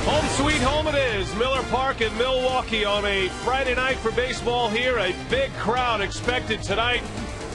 Home sweet home it is. Miller Park in Milwaukee on a Friday night for baseball here. A big crowd expected tonight.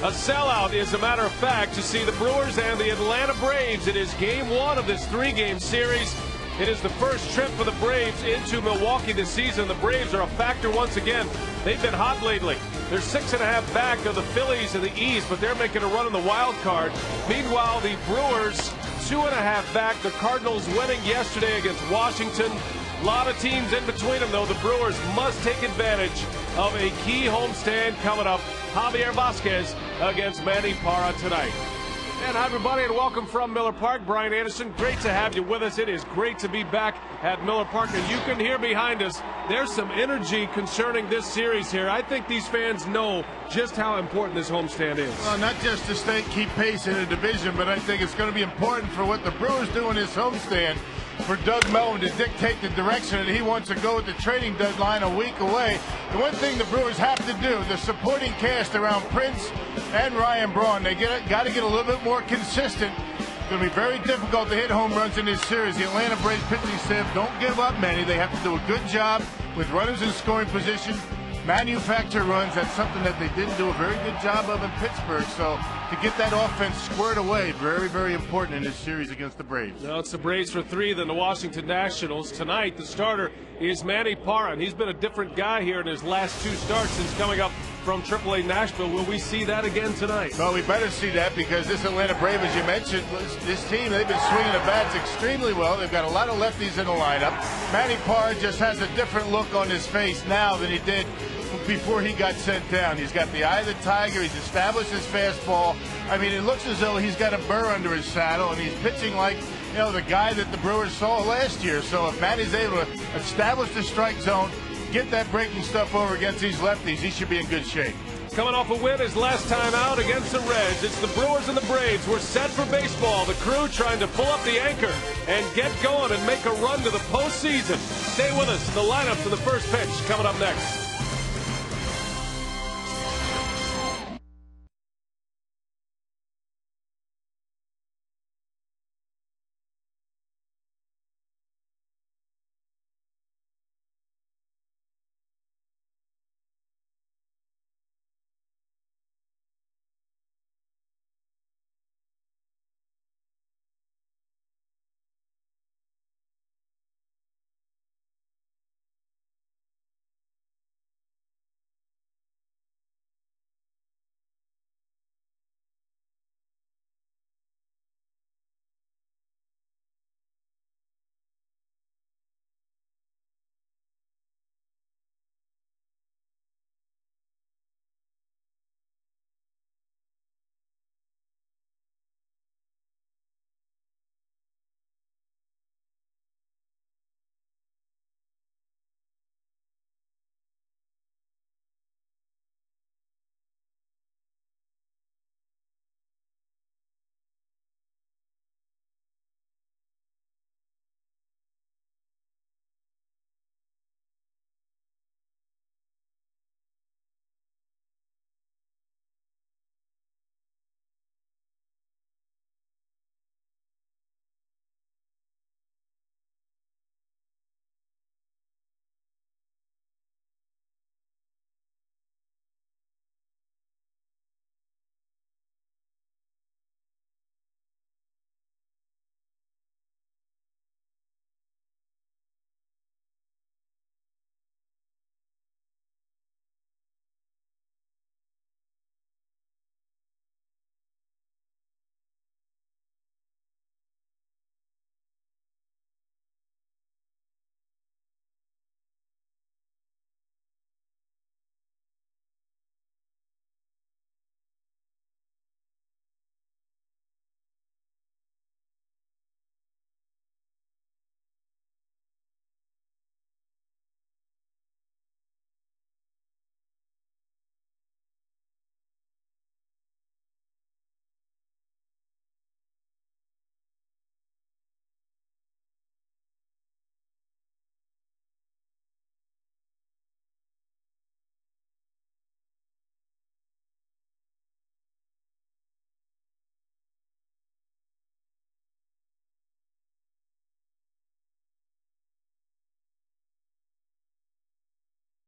A sellout, as a matter of fact, to see the Brewers and the Atlanta Braves. It is game one of this three-game series. It is the first trip for the Braves into Milwaukee this season. The Braves are a factor once again. They've been hot lately. They're 6.5 back of the Phillies in the East, but they're making a run in the wild card. Meanwhile, the Brewers 2.5 back. The Cardinals winning yesterday against Washington. A lot of teams in between them, though. The Brewers must take advantage of a key homestand coming up. Javier Vasquez against Manny Parra tonight. And hi, everybody, and welcome from Miller Park. Brian Anderson, great to have you with us. It is great to be back at Miller Park. And you can hear behind us, there's some energy concerning this series here. I think these fans know just how important this homestand is. Well, not just to keep pace in the division, but I think it's going to be important for what the Brewers do in this homestand for Doug Melvin to dictate the direction that he wants to go with the trading deadline a week away. The one thing the Brewers have to do, the supporting cast around Prince and Ryan Braun, they got to get a little bit more consistent. It's going to be very difficult to hit home runs in this series. The Atlanta Braves pitching staff don't give up many. They have to do a good job with runners in scoring position, manufacture runs. That's something that they didn't do a very good job of in Pittsburgh. So to get that offense squared away, very, very important in this series against the Braves. Now it's the Braves for 3 than the Washington Nationals. Tonight, the starter is Manny Parra, and he's been a different guy here in his last 2 starts since coming up from AAA Nashville. Will we see that again tonight? Well, we better see that, because this Atlanta Brave, as you mentioned, this team, they've been swinging the bats extremely well. They've got a lot of lefties in the lineup. Manny Parra just has a different look on his face now than he did before he got sent down. He's got the eye of the tiger. He's established his fastball. I mean, it looks as though he's got a burr under his saddle, and he's pitching like, you know, the guy that the Brewers saw last year. So if Manny's able to establish the strike zone, get that breaking stuff over against these lefties, he should be in good shape. Coming off a win his last time out against the Reds, it's the Brewers and the Braves. We're set for baseball. The crew trying to pull up the anchor and get going and make a run to the postseason. Stay with us. The lineup for the first pitch coming up next.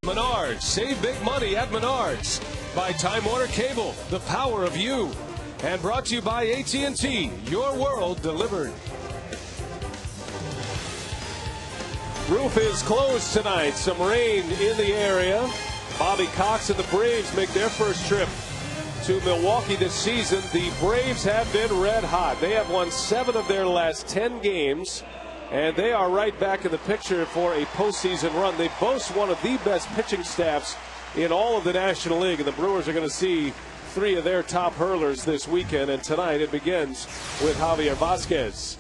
Menards, save big money at Menards. By Time Warner Cable, the power of you. And brought to you by AT&T, your world delivered. Roof is closed tonight. Some rain in the area. Bobby Cox and the Braves make their first trip to Milwaukee this season. The Braves have been red hot. They have won 7 of their last 10 games, and they are right back in the picture for a postseason run. They boast one of the best pitching staffs in all of the National League, and the Brewers are going to see 3 of their top hurlers this weekend, and tonight it begins with Javier Vazquez.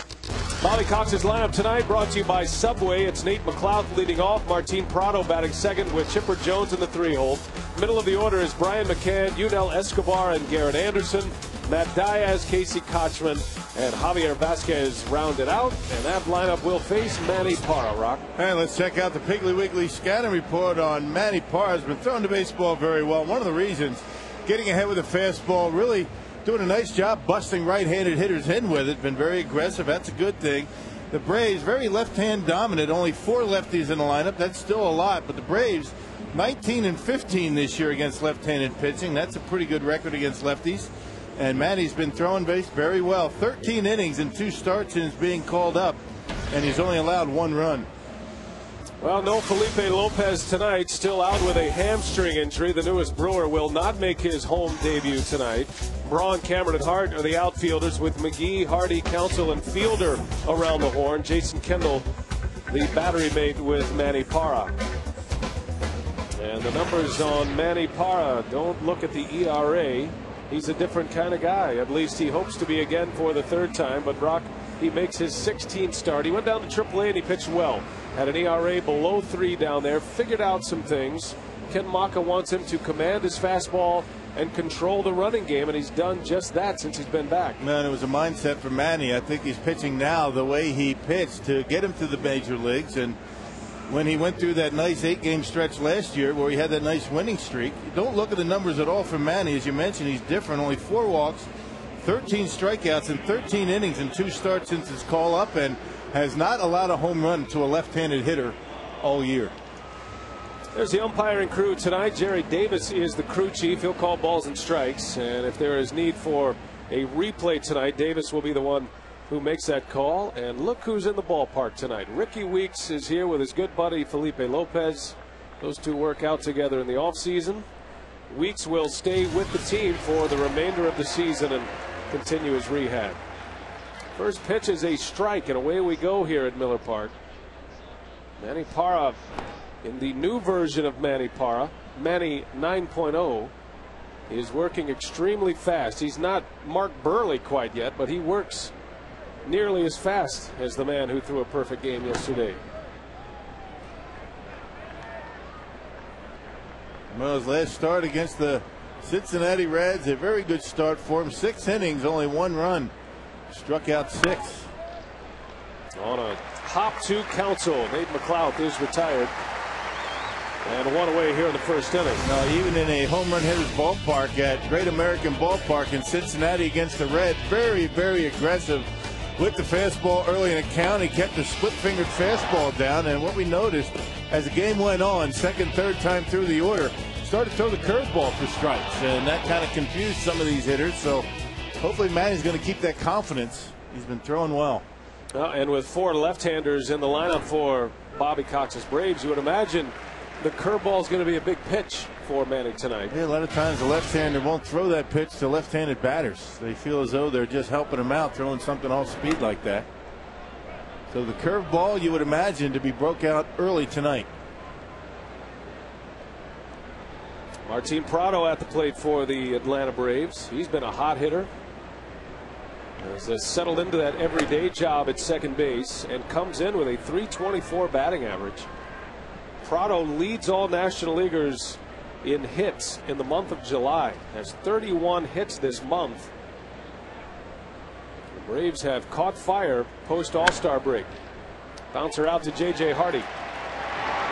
Bobby Cox's lineup tonight brought to you by Subway. It's Nate McLeod leading off. Martin Prado batting second with Chipper Jones in the 3-hole. Middle of the order is Brian McCann, Yunel Escobar, and Garrett Anderson. Matt Diaz, Casey Kochman, and Javier Vazquez rounded out. And that lineup will face Manny Parra, Rock. And let's check out the Piggly Wiggly scouting report on Manny Parra. Has been throwing the baseball very well. One of the reasons, getting ahead with a fastball, really doing a nice job busting right-handed hitters in with it. Been very aggressive. That's a good thing. The Braves, very left-hand dominant. Only 4 lefties in the lineup. That's still a lot. But the Braves, 19-15 this year against left-handed pitching. That's a pretty good record against lefties. And Manny's been throwing base very well. 13 innings and 2 starts since being called up. And he's only allowed 1 run. Well, no Felipe Lopez tonight, still out with a hamstring injury. The newest Brewer will not make his home debut tonight. Braun, Cameron, and Hart are the outfielders with McGee, Hardy, Counsell, and Fielder around the horn. Jason Kendall, the battery mate with Manny Parra. And the numbers on Manny Parra, don't look at the ERA. He's a different kind of guy. At least he hopes to be again for the 3rd time. But Brock, he makes his 16th start. He went down to AAA and he pitched well. Had an ERA below 3 down there. Figured out some things. Ken Maka wants him to command his fastball and control the running game, and he's done just that since he's been back. Man, it was a mindset for Manny. I think he's pitching now the way he pitched to get him to the major leagues. And when he went through that nice 8-game stretch last year where he had that nice winning streak, you don't look at the numbers at all for Manny. As you mentioned, he's different. Only 4 walks, 13 strikeouts, and 13 innings and 2 starts since his call up, and has not allowed a home run to a left-handed hitter all year. There's the umpiring crew tonight. Jerry Davis is the crew chief. He'll call balls and strikes. And if there is need for a replay tonight, Davis will be the one who makes that call. And look who's in the ballpark tonight. Ricky Weeks is here with his good buddy Felipe Lopez. Those 2 work out together in the offseason. Weeks will stay with the team for the remainder of the season and continue his rehab. First pitch is a strike, and away we go here at Miller Park. Manny Parra, in the new version of Manny Parra, Manny 9.0, is working extremely fast. He's not Mark Burley quite yet, but he works nearly as fast as the man who threw a perfect game yesterday. Well, his last start against the Cincinnati Reds, a very good start for him. 6 innings, only 1 run. Struck out 6. On a hop to Counsell. Nate McLeod is retired. And 1 away here in the 1st inning. Now, even in a home run hitter's ballpark at Great American Ballpark in Cincinnati against the Reds, very, very aggressive with the fastball early in the count. He kept the split-fingered fastball down, and what we noticed as the game went on, 2nd, 3rd time through the order, started to throw the curveball for strikes, and that kind of confused some of these hitters. So hopefully Manny's going to keep that confidence. He's been throwing well. And with 4 left-handers in the lineup for Bobby Cox's Braves, you would imagine the curveball is going to be a big pitch for Manny tonight. Yeah, a lot of times the left-hander won't throw that pitch to left-handed batters. They feel as though they're just helping him out, throwing something off speed like that. So the curveball, you would imagine, to be broke out early tonight. Martin Prado at the plate for the Atlanta Braves. He's been a hot hitter. Has settled into that everyday job at second base and comes in with a .324 batting average. Prado leads all National Leaguers in hits in the month of July. Has 31 hits this month. The Braves have caught fire post All-Star break. Bouncer out to J.J. Hardy.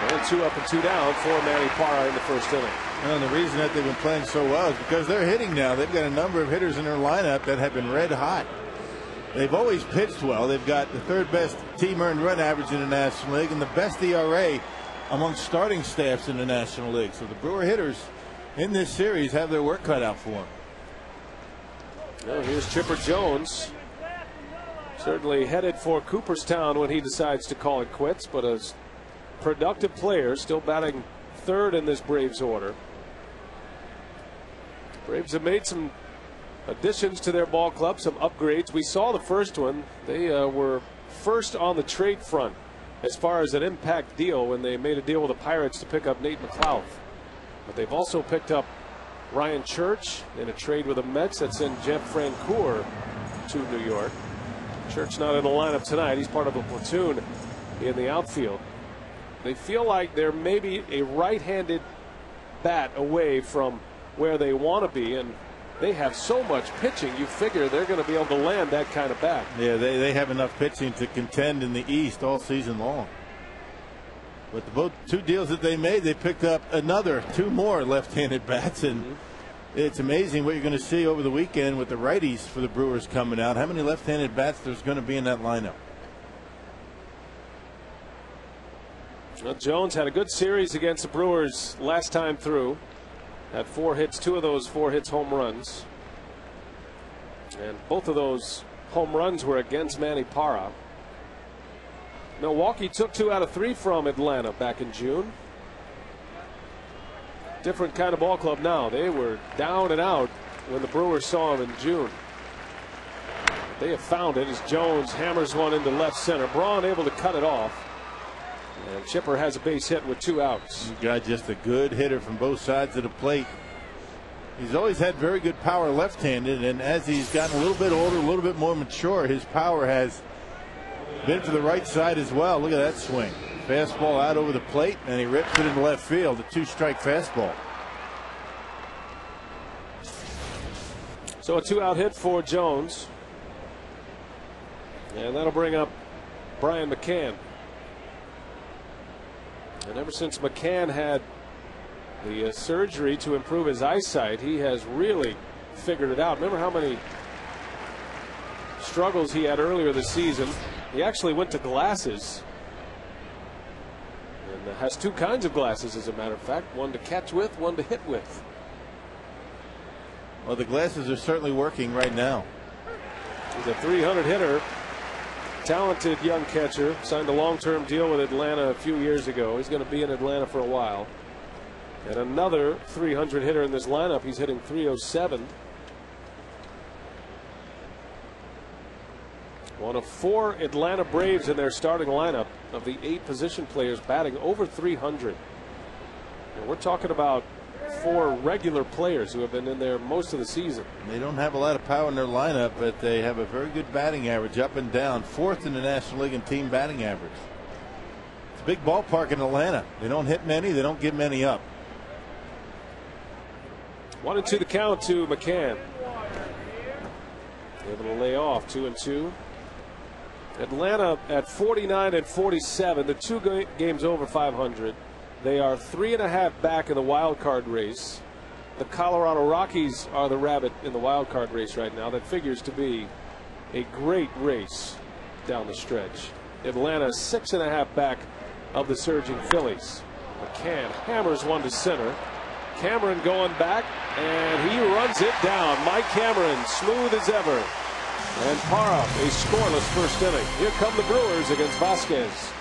And 2 up and 2 down for Manny Parra in the 1st inning. And the reason that they've been playing so well is because they're hitting now. They've got a number of hitters in their lineup that have been red hot. They've always pitched well. They've got the 3rd best team earned run average in the National League and the best ERA among starting staffs in the National League. So the Brewer hitters in this series have their work cut out for them. Well, here's Chipper Jones. Certainly headed for Cooperstown when he decides to call it quits, but a productive player, still batting third in this Braves order. Braves have made some additions to their ball club, some upgrades. We saw the first one. They were first on the trade front as far as an impact deal when they made a deal with the Pirates to pick up Nate McLeod. But they've also picked up Ryan Church in a trade with the Mets that sent Jeff Francoeur to New York. Church not in the lineup tonight. He's part of a platoon in the outfield. They feel like they're maybe a right-handed bat away from where they want to be, and they have so much pitching, you figure they're going to be able to land that kind of bat. Yeah, they have enough pitching to contend in the East all season long. But the both two deals that they made, they picked up two more left-handed bats, and it's amazing what you're going to see over the weekend with the righties for the Brewers coming out. How many left-handed bats there's going to be in that lineup? Well, Jones had a good series against the Brewers last time through. Had 4 hits, 2 of those 4 hits home runs. And both of those home runs were against Manny Parra. Milwaukee took 2 out of 3 from Atlanta back in June. Different kind of ball club now. They were down and out when the Brewers saw them in June. They have found it as Jones hammers one into left center. Braun able to cut it off. And Chipper has a base hit with 2 outs. You got just a good hitter from both sides of the plate. He's always had very good power left-handed, and as he's gotten a little bit older, a little bit more mature, his power has been to the right side as well. Look at that swing. Fastball out over the plate, and he rips it into left field. A 2-strike fastball. So a 2-out hit for Jones. And that'll bring up Brian McCann. And ever since McCann had the surgery to improve his eyesight, he has really figured it out. Remember how many struggles he had earlier this season? He actually went to glasses. And has 2 kinds of glasses, as a matter of fact. One to catch with, one to hit with. Well, the glasses are certainly working right now. He's a 300 hitter. Talented young catcher. Signed a long-term deal with Atlanta a few years ago. He's going to be in Atlanta for a while. And another 300 hitter in this lineup. He's hitting 307. One of 4 Atlanta Braves in their starting lineup of the 8 position players batting over 300. And we're talking about 4 regular players who have been in there most of the season. They don't have a lot of power in their lineup, but they have a very good batting average up and down. 4th in the National League in team batting average. It's a big ballpark in Atlanta. They don't hit many, they don't give many up. 1-2 the count to McCann. Able to lay off 2-2. Atlanta at 49 and 47, the 2 games over 500. They are 3.5 back in the wild card race. The Colorado Rockies are the rabbit in the wild card race right now. That figures to be a great race down the stretch. Atlanta 6.5 back of the surging Phillies. McCann hammers one to center. Cameron going back, and he runs it down. Mike Cameron, smooth as ever. And Parra, a scoreless first inning. Here come the Brewers against Vasquez.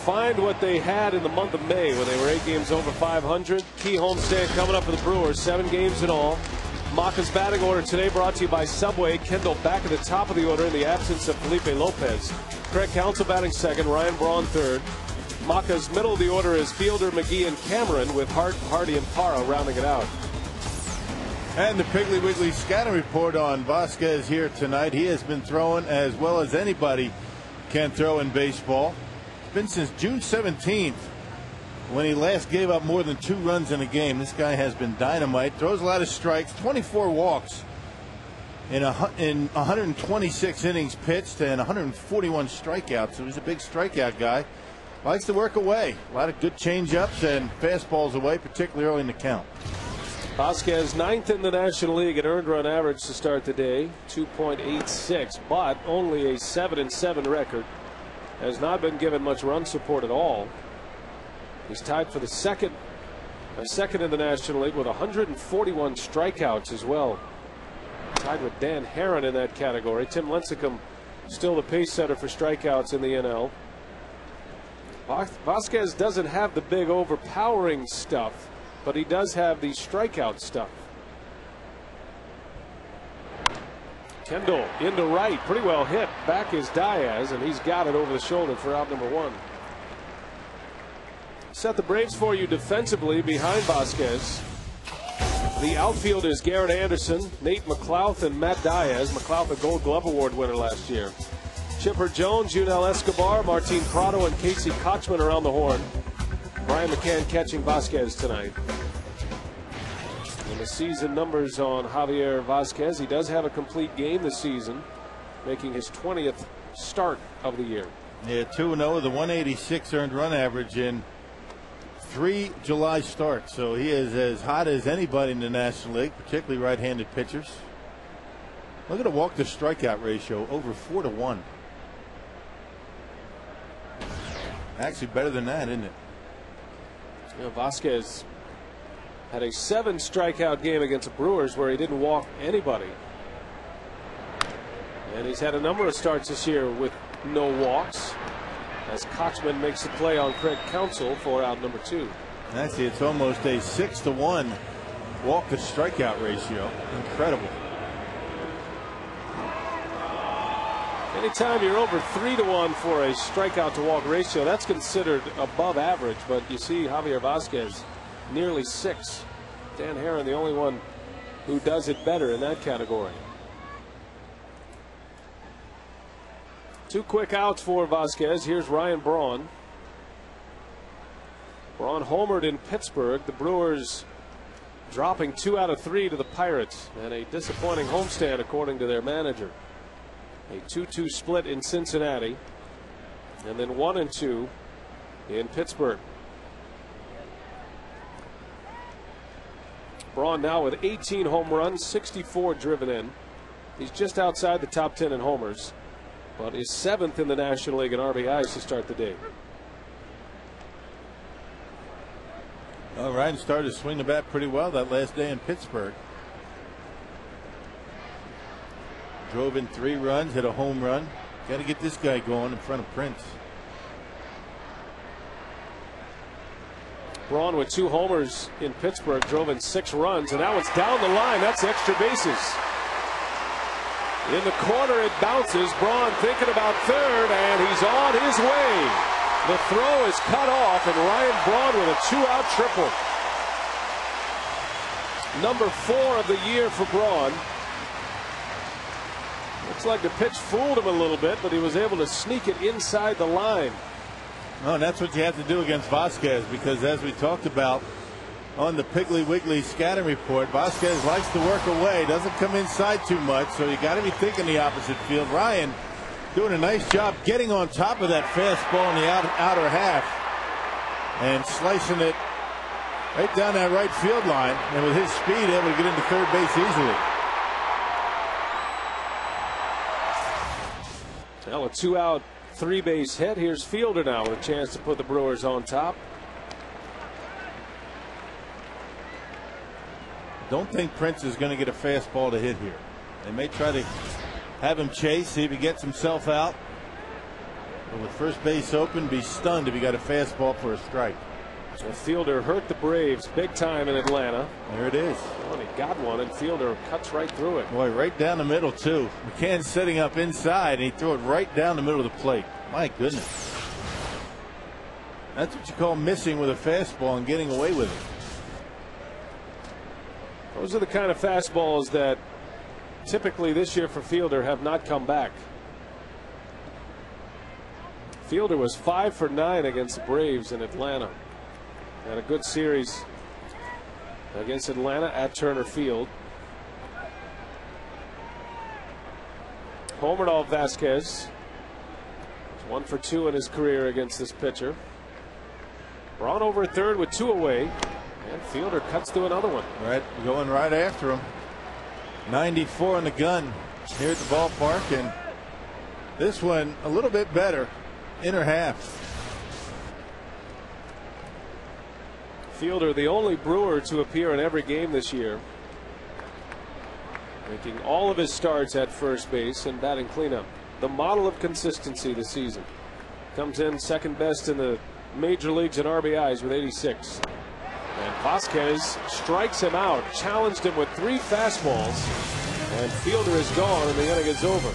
find what they had in the month of May when they were 8 games over 500. Key homestand coming up for the Brewers, 7 games in all. Macha's batting order today brought to you by Subway. Kendall back at the top of the order in the absence of Felipe Lopez. Craig Counsell batting second, Ryan Braun third. Macha's middle of the order is Fielder, McGee, and Cameron, with Hart, Hardy, and Parra rounding it out. And the Piggly Wiggly scouting report on Vasquez here tonight. He has been throwing as well as anybody can throw in baseball. It's been since June 17th when he last gave up more than 2 runs in a game. This guy has been dynamite. Throws a lot of strikes, 24 walks in 126 innings pitched and 141 strikeouts. So he's a big strikeout guy. Likes to work away. A lot of good change-ups and fastballs away, particularly early in the count. Vasquez 9th in the National League in earned run average to start the day, 2.86, but only a 7-7 record. Has not been given much run support at all. He's tied for the second in the National League with 141 strikeouts as well. Tied with Dan Herron in that category. Tim Lincecum still the pace setter for strikeouts in the NL. Vasquez doesn't have the big overpowering stuff, but he does have the strikeout stuff. Kendall into right, pretty well hit. Back is Diaz, and he's got it over the shoulder for out number 1. Set the Braves for you defensively behind Vasquez. The outfield is Garrett Anderson, Nate McLouth, and Matt Diaz. McLouth a Gold Glove Award winner last year. Chipper Jones, Yunel Escobar, Martin Prado, and Casey Kochman around the horn. Brian McCann catching Vasquez tonight. And the season numbers on Javier Vasquez. He does have a complete game this season, making his 20th start of the year. Yeah, 2-0 with a 186 earned run average in 3 July starts. So he is as hot as anybody in the National League, particularly right-handed pitchers. Look at the walk to strikeout ratio, over 4-1. Actually better than that, isn't it? You know, Vasquez had a 7 strikeout game against the Brewers where he didn't walk anybody. And he's had a number of starts this year with no walks, as Kochman makes the play on Craig Counsell for out number 2. Actually, it's almost a 6-1 walk to strikeout ratio. Incredible. Anytime you're over 3-1 for a strikeout to walk ratio, that's considered above average. But you see Javier Vasquez nearly 6. Dan Herron the only one who does it better in that category. 2 quick outs for Vasquez. Here's Ryan Braun. Braun homered in Pittsburgh. The Brewers dropping 2 out of 3 to the Pirates, and a disappointing homestand according to their manager. A 2-2 split in Cincinnati, and then 1-2 in Pittsburgh. Braun now with 18 home runs, 64 driven in. He's just outside the top 10 in homers, but is 7th in the National League in RBIs to start the day. All right, and started to swing the bat pretty well that last day in Pittsburgh. Drove in 3 runs, hit a home run. Got to get this guy going in front of Prince. Braun with 2 homers in Pittsburgh, drove in 6 runs, and that one's down the line. That's extra bases. In the corner it bounces. Braun thinking about third, and he's on his way. The throw is cut off, and Ryan Braun with a 2-out triple. Number 4 of the year for Braun. Looks like the pitch fooled him a little bit, but he was able to sneak it inside the line. Oh, and that's what you have to do against Vasquez, because as we talked about on the Piggly Wiggly scouting report, Vasquez likes to work away, doesn't come inside too much, so you got to be thinking the opposite field. Ryan doing a nice job getting on top of that fastball in the outer half and slicing it right down that right field line, and with his speed able to get into third base easily. Well, a 2-out 3-base hit. Here's Fielder now with a chance to put the Brewers on top. Don't think Prince is going to get a fastball to hit here. They may try to have him chase, see if he gets himself out. But with first base open, be stunned if you got a fastball for a strike. The Fielder hurt the Braves big time in Atlanta. There it is. Well, he got one, and Fielder cuts right through it. Boy, right down the middle, too. McCann's setting up inside, and he threw it right down the middle of the plate. My goodness. That's what you call missing with a fastball and getting away with it. Those are the kind of fastballs that typically this year for Fielder have not come back. Fielder was 5 for 9 against the Braves in Atlanta. Had a good series against Atlanta at Turner Field. Homered off Vasquez. 1 for 2 in his career against this pitcher. Braun over at third with 2 away. And Fielder cuts to another one. Right, going right after him. 94 in the gun here at the ballpark. And this one a little bit better. Inner half. Fielder, the only Brewer to appear in every game this year, making all of his starts at first base and batting cleanup. The model of consistency this season. Comes in second best in the major leagues in RBIs with 86. And Vasquez strikes him out, challenged him with 3 fastballs, and Fielder is gone and the inning is over.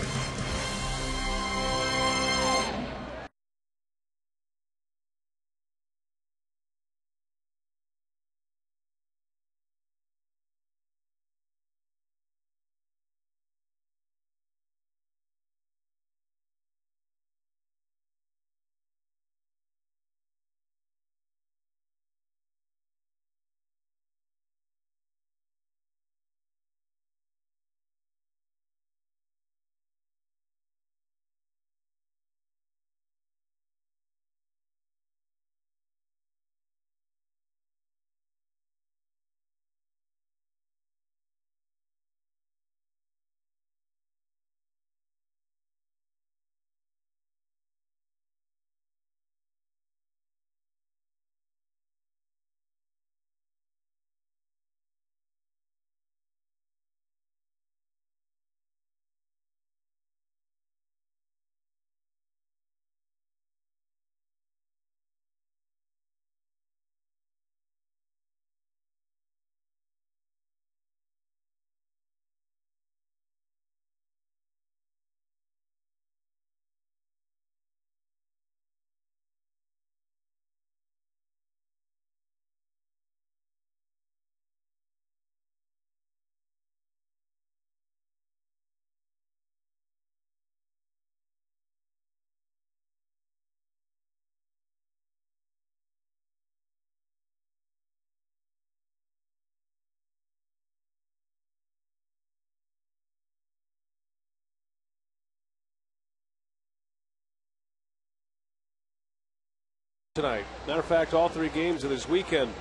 Tonight. Matter of fact, all 3 games of this weekend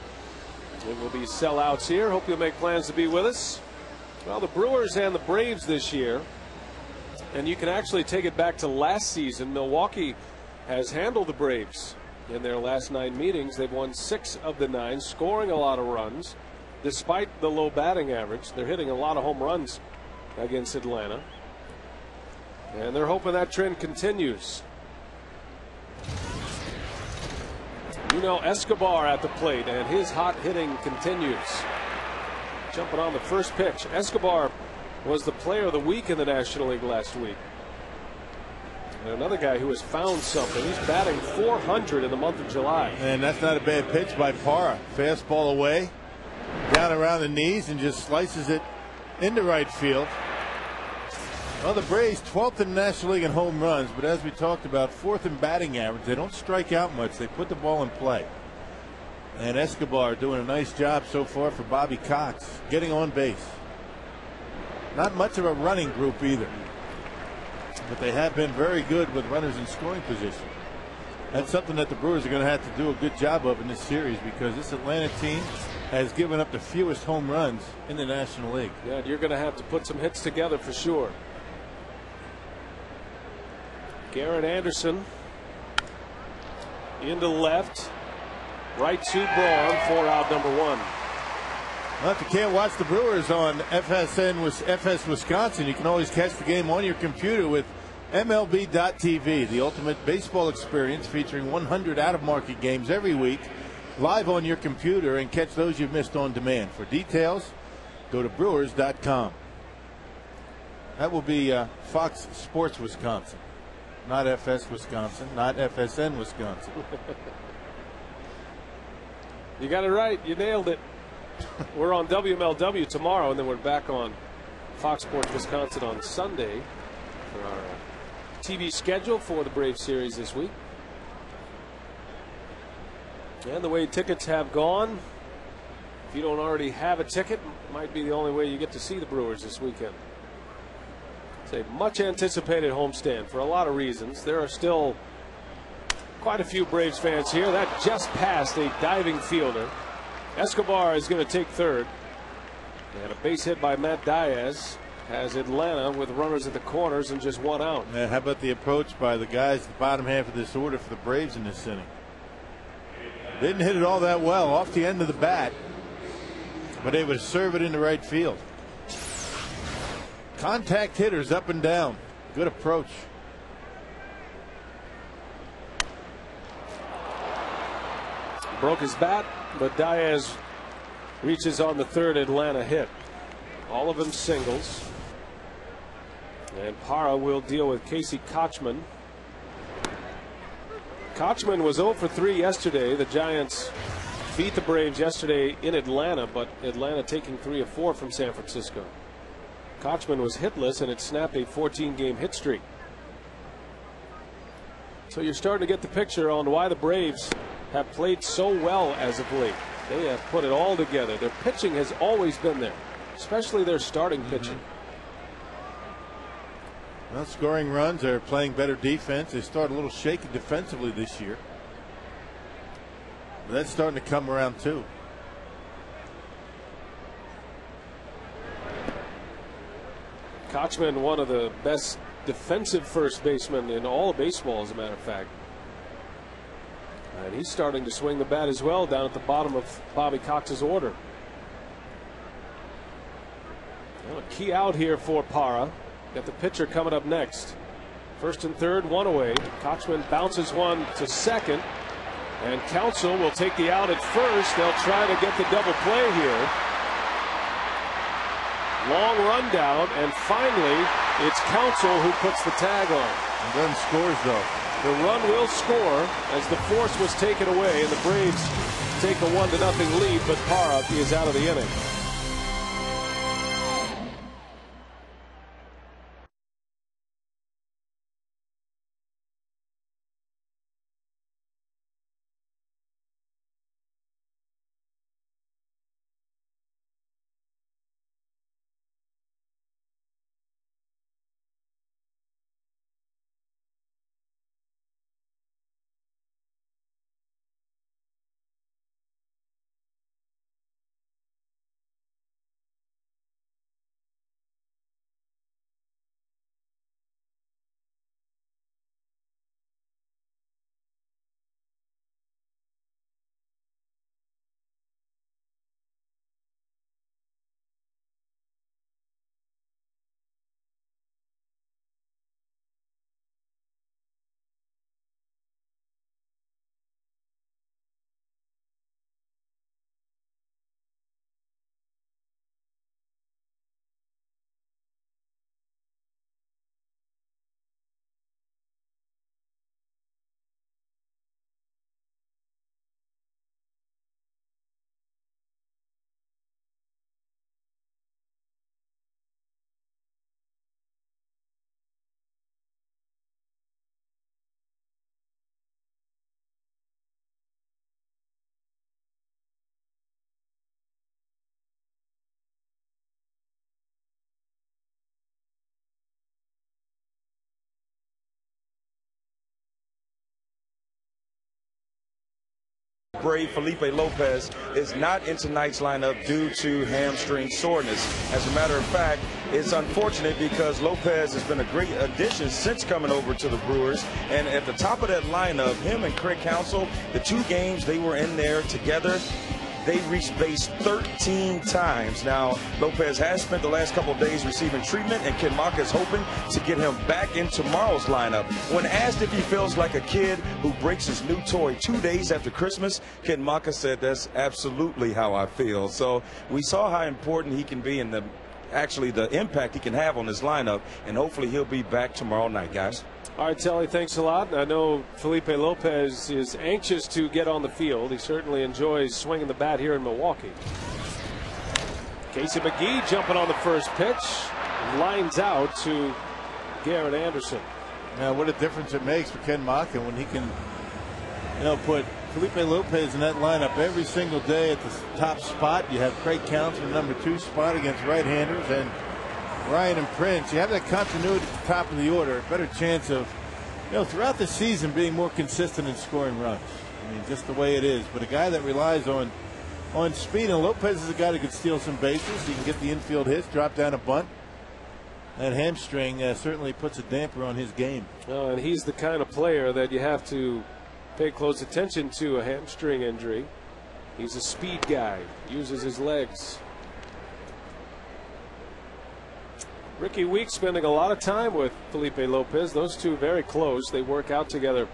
will be sellouts here. Hope you'll make plans to be with us. Well, the Brewers and the Braves this year, and you can actually take it back to last season. Milwaukee has handled the Braves in their last 9 meetings. They've won 6 of the 9, scoring a lot of runs despite the low batting average. They're hitting a lot of home runs against Atlanta, and they're hoping that trend continues. You know, Escobar at the plate, and his hot hitting continues. Jumping on the first pitch. Escobar was the player of the week in the National League last week. And another guy who has found something. He's batting .400 in the month of July. And that's not a bad pitch by Parra. Fastball away, down around the knees, and just slices it into right field. Well, the Braves 12th in the National League in home runs, but as we talked about, 4th in batting average. They don't strike out much. They put the ball in play. And Escobar doing a nice job so far for Bobby Cox, getting on base. Not much of a running group either, but they have been very good with runners in scoring position. That's something that the Brewers are going to have to do a good job of in this series, because this Atlanta team has given up the fewest home runs in the National League. Yeah, you're going to have to put some hits together for sure. Garrett Anderson into left, right to Braun for out number 1. Well, if you can't watch the Brewers on FS Wisconsin, you can always catch the game on your computer with MLB.TV, the ultimate baseball experience featuring 100 out-of-market games every week, live on your computer, and catch those you've missed on demand. For details, go to Brewers.com. That will be Fox Sports Wisconsin, not FS Wisconsin, not FSN Wisconsin. You got it right. You nailed it. We're on WMLW tomorrow, and then we're back on Fox Sports Wisconsin on Sunday for our TV schedule for the Braves series this week. And the way tickets have gone, if you don't already have a ticket, might be the only way you get to see the Brewers this weekend. It's a much anticipated homestand for a lot of reasons. There are still quite a few Braves fans here. That just passed a diving fielder. Escobar is going to take third. And a base hit by Matt Diaz has Atlanta with runners at the corners and just one out. Now, how about the approach by the guys at the bottom half of this order for the Braves in this inning? Didn't hit it all that well off the end of the bat, but able to serve it into right field. Contact hitters up and down. Good approach. Broke his bat, but Diaz reaches on the third Atlanta hit. All of them singles. And Parra will deal with Casey Kochman. Kochman was 0 for 3 yesterday. The Giants beat the Braves yesterday in Atlanta, but Atlanta taking 3 of 4 from San Francisco. Kochman was hitless, and it snapped a 14-game hit streak. So you're starting to get the picture on why the Braves have played so well as of late. They have put it all together. Their pitching has always been there, especially their starting pitching. Well, scoring runs, they're playing better defense. They start a little shaky defensively this year. But that's starting to come around too. Kochman, one of the best defensive first basemen in all of baseball, as a matter of fact. And he's starting to swing the bat as well down at the bottom of Bobby Cox's order. Well, a key out here for Parra. Got the pitcher coming up next. First and third, one away. Kochman bounces one to second, and Counsell will take the out at first. They'll try to get the double play here. Long run down, and finally it's Counsell who puts the tag on. And then scores though. The run will score as the force was taken away, and the Braves take a 1-0 lead, but Parra is out of the inning. Brave Felipe Lopez is not in tonight's lineup due to hamstring soreness. As a matter of fact, it's unfortunate because Lopez has been a great addition since coming over to the Brewers. And at the top of that lineup, him and Craig Counsell, the 2 games they were in there together, they reached base 13 times. Now, Lopez has spent the last couple of days receiving treatment, and Ken Maka is hoping to get him back in tomorrow's lineup. When asked if he feels like a kid who breaks his new toy 2 days after Christmas, Ken Maka said, "That's absolutely how I feel." So we saw how important he can be and the impact he can have on this lineup, and hopefully he'll be back tomorrow night, guys. All right, Telly, thanks a lot. I know Felipe Lopez is anxious to get on the field. He certainly enjoys swinging the bat here in Milwaukee. Casey McGee jumping on the first pitch. Lines out to Garrett Anderson. Now, what a difference it makes for Ken Maka when he can, put Felipe Lopez in that lineup every single day at the top spot. You have Craig Counsell in the #2 spot against right-handers, and Ryan and Prince. You have that continuity at the top of the order. A better chance of, throughout the season being more consistent in scoring runs. I mean, just the way it is. But a guy that relies on speed, and Lopez is a guy that can steal some bases. He can get the infield hits, drop down a bunt. That hamstring certainly puts a damper on his game. Oh, and he's the kind of player that you have to pay close attention to a hamstring injury. He's a speed guy, uses his legs. Ricky Weeks spending a lot of time with Felipe Lopez. Those two very close. They work out together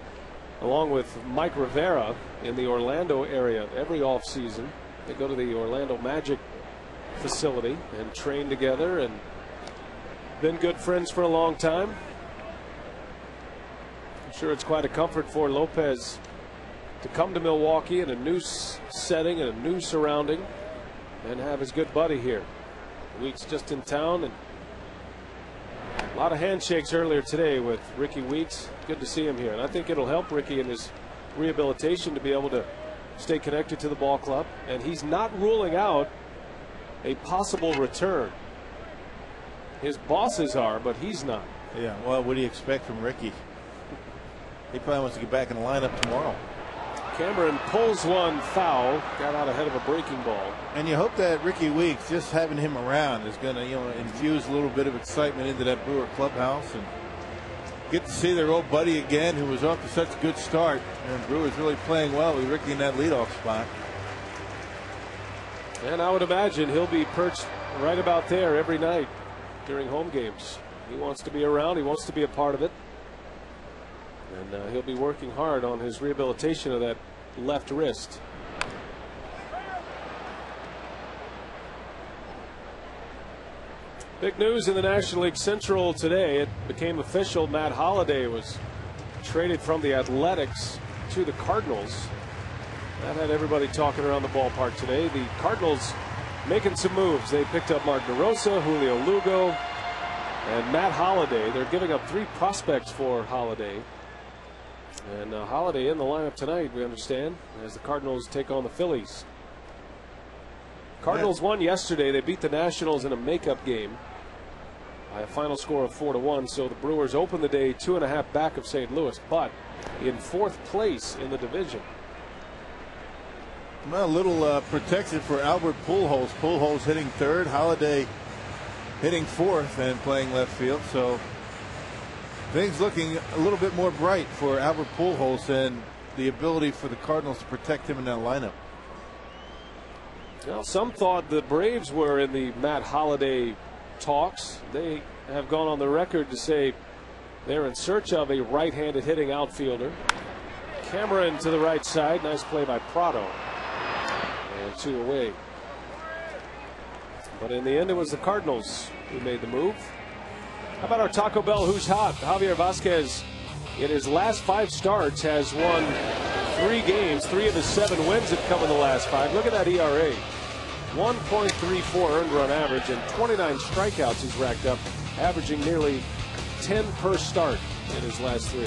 along with Mike Rivera in the Orlando area every offseason. They go to the Orlando Magic facility and train together and been good friends for a long time. I'm sure it's quite a comfort for Lopez to come to Milwaukee in a new setting and a new surrounding and have his good buddy here. Weeks just in town, and a lot of handshakes earlier today with Ricky Weeks. Good to see him here, and I think it'll help Ricky in his rehabilitation to be able to stay connected to the ball club, and he's not ruling out a possible return. His bosses are, but he's not. Yeah, well, what do you expect from Ricky? He probably wants to get back in the lineup tomorrow. Cameron pulls one foul, got out ahead of a breaking ball. And you hope that Ricky Weeks, just having him around, is going to, infuse a little bit of excitement into that Brewer clubhouse and get to see their old buddy again, who was off to such a good start. And Brewers really playing well with Ricky in that leadoff spot. And I would imagine he'll be perched right about there every night during home games. He wants to be around. He wants to be a part of it. And he'll be working hard on his rehabilitation of that left wrist. Big news in the National League Central today. It became official. Matt Holliday was traded from the Athletics to the Cardinals. That had everybody talking around the ballpark today. The Cardinals making some moves. They picked up Mark DeRosa, Julio Lugo, and Matt Holliday. They're giving up 3 prospects for Holliday. And Holliday in the lineup tonight, we understand, as the Cardinals take on the Phillies. Cardinals won yesterday. They beat the Nationals in a makeup game by a final score of 4-1. So the Brewers open the day 2.5 back of St. Louis, but in 4th place in the division. Well, a little protection for Albert Pujols. Pujols hitting 3rd, Holliday hitting 4th and playing left field. So things looking a little bit more bright for Albert Pujols and the ability for the Cardinals to protect him in that lineup. Well, some thought the Braves were in the Matt Holliday talks. They have gone on the record to say they're in search of a right-handed hitting outfielder. Cameron to the right side. Nice play by Prado. And 2 away. But in the end, it was the Cardinals who made the move. How about our Taco Bell Who's Hot? Javier Vazquez, in his last 5 starts, has won 3 games. 3 of his 7 wins have come in the last 5. Look at that ERA. 1.34 earned run average and 29 strikeouts he's racked up, averaging nearly 10 per start in his last 3.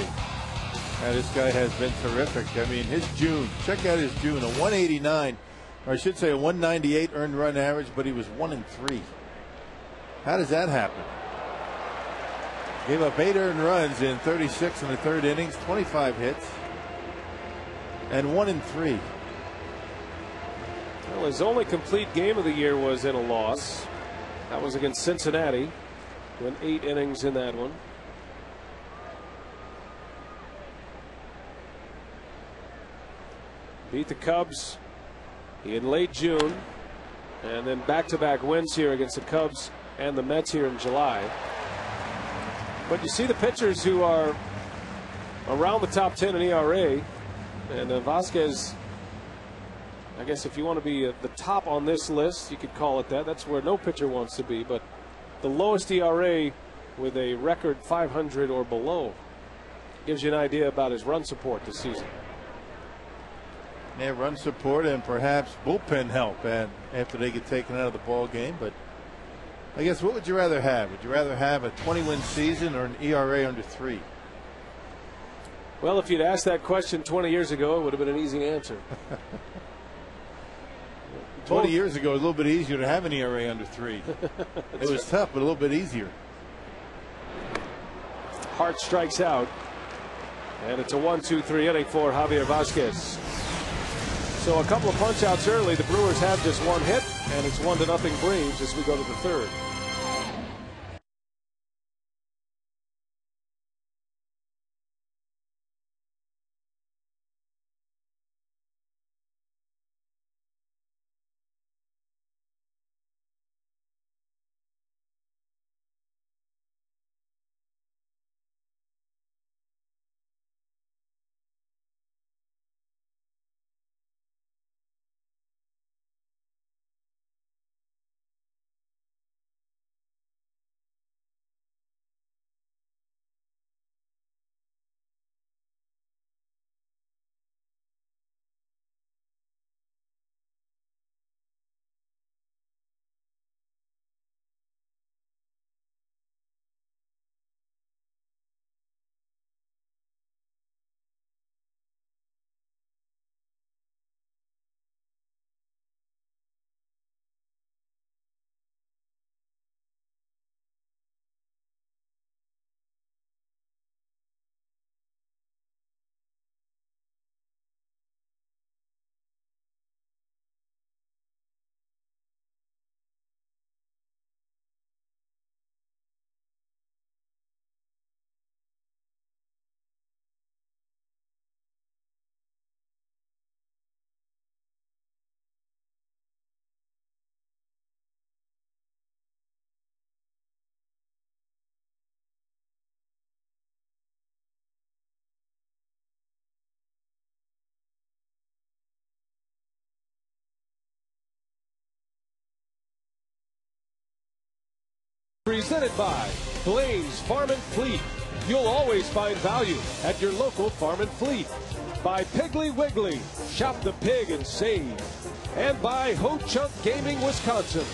And this guy has been terrific. I mean, his June, check out his June, a 189, or I should say a 198 earned run average, but he was 1-3. How does that happen? Gave up 8 earned runs in 36 in the 3rd innings, 25 hits, and 1-3. Well, his only complete game of the year was in a loss. That was against Cincinnati. Went 8 innings in that one. Beat the Cubs in late June, and then back-to-back wins here against the Cubs and the Mets here in July. But you see the pitchers who are around the top 10 in ERA, and Vasquez, I guess if you want to be at the top on this list, you could call it that. That's where no pitcher wants to be, but the lowest ERA with a record 500 or below gives you an idea about his run support this season. Yeah, run support and perhaps bullpen help and after they get taken out of the ball game. But I guess what would you rather have? Would you rather have a 20-win season or an ERA under 3? Well, if you'd asked that question 20 years ago, it would have been an easy answer. 20 years ago, it was a little bit easier to have an ERA under 3. It was tough, but a little bit easier. Hart strikes out, and it's a 1-2-3 inning for Javier Vasquez. So a couple of punch outs early. The Brewers have just one hit, and it's 1-0 Braves as we go to the third. Presented by Blaine's Farm and Fleet. You'll always find value at your local Farm and Fleet. By Piggly Wiggly. Shop the pig and save. And by Ho Chunk Gaming, Wisconsin.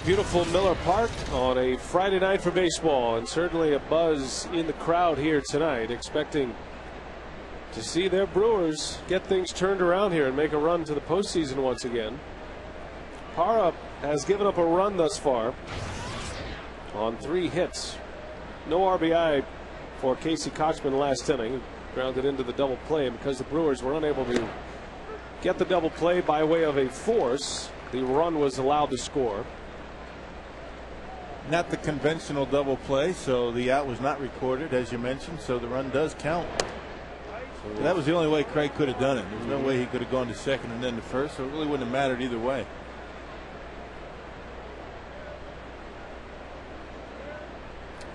Beautiful Miller Park on a Friday night for baseball, and certainly a buzz in the crowd here tonight, expecting to see their Brewers get things turned around here and make a run to the postseason once again. Parra has given up a run thus far on 3 hits. No RBI for Casey Kochman last inning. Grounded into the double play, and because the Brewers were unable to get the double play by way of a force, the run was allowed to score. Not the conventional double play, so the out was not recorded, as you mentioned, so the run does count. That was the only way Craig could have done it. There was no way he could have gone to second and then to first, so it really wouldn't have mattered either way.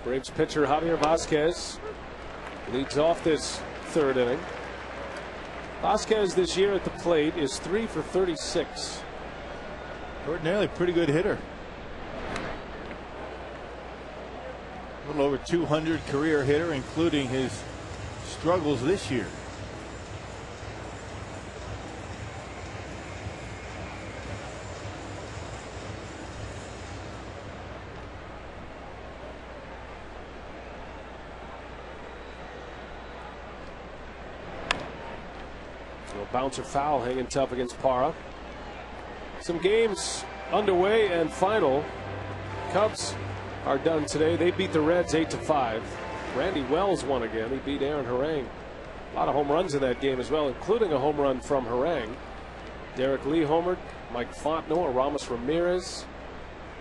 Braves pitcher Javier Vasquez leads off this third inning. Vasquez this year at the plate is 3 for 36. Ordinarily a pretty good hitter. A little over 200 career hitter, including his struggles this year. Bouncer foul hanging tough against Parra. Some games underway and final. Cubs are done today. They beat the Reds 8-5. Randy Wells won again. He beat Aaron Harang. A lot of home runs in that game as well, including a home run from Harang. Derek Lee homered, Mike Fontenot, Ramos Ramirez,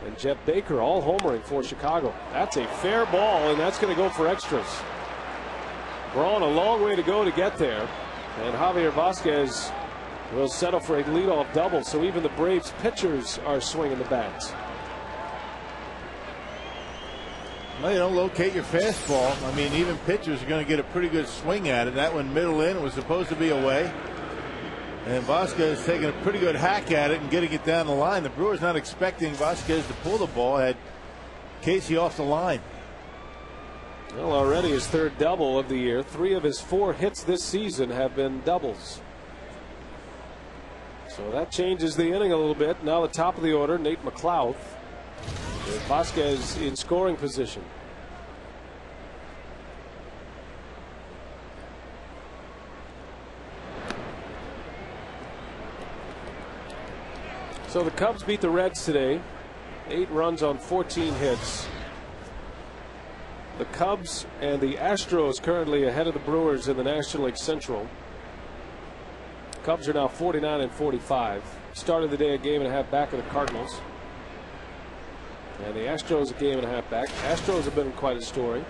and Jet Baker all homering for Chicago. That's a fair ball, and that's going to go for extras. Braun a long way to go to get there, and Javier Vasquez will settle for a leadoff double, so even the Braves pitchers are swinging the bats. Well, you don't locate your fastball. I mean, even pitchers are going to get a pretty good swing at it. That one middle in, it was supposed to be away. And Vasquez taking a pretty good hack at it and getting it down the line. The Brewers not expecting Vasquez to pull the ball. Had Casey off the line. Well, already his third double of the year. 3 of his 4 hits this season have been doubles. So that changes the inning a little bit. Now the top of the order, Nate McLeod, with Vasquez in scoring position. So the Cubs beat the Reds today. 8 runs on 14 hits. The Cubs and the Astros currently ahead of the Brewers in the National League Central. Cubs are now 49 and 45. Started the day a game and a half back of the Cardinals. And the Astros a game and a half back. Astros have been quite a story.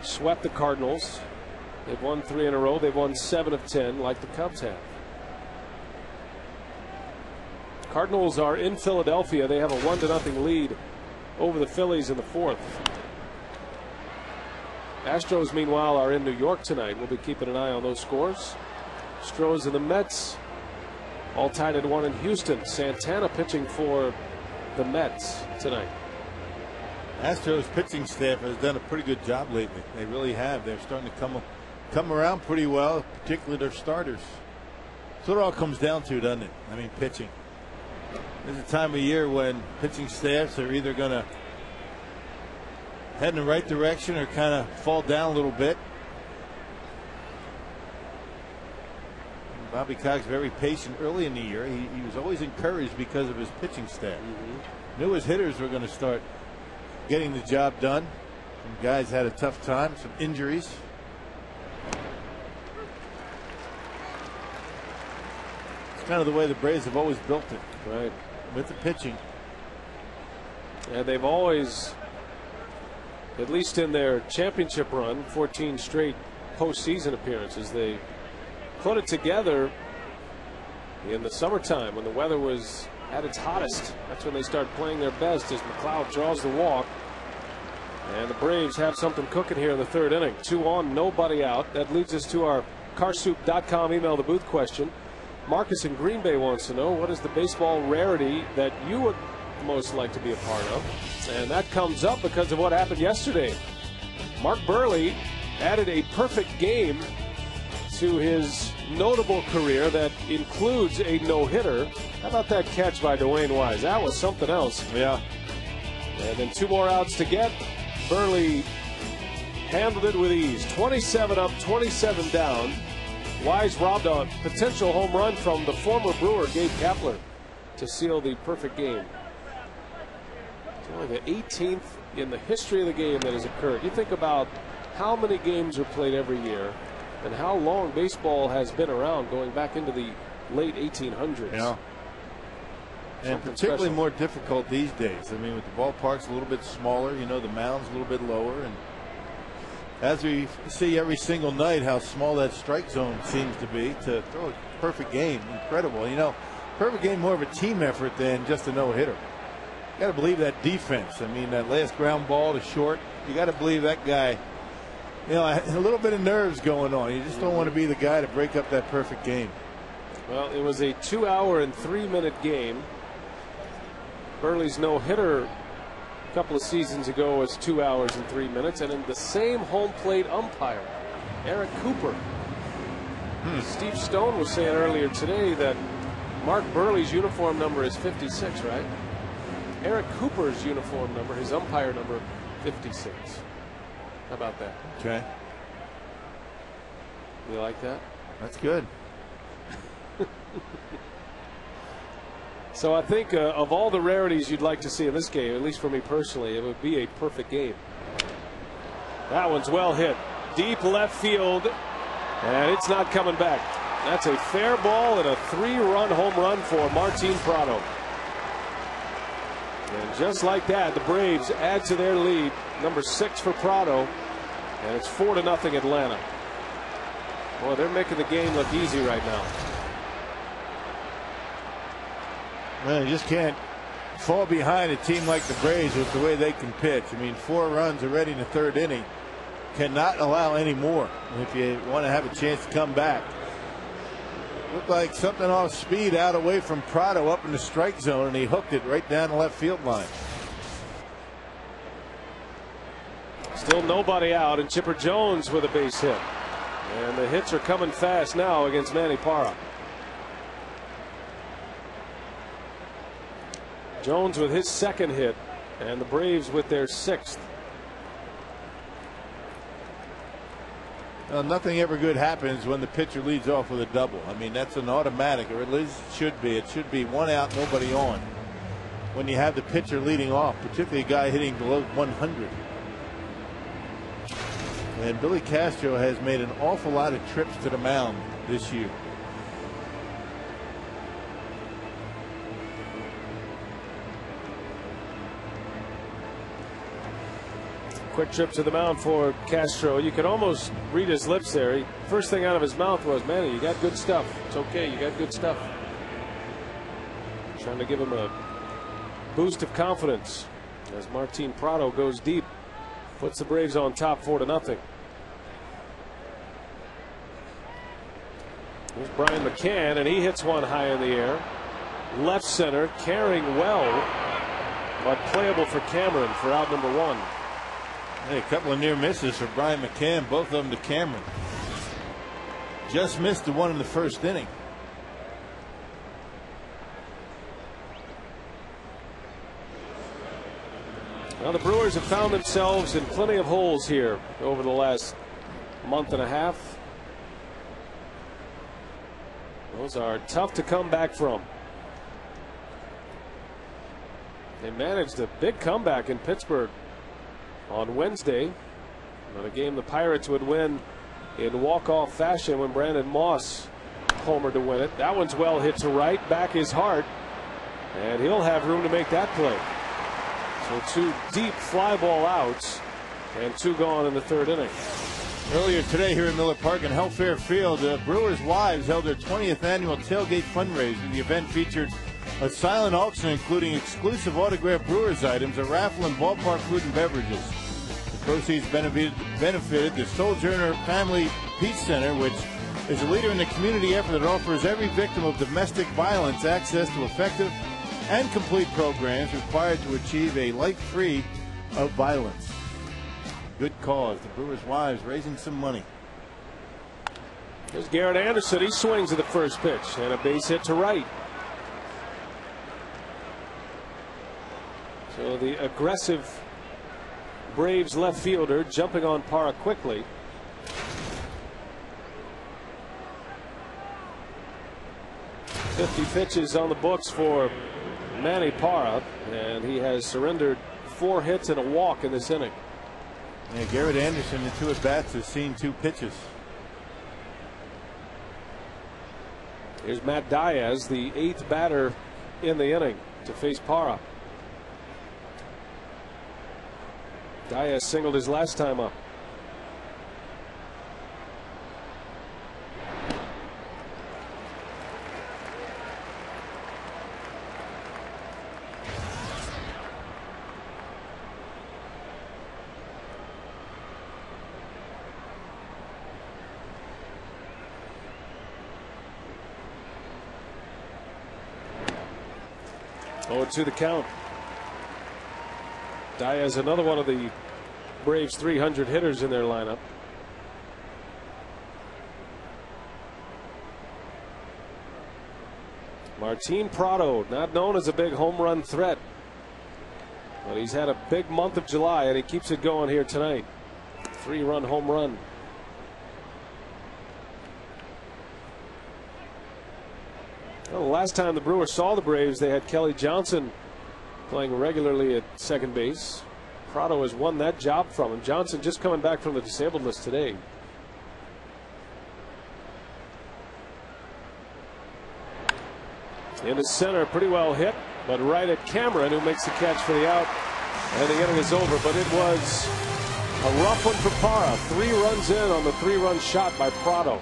Swept the Cardinals. They've won 3 in a row. They've won 7 of 10 like the Cubs have. Cardinals are in Philadelphia. They have a 1-0 lead over the Phillies in the 4th. Astros, meanwhile, are in New York tonight. We'll be keeping an eye on those scores. Astros and the Mets all tied at 1 in Houston. Santana pitching for the Mets tonight. Astros pitching staff has done a pretty good job lately. They really have. They're starting to come around pretty well, particularly their starters. So it all comes down to, doesn't it? I mean, pitching. There's a time of year when pitching staffs are either going to head in the right direction or kind of fall down a little bit. Bobby Cox very patient early in the year. He was always encouraged because of his pitching staff. Knew his hitters were going to start getting the job done. Some guys had a tough time, some injuries. It's kind of the way the Braves have always built it. Right. With the pitching. And they've always, at least in their championship run, 14 straight postseason appearances, they put it together in the summertime when the weather was at its hottest. That's when they start playing their best, as McLeod draws the walk. And the Braves have something cooking here in the 3rd inning. 2 on, nobody out. That leads us to our carsoup.com email the booth question. Marcus in Green Bay wants to know, what is the baseball rarity that you would most like to be a part of? And that comes up because of what happened yesterday. Mark Burley added a perfect game to his notable career that includes a no-hitter. How about that catch by Dwayne Wise? That was something else. Yeah. And then 2 more outs to get. Burley handled it with ease. 27 up, 27 down. Wise robbed a potential home run from the former Brewer, Gabe Kapler, to seal the perfect game. It's only the 18th in the history of the game that has occurred. You think about how many games are played every year and how long baseball has been around, going back into the late 1800s. Yeah. And particularly special. More difficult these days. I mean, with the ballparks a little bit smaller, you know, the mound's a little bit lower, and as we see every single night how small that strike zone seems to be, to throw a perfect game, incredible. You know, perfect game more of a team effort than just a no-hitter. You got to believe that defense. I mean, that last ground ball to short, you got to believe that guy. You know, a little bit of nerves going on. You just don't want to be the guy to break up that perfect game. Well, it was a 2-hour and 3-minute game. Burley's no-hitter a couple of seasons ago was 2 hours and 3 minutes, and in the same home plate umpire, Eric Cooper. Steve Stone was saying earlier today that Mark Burley's uniform number is 56, right? Eric Cooper's uniform number, his umpire number, 56. How about that? Okay. You like that? That's good. So I think of all the rarities you'd like to see in this game, at least for me personally, it would be a perfect game. That one's well hit. Deep left field, and it's not coming back. That's a fair ball and a 3-run home run for Martin Prado. And just like that, the Braves add to their lead. Number 6 for Prado. And it's 4-0 Atlanta. Boy, they're making the game look easy right now. Man, you just can't fall behind a team like the Braves with the way they can pitch. I mean, 4 runs already in the 3rd inning. Cannot allow any more if you want to have a chance to come back. Looked like something off speed out away from Prado up in the strike zone, and he hooked it right down the left field line. Still nobody out, and Chipper Jones with a base hit. And the hits are coming fast now against Manny Parra. Jones with his 2nd hit, and the Braves with their 6th. Well, nothing ever good happens when the pitcher leads off with a double. I mean, that's an automatic, or at least it should be. It should be 1 out, nobody on. When you have the pitcher leading off, particularly a guy hitting below 100. And Billy Castro has made an awful lot of trips to the mound this year. Quick trip to the mound for Castro. You could almost read his lips there. First thing out of his mouth was, "Manny, you got good stuff. It's okay. You got good stuff." Trying to give him a boost of confidence as Martin Prado goes deep. Puts the Braves on top 4-0. Here's Brian McCann, and he hits one high in the air. Left center, carrying well, but playable for Cameron for out number 1. Hey, a couple of near misses for Brian McCann, both of them to Cameron. Just missed the one in the 1st inning. Now the Brewers have found themselves in plenty of holes here over the last month and a half. Those are tough to come back from. They managed a big comeback in Pittsburgh on Wednesday, on a game the Pirates would win in walk-off fashion when Brandon Moss homered to win it. That one's well hit to right. Back is Hart, and he'll have room to make that play. So 2 deep fly ball outs and 2 gone in the 3rd inning. Earlier today here at Miller Park and Hellfair Field, the Brewers' wives held their 20th annual tailgate fundraiser. The event featured a silent auction including exclusive autographed Brewers items, a raffle, and ballpark food and beverages. The proceeds benefited the Sojourner Family Peace Center, which is a leader in the community effort that offers every victim of domestic violence access to effective and complete programs required to achieve a life free of violence. Good cause. The Brewers' wives raising some money. There's Garrett Anderson. He swings at the first pitch and a base hit to right. So the aggressive Braves left fielder jumping on Parra quickly. .50 pitches on the books for Manny Parra, and he has surrendered 4 hits and a walk in this inning. Yeah, Garrett Anderson in 2 at-bats has seen 2 pitches. Here's Matt Diaz, the 8th batter in the inning to face Parra. Diaz singled his last time up. Oh, 2 the count. Diaz, another one of the Braves 300 hitters in their lineup. Martin Prado, not known as a big home run threat, but he's had a big month of July, and he keeps it going here tonight. 3-run home run. Well, the last time the Brewers saw the Braves, they had Kelly Johnson playing regularly at second base. Prado has won that job from him. Johnson just coming back from the disabled list today. Into center, pretty well hit, but right at Cameron, who makes the catch for the out. And the inning is over, but it was A rough one for Parra. 3 runs in on the 3-run shot by Prado.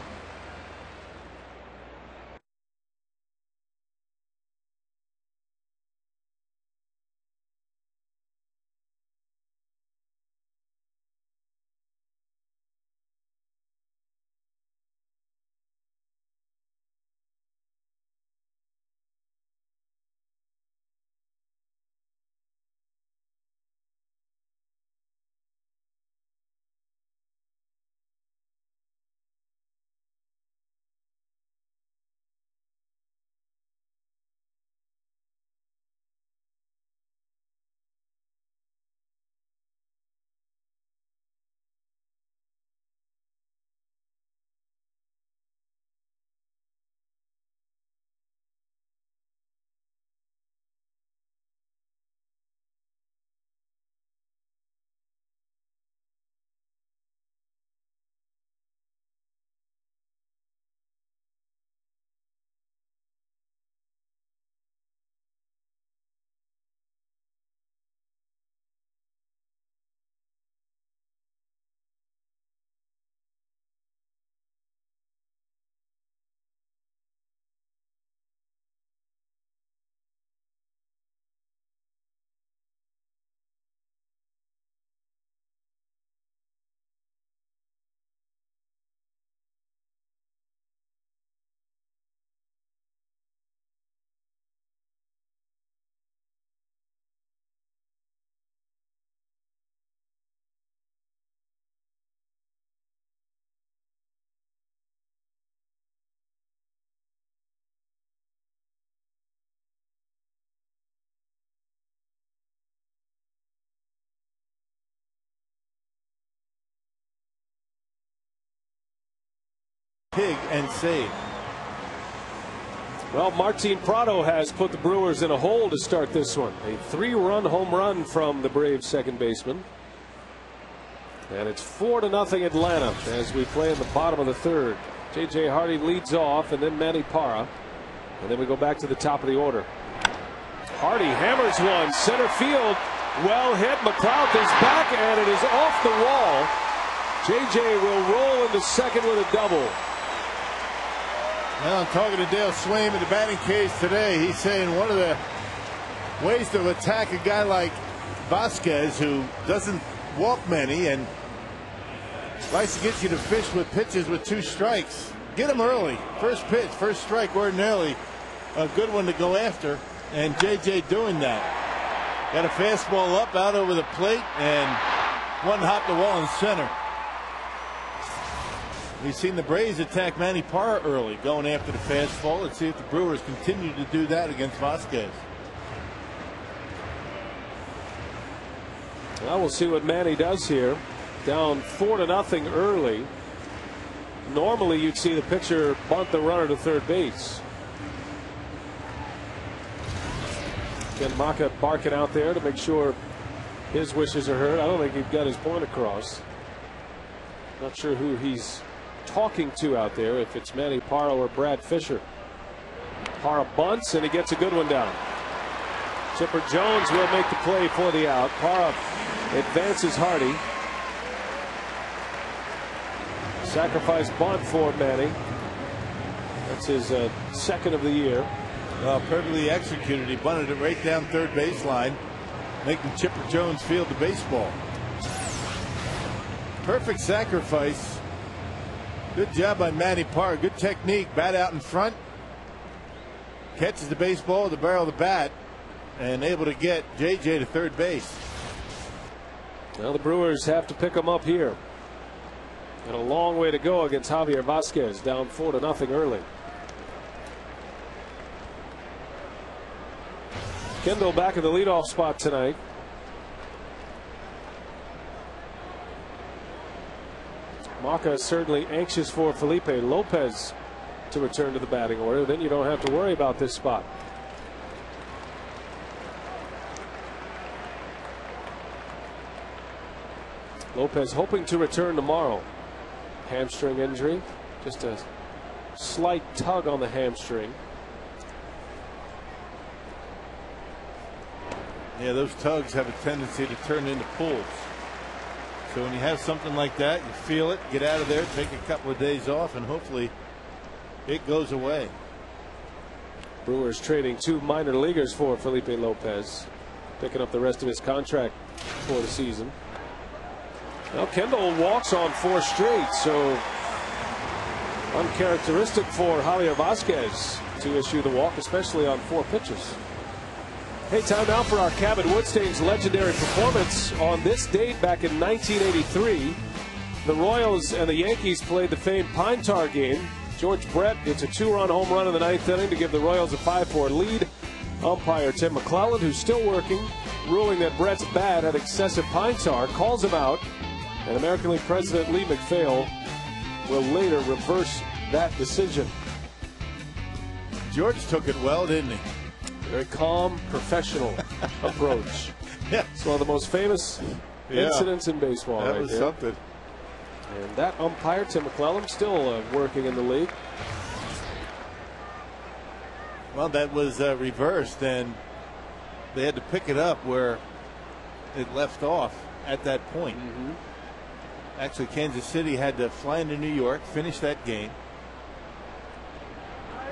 Pig and save. Well, Martin Prado has put the Brewers in a hole to start this one. A 3-run home run from the Braves second baseman. And it's 4-0 Atlanta as we play in the bottom of the 3rd. J.J. Hardy leads off, and then Manny Parra. And then we go back to the top of the order. Hardy hammers one. Center field. Well hit. McLeod is back, and it is off the wall. J.J. will roll into second with a double. Well, I'm talking to Dale Swaim in the batting cage today. He's saying one of the ways to attack a guy like Vasquez, who doesn't walk many and likes to get you to fish with pitches with 2 strikes. Get him early. First pitch, first strike, ordinarily a good one to go after. And JJ doing that. Got a fastball up out over the plate and one hop the wall in center. We've seen the Braves attack Manny Parra early, going after the fastball. Let's see if the Brewers continue to do that against Vasquez. Well, we'll see what Manny does here. Down 4-0 early. Normally you'd see the pitcher bunt the runner to third base. Ken Maka barking out there to make sure his wishes are heard. I don't think he got his point across. Not sure who he's talking to out there, if it's Manny Parra or Brad Fisher. Parra bunts and he gets a good one down. Chipper Jones will make the play for the out. Parra advances Hardy. Sacrifice bunt for Manny. That's his second of the year. Well, perfectly executed. He bunted it right down third baseline, making Chipper Jones field the baseball. Perfect sacrifice. Good job by Manny Parra. Good technique. Bat out in front. Catches the baseball with the barrel of the bat and able to get JJ to third base. Well, the Brewers have to pick him up here. And a long way to go against Javier Vasquez, down 4-0 early. Kendall back in the leadoff spot tonight. Maka is certainly anxious for Felipe Lopez to return to the batting order. Then you don't have to worry about this spot. Lopez hoping to return tomorrow. Hamstring injury, just a slight tug on the hamstring. Yeah, those tugs have a tendency to turn into pulls. So when you have something like that, you feel it, get out of there, take a couple of days off, and hopefully it goes away. Brewers trading 2 minor leaguers for Felipe Lopez, picking up the rest of his contract for the season. Now Kendall walks on 4 straight, so uncharacteristic for Javier Vasquez to issue the walk, especially on 4 pitches. Hey, time now for our Cabot Woodstain's legendary performance. On this date back in 1983, the Royals and the Yankees played the famed Pine Tar game. George Brett hits a 2-run home run in the 9th inning to give the Royals a 5-4 lead. Umpire Tim McClelland, who's still working, ruling that Brett's bat had excessive pine tar, calls him out, and American League President Lee MacPhail will later reverse that decision. George took it well, didn't he? Very calm, professional approach. Yeah. It's one of the most famous incidents in baseball. That right was there. something. And that umpire, Tim McClelland, still working in the league. Well, that was reversed, and they had to pick it up where it left off at that point. Actually, Kansas City had to fly into New York, finish that game,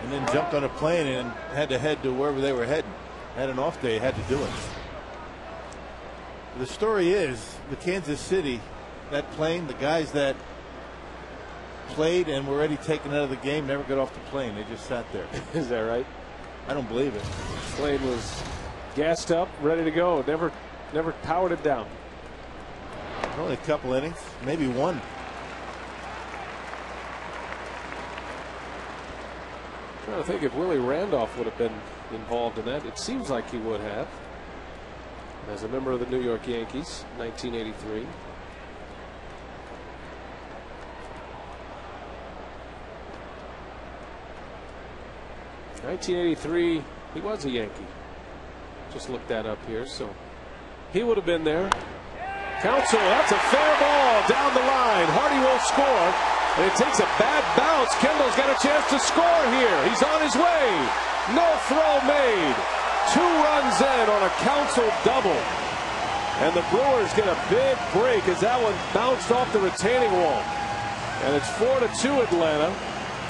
and then jumped on a plane and had to head to wherever they were heading. Had an off day, had to do it. The story is the Kansas City, that plane, the guys that played and were already taken out of the game never got off the plane. They just sat there. Is that right? I don't believe it. The plane was gassed up, ready to go. Never powered it down. Only a couple innings, maybe one. Trying to think if Willie Randolph would have been involved in that. It seems like he would have. As a member of the New York Yankees, 1983. '83, he was a Yankee. Just looked that up here, so he would have been there. Counsell, that's a fair ball down the line. Hardy will score, and it takes a bad bounce. Kendall's got a chance to score here. He's on his way. No throw made. 2 runs in on a Counsell double. And the Brewers get a big break as that one bounced off the retaining wall. And it's 4-2 Atlanta.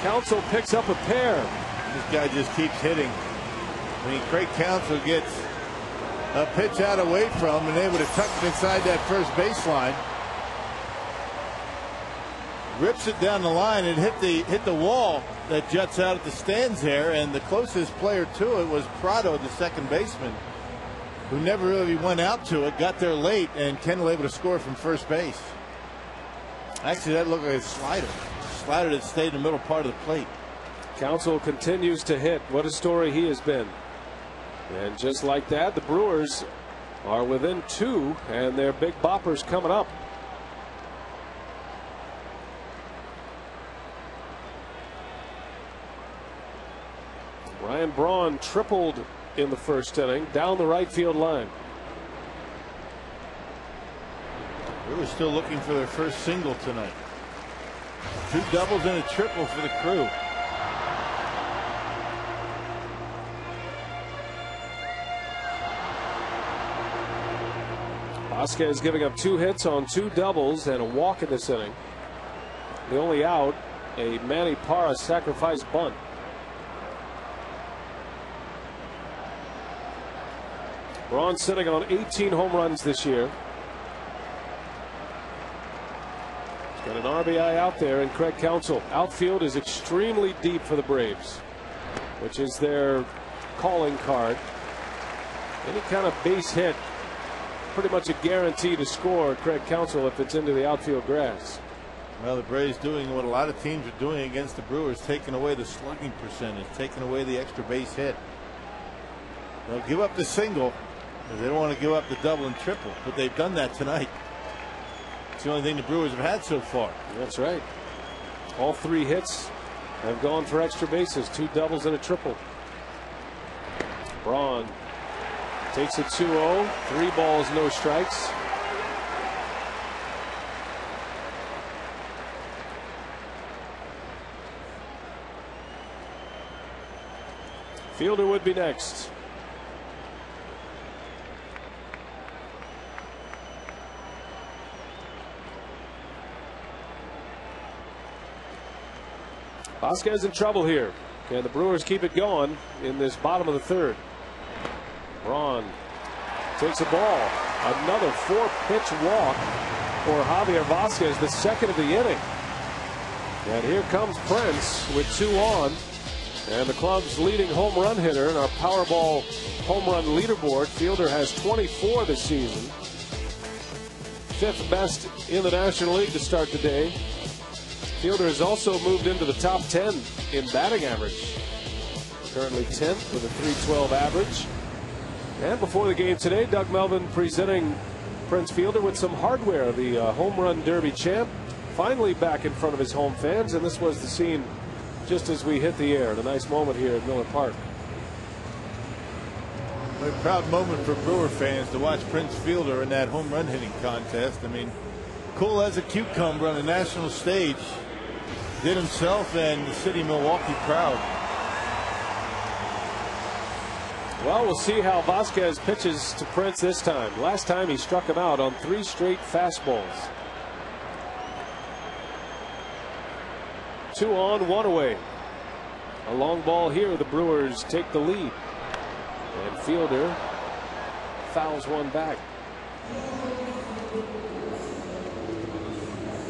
Counsell picks up a pair. This guy just keeps hitting. I mean, Craig Counsell gets a pitch out away from and able to tuck it inside that first baseline. Rips it down the line and hit the wall that juts out at the stands there. And the closest player to it was Prado, the second baseman, who never really went out to it. Got there late, and Kendall able to score from first base. Actually, that looked like a slider. Slider that stayed in the middle part of the plate. Counsell continues to hit. What a story he has been. And just like that, the Brewers are within 2, and their big bopper's coming up. Ryan Braun tripled in the first inning down the right field line. Brewers still looking for their first single tonight. 2 doubles and a triple for the crew. Vasquez giving up 2 hits on 2 doubles and a walk in this inning. The only out, a Manny Parra sacrifice bunt. Braun sitting on 18 home runs this year. He's got an RBI out there in Craig Counsell. Outfield is extremely deep for the Braves, which is their calling card. Any kind of base hit, pretty much a guarantee to score Craig Counsell if it's into the outfield grass. Well, the Braves doing what a lot of teams are doing against the Brewers, taking away the slugging percentage, taking away the extra base hit. They'll give up the single, because they don't want to give up the double and triple, but they've done that tonight. It's the only thing the Brewers have had so far. That's right. All 3 hits have gone for extra bases, 2 doubles and a triple. Braun takes it 2-0, 3 balls, no strikes. Fielder would be next. Vasquez in trouble here. Can the Brewers keep it going in this bottom of the third? Braun takes a ball. Another 4-pitch walk for Javier Vasquez, the second of the inning. And here comes Prince with 2 on. And the club's leading home run hitter in our Powerball home run leaderboard. Fielder has 24 this season. 5th best in the National League to start the day. Fielder has also moved into the top 10 in batting average. Currently 10th with a .312 average. And before the game today, Doug Melvin presenting Prince Fielder with some hardware. The home run derby champ finally back in front of his home fans, and this was the scene just as we hit the air. A nice moment here at Miller Park. A proud moment for Brewer fans to watch Prince Fielder in that home run hitting contest. I mean, cool as a cucumber on the national stage. Did himself and the city of Milwaukee proud. Well, we'll see how Vasquez pitches to Prince this time. Last time he struck him out on 3 straight fastballs. 2 on, 1 away. A long ball here. The Brewers take the lead. And Fielder fouls one back.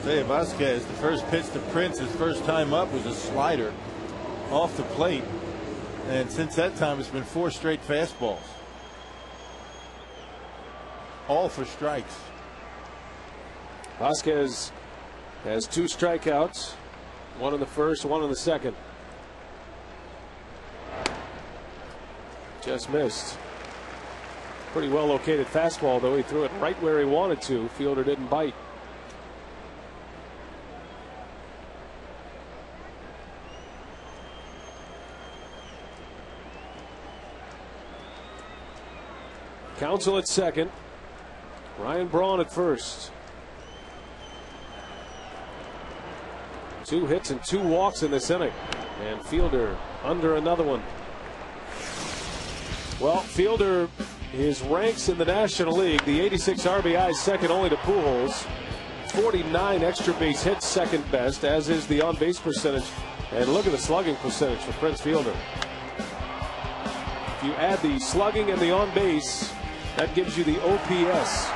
Say, Vasquez, the first pitch to Prince his first time up was a slider off the plate. And since that time, it's been 4 straight fastballs. All for strikes. Vasquez has 2 strikeouts. 1 in the first, 1 in the second. Just missed. Pretty well located fastball, though. He threw it right where he wanted to. Fielder didn't bite. Counsell at second. Ryan Braun at first. 2 hits and 2 walks in this inning. And Fielder under another one. Well, Fielder, his ranks in the National League, the 86 RBI, second only to Pujols. 49 extra base hits, second best, as is the on base percentage. And look at the slugging percentage for Prince Fielder. If you add the slugging and the on base, that gives you the OPS.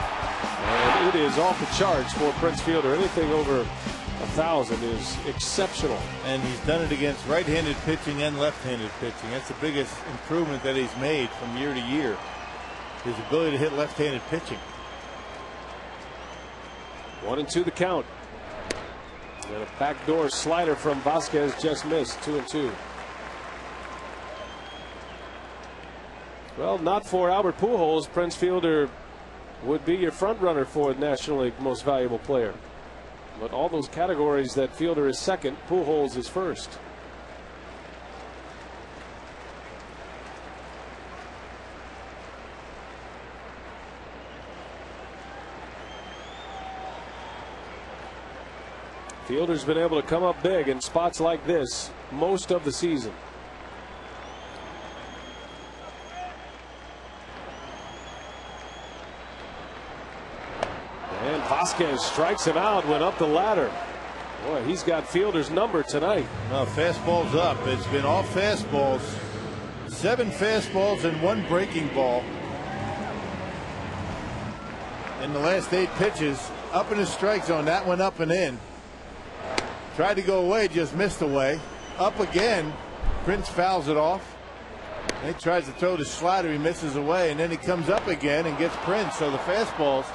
And it is off the charts for Prince Fielder. Anything over 1,000 is exceptional. And he's done it against right-handed pitching and left-handed pitching. That's the biggest improvement that he's made from year to year. His ability to hit left-handed pitching. 1-2 the count. And a backdoor slider from Vasquez just missed. 2-2. Well, not for Albert Pujols, Prince Fielder would be your front runner for the National League most valuable player. But all those categories that Fielder is second, Pujols is first. Fielder's been able to come up big in spots like this most of the season. And Vasquez strikes him out, went up the ladder. Boy, he's got Fielder's number tonight. Well, fastball's up. It's been all fastballs. 7 fastballs and 1 breaking ball. In the last 8 pitches, up in the strike zone. That went up and in. Tried to go away, just missed away. Up again. Prince fouls it off. And he tries to throw the slider. He misses away, and then he comes up again and gets Prince. So the fastballs,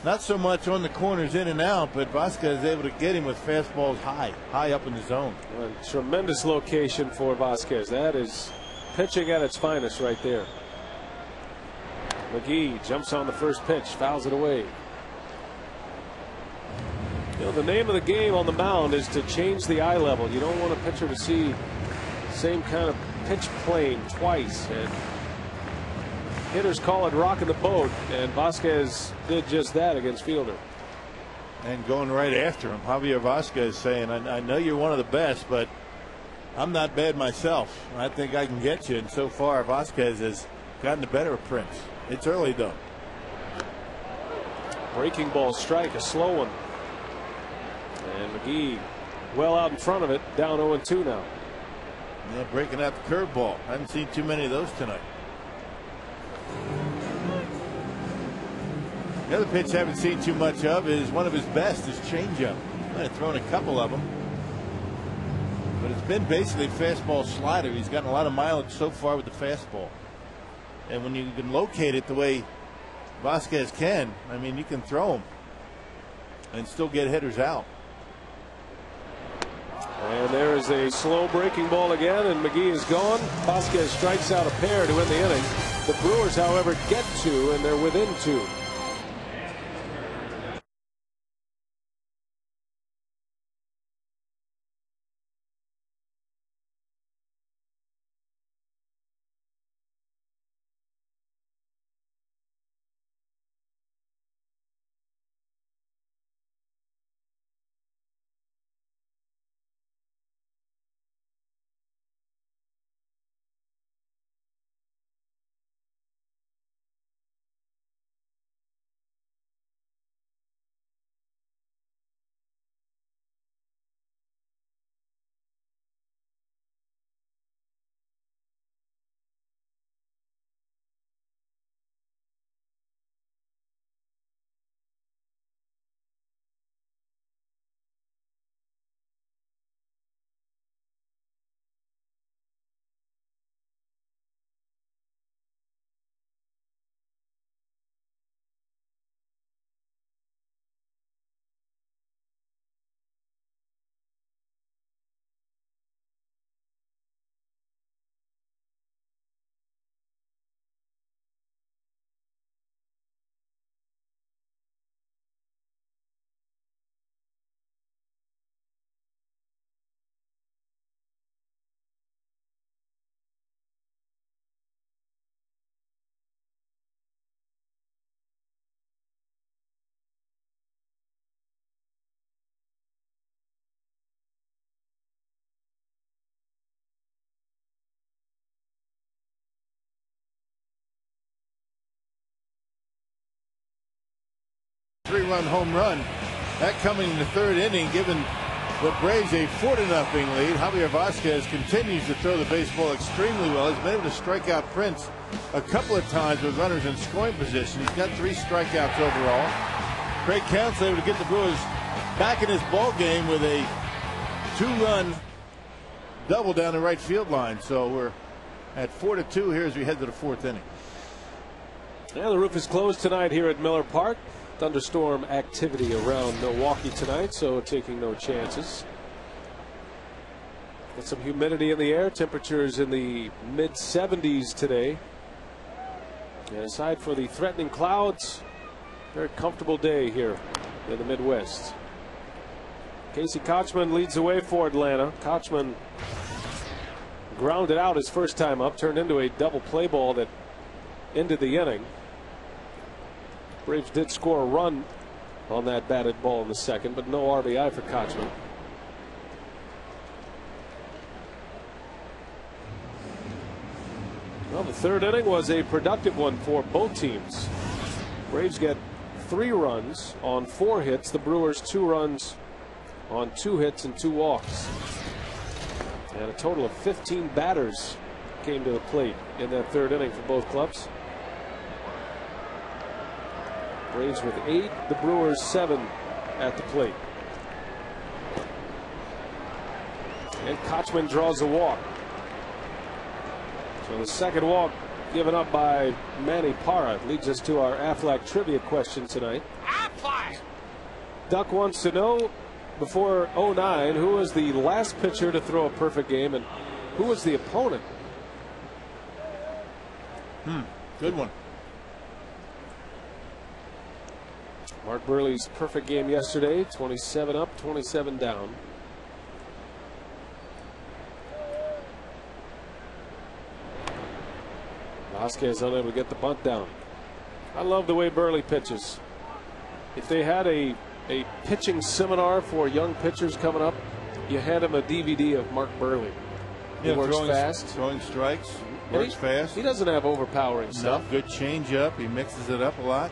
not so much on the corners in and out, but Vasquez is able to get him with fastballs high up in the zone. A tremendous location for Vasquez. That is pitching at its finest right there. McGee jumps on the first pitch, fouls it away. You know, the name of the game on the mound is to change the eye level. You don't want a pitcher to see the same kind of pitch plane twice. And hitters call it rocking the boat, and Vasquez did just that against Fielder. And going right after him. Javier Vasquez saying, I know you're one of the best, but I'm not bad myself. I think I can get you. And so far, Vasquez has gotten the better of Prince. It's early, though. Breaking ball strike, a slow one. And McGee well out in front of it, down 0-2 now. Yeah, breaking out the curveball. I haven't seen too many of those tonight. The other pitch I haven't seen too much of is one of his best, his changeup. Might have thrown a couple of them, but it's been basically fastball slider. He's gotten a lot of mileage so far with the fastball, and when you can locate it the way Vasquez can, I mean, you can throw him and still get hitters out. And there is a slow breaking ball again, and McGee is gone. Vasquez strikes out a pair to win the inning. The Brewers, however, get 2, and they're within 2. Three-run home run. That coming in the third inning, giving the Braves a 4-0 lead. Javier Vasquez continues to throw the baseball extremely well. He's been able to strike out Prince a couple of times with runners in scoring position. He's got 3 strikeouts overall. Craig Count's able to get the Brewers back in this ball game with a 2-run double down the right field line. So we're at 4-2 here as we head to the 4th inning. Yeah, the roof is closed tonight here at Miller Park. Thunderstorm activity around Milwaukee tonight, so taking no chances. Got some humidity in the air. Temperatures in the mid-70s today. And aside for the threatening clouds, very comfortable day here in the Midwest. Casey Kochman leads the way for Atlanta. Kochman grounded out his first time up, turned into a double play ball that ended the inning. Braves did score a run on that batted ball in the second, but no RBI for Kochman. Well, the third inning was a productive one for both teams. Braves get 3 runs on 4 hits. The Brewers 2 runs on 2 hits and 2 walks. And a total of 15 batters came to the plate in that third inning for both clubs. Braves with 8, the Brewers 7 at the plate. And Kochman draws a walk. So the second walk given up by Manny Parra leads us to our Aflac trivia question tonight. Aflac! Duck wants to know, before 09, who was the last pitcher to throw a perfect game and who was the opponent? Good one. Mark Burley's perfect game yesterday, 27 up, 27 down. Vasquez unable to get the bunt down. I love the way Burley pitches. If they had a pitching seminar for young pitchers coming up, you hand him a DVD of Mark Burley. He works fast. Throwing strikes, works fast. He doesn't have overpowering stuff. Good changeup. He mixes it up a lot.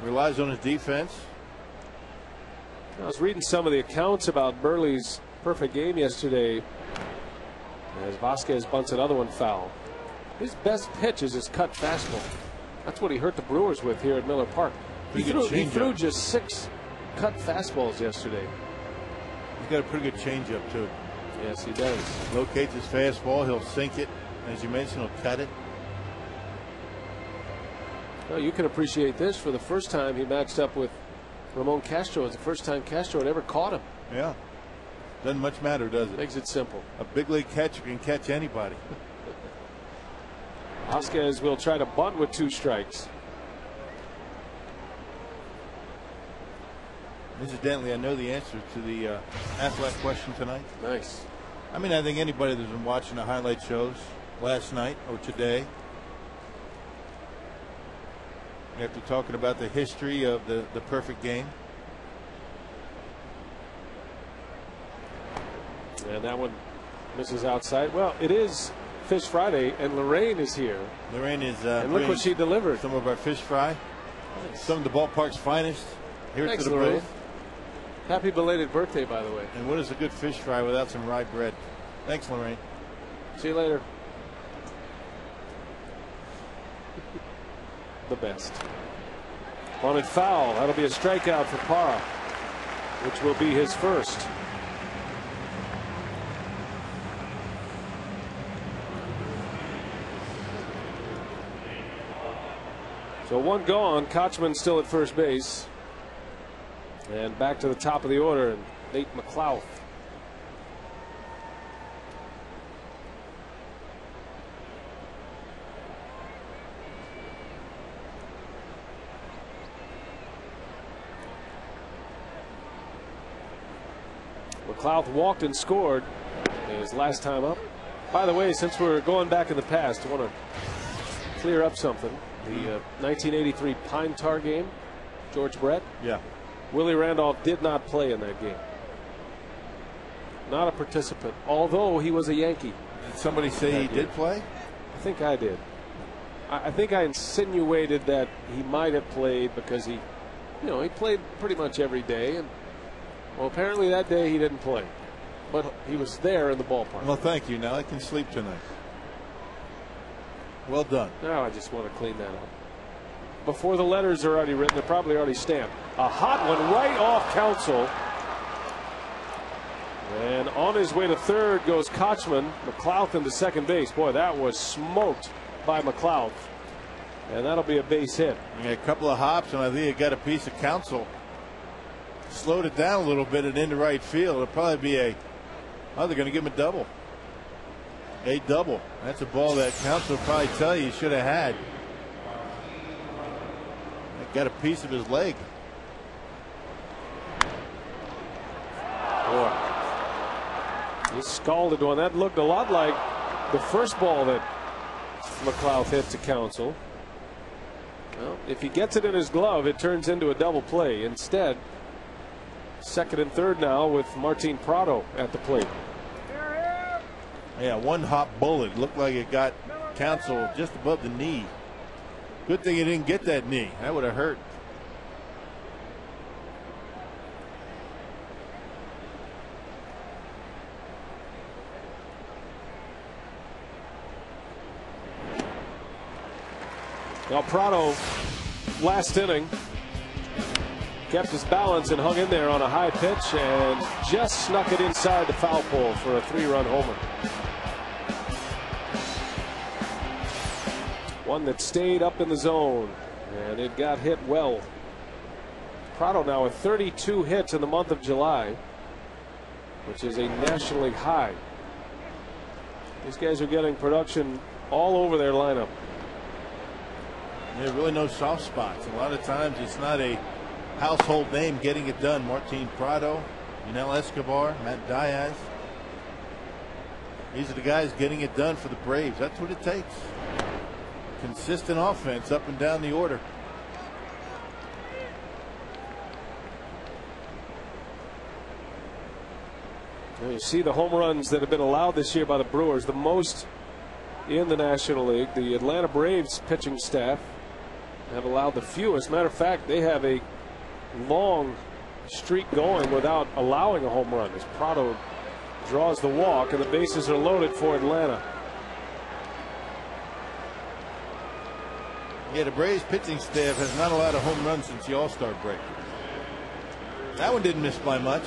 Relies on his defense. I was reading some of the accounts about Burley's perfect game yesterday as Vasquez bunts another one foul. His best pitch is his cut fastball. That's what he hurt the Brewers with here at Miller Park. He threw just 6 cut fastballs yesterday. He's got a pretty good changeup too. Yes, he does. Locates his fastball. He'll sink it. As you mentioned, he'll cut it. Well, you can appreciate this. For the first time, he matched up with Ramon Castro. It's the first time Castro had ever caught him. Yeah. Doesn't much matter, does it? Makes it simple. A big league catcher can catch anybody. Vasquez will try to bunt with 2 strikes. Incidentally, I know the answer to the Aflac question tonight. Nice. I mean, I think anybody that's been watching the highlight shows last night or today, after talking about the history of the perfect game. And that one misses outside. Well, it is Fish Friday, and Lorraine is here. Lorraine is and look what she delivered. Some of our fish fry. Nice. Some of the ballpark's finest. Here Thanks, to the Lorraine. booth. Happy belated birthday, by the way. And what is a good fish fry without some rye bread? Thanks, Lorraine. See you later. The best. Bunted foul. That'll be a strikeout for Parra, which will be his first. So 1 gone. Kochman still at first base. And back to the top of the order, and Nate McLouth. McLouth walked and scored his last time up. By the way, since we're going back in the past, I want to clear up something. The 1983 Pine Tar game, George Brett. Yeah. Willie Randolph did not play in that game. Not a participant, although he was a Yankee. Did somebody say he did play? I think I did. I think I insinuated that he might have played because he played pretty much every day, and well, apparently that day he didn't play, but he was there in the ballpark. Well, thank you. Now I can sleep tonight. Well done. Now I just want to clean that up. Before the letters are already written, they're probably already stamped. A hot one right off Counsell. And on his way to third goes Kochman. McLouth into second base. Boy, that was smoked by McLouth. And that'll be a base hit. Yeah, a couple of hops, and I think he got a piece of Counsell. Slowed it down a little bit and into right field. It'll probably be they're going to give him a double. A double. That's a ball that Counsell will probably tell you he should have had. Got a piece of his leg. Boy, he scalded one. That looked a lot like the first ball that McLouth hit to Counsell. Well, if he gets it in his glove, it turns into a double play. Instead, second and third now with Martin Prado at the plate. Yeah, 1 hop bullet. Looked like it got Counsell just above the knee. Good thing he didn't get that knee. That would have hurt. Now Prado, last inning, kept his balance and hung in there on a high pitch and just snuck it inside the foul pole for a 3-run homer. One that stayed up in the zone, and it got hit well. Prado now with 32 hits in the month of July, which is a National League high. These guys are getting production all over their lineup. There are really no soft spots. A lot of times it's not a household name getting it done. Martin Prado, Yunel Escobar, Matt Diaz. These are the guys getting it done for the Braves. That's what it takes. Consistent offense up and down the order. Now you see the home runs that have been allowed this year by the Brewers, the most in the National League. The Atlanta Braves pitching staff have allowed the fewest. Matter of fact, they have a long streak going without allowing a home run as Prado draws the walk and the bases are loaded for Atlanta. Yeah, the Braves pitching staff has not allowed a home run since the All-Star break. That one didn't miss by much.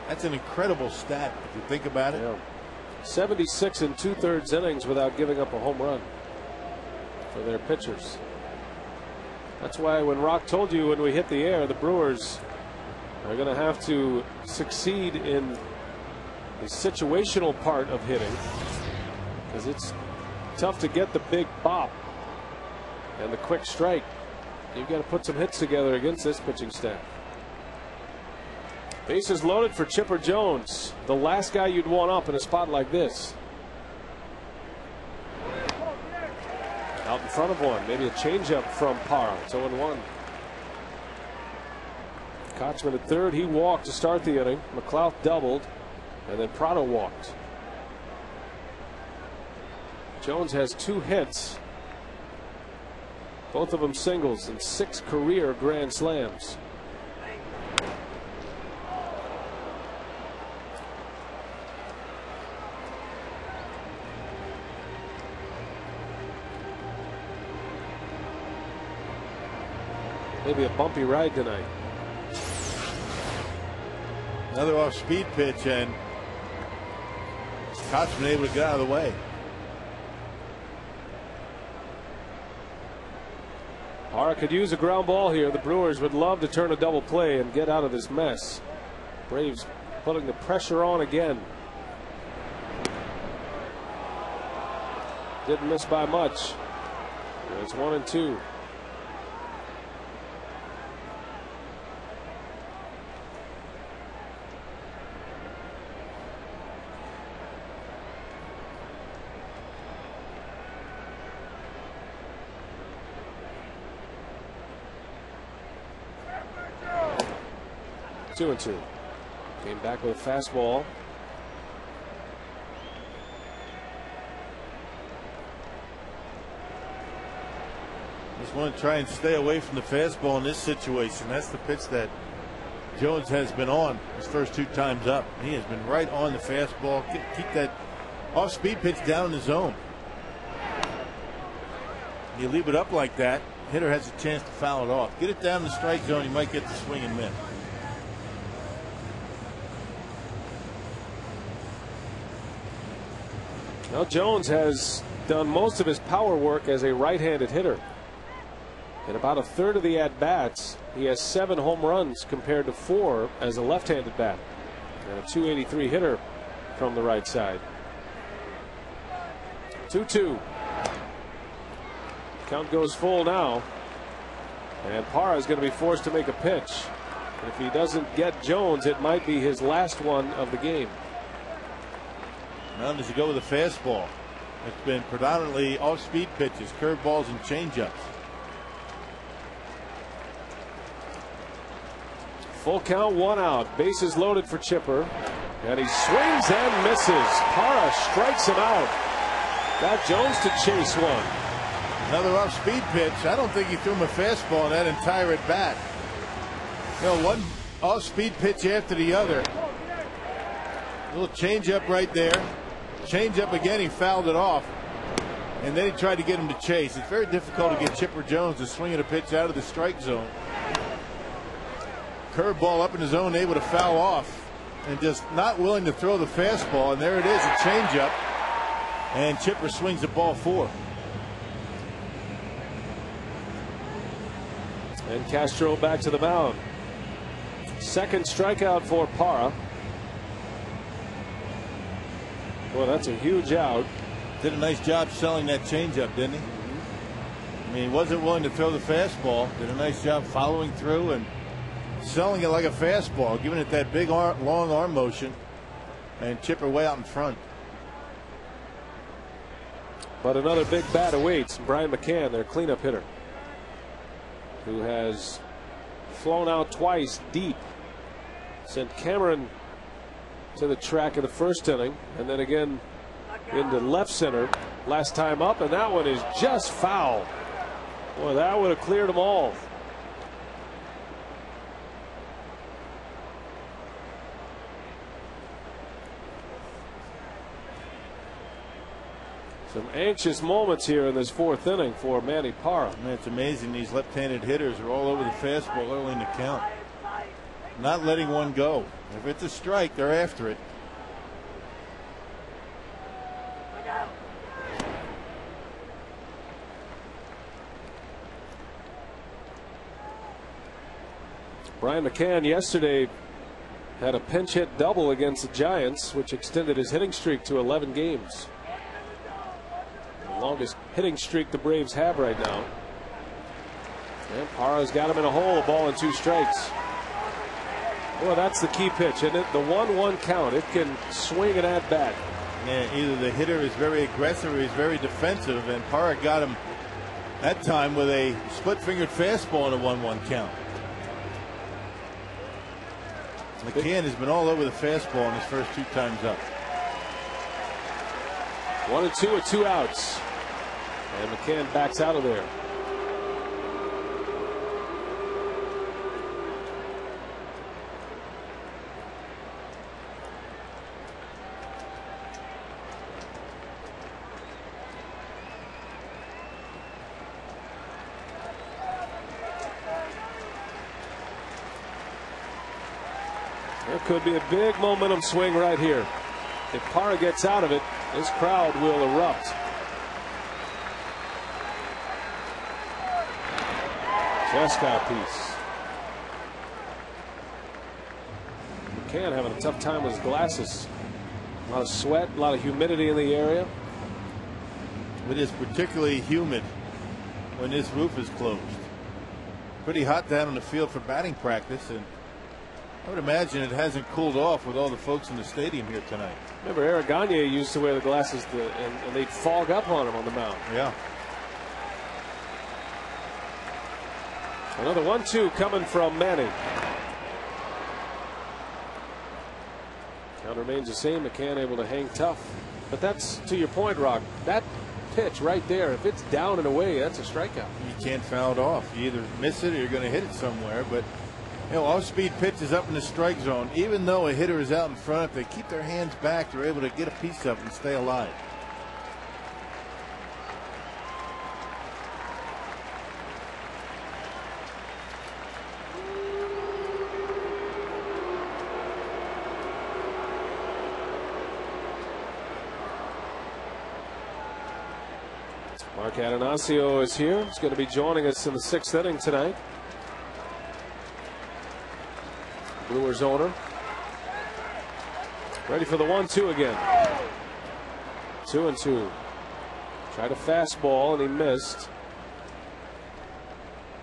That's an incredible stat if you think about it. Yeah. 76 and 2/3 innings without giving up a home run for their pitchers. That's why when Rock told you when we hit the air, the Brewers are going to have to succeed in the situational part of hitting, because it's tough to get the big bop and the quick strike. You've got to put some hits together against this pitching staff. Bases loaded for Chipper Jones, the last guy you'd want up in a spot like this. Out in front of one, maybe a changeup from Parra. It's 0-1. Kochman at third. He walked to start the inning. McLeod doubled, and then Prado walked. Jones has 2 hits, both of them singles, and 6 career grand slams. Maybe a bumpy ride tonight. Another off-speed pitch, and Kochman able to get out of the way. Parra could use a ground ball here. The Brewers would love to turn a double play and get out of this mess. Braves putting the pressure on again. Didn't miss by much. It's 1-2. Two and two. Came back with a fastball. Just want to try and stay away from the fastball in this situation. That's the pitch that Jones has been on his first 2 times up. He has been right on the fastball. Keep that off-speed pitch down in the zone. You leave it up like that, hitter has a chance to foul it off. Get it down in the strike zone, you might get the swing and miss. Now Jones has done most of his power work as a right-handed hitter. In about a third of the at-bats, he has 7 home runs compared to 4 as a left-handed bat, and a .283 hitter from the right side. 2-2. Count goes full now, and Parra is going to be forced to make a pitch. If he doesn't get Jones, it might be his last one of the game. Now does he go with a fastball? It's been predominantly off-speed pitches, curveballs and changeups. Full count, 1 out. Bases loaded for Chipper, and he swings and misses. Parra strikes him out. Got Jones to chase one. Another off-speed pitch. I don't think he threw him a fastball in that entire at bat. You know, one off-speed pitch after the other. A little changeup right there. Changeup again, he fouled it off. And then he tried to get him to chase. It's very difficult to get Chipper Jones to swing at a pitch out of the strike zone. Curveball up in the zone, able to foul off. And just not willing to throw the fastball. And there it is, a changeup. And Chipper swings the ball 4. And Castro back to the mound. Second strikeout for Parra. Well, that's a huge out. Did a nice job selling that changeup, didn't he? I mean, he wasn't willing to throw the fastball. Did a nice job following through and selling it like a fastball, giving it that big long arm motion, and Chipper way out in front. But another big bat awaits. Brian McCann, their cleanup hitter, who has flown out twice deep. Sent Cameron to the track in the first inning, and then again into left center last time up, and that one is just foul. Well, that would have cleared them all. Some anxious moments here in this fourth inning for Manny Parra. Man, it's amazing. These left-handed hitters are all over the fastball early in the count. Not letting one go. If it's a strike, they're after it. Brian McCann yesterday had a pinch hit double against the Giants, which extended his hitting streak to 11 games. The longest hitting streak the Braves have right now. And Parra's got him in a hole, a ball and 2 strikes. Well, that's the key pitch, isn't it? The 1-1 count. It can swing an at bat. Yeah, either the hitter is very aggressive or he's very defensive, and Parra got him that time with a split-fingered fastball in a 1-1 count. McCann has been all over the fastball in his first 2 times up. 1-2 with 2 outs. And McCann backs out of there. There could be a big momentum swing right here. If Parra gets out of it, this crowd will erupt. Just got a piece. McCann having a tough time with his glasses. A lot of sweat, a lot of humidity in the area. It is particularly humid when this roof is closed. Pretty hot down on the field for batting practice, and I would imagine it hasn't cooled off with all the folks in the stadium here tonight. Remember, Eric Gagne used to wear the glasses and they'd fog up on him on the mound. Yeah. Another 1-2 coming from Manny. Count remains the same. McCann able to hang tough. But that's, to your point, Rock, that pitch right there, if it's down and away, that's a strikeout. You can't foul it off. You either miss it or you're going to hit it somewhere. But you know, off-speed pitches up in the strike zone, even though a hitter is out in front, if they keep their hands back, they're able to get a piece of it and stay alive. Mark Atanasio is here. He's going to be joining us in the 6th inning tonight. Brewers owner. Ready for the 1-2 again. 2-2. Tried a fastball and he missed.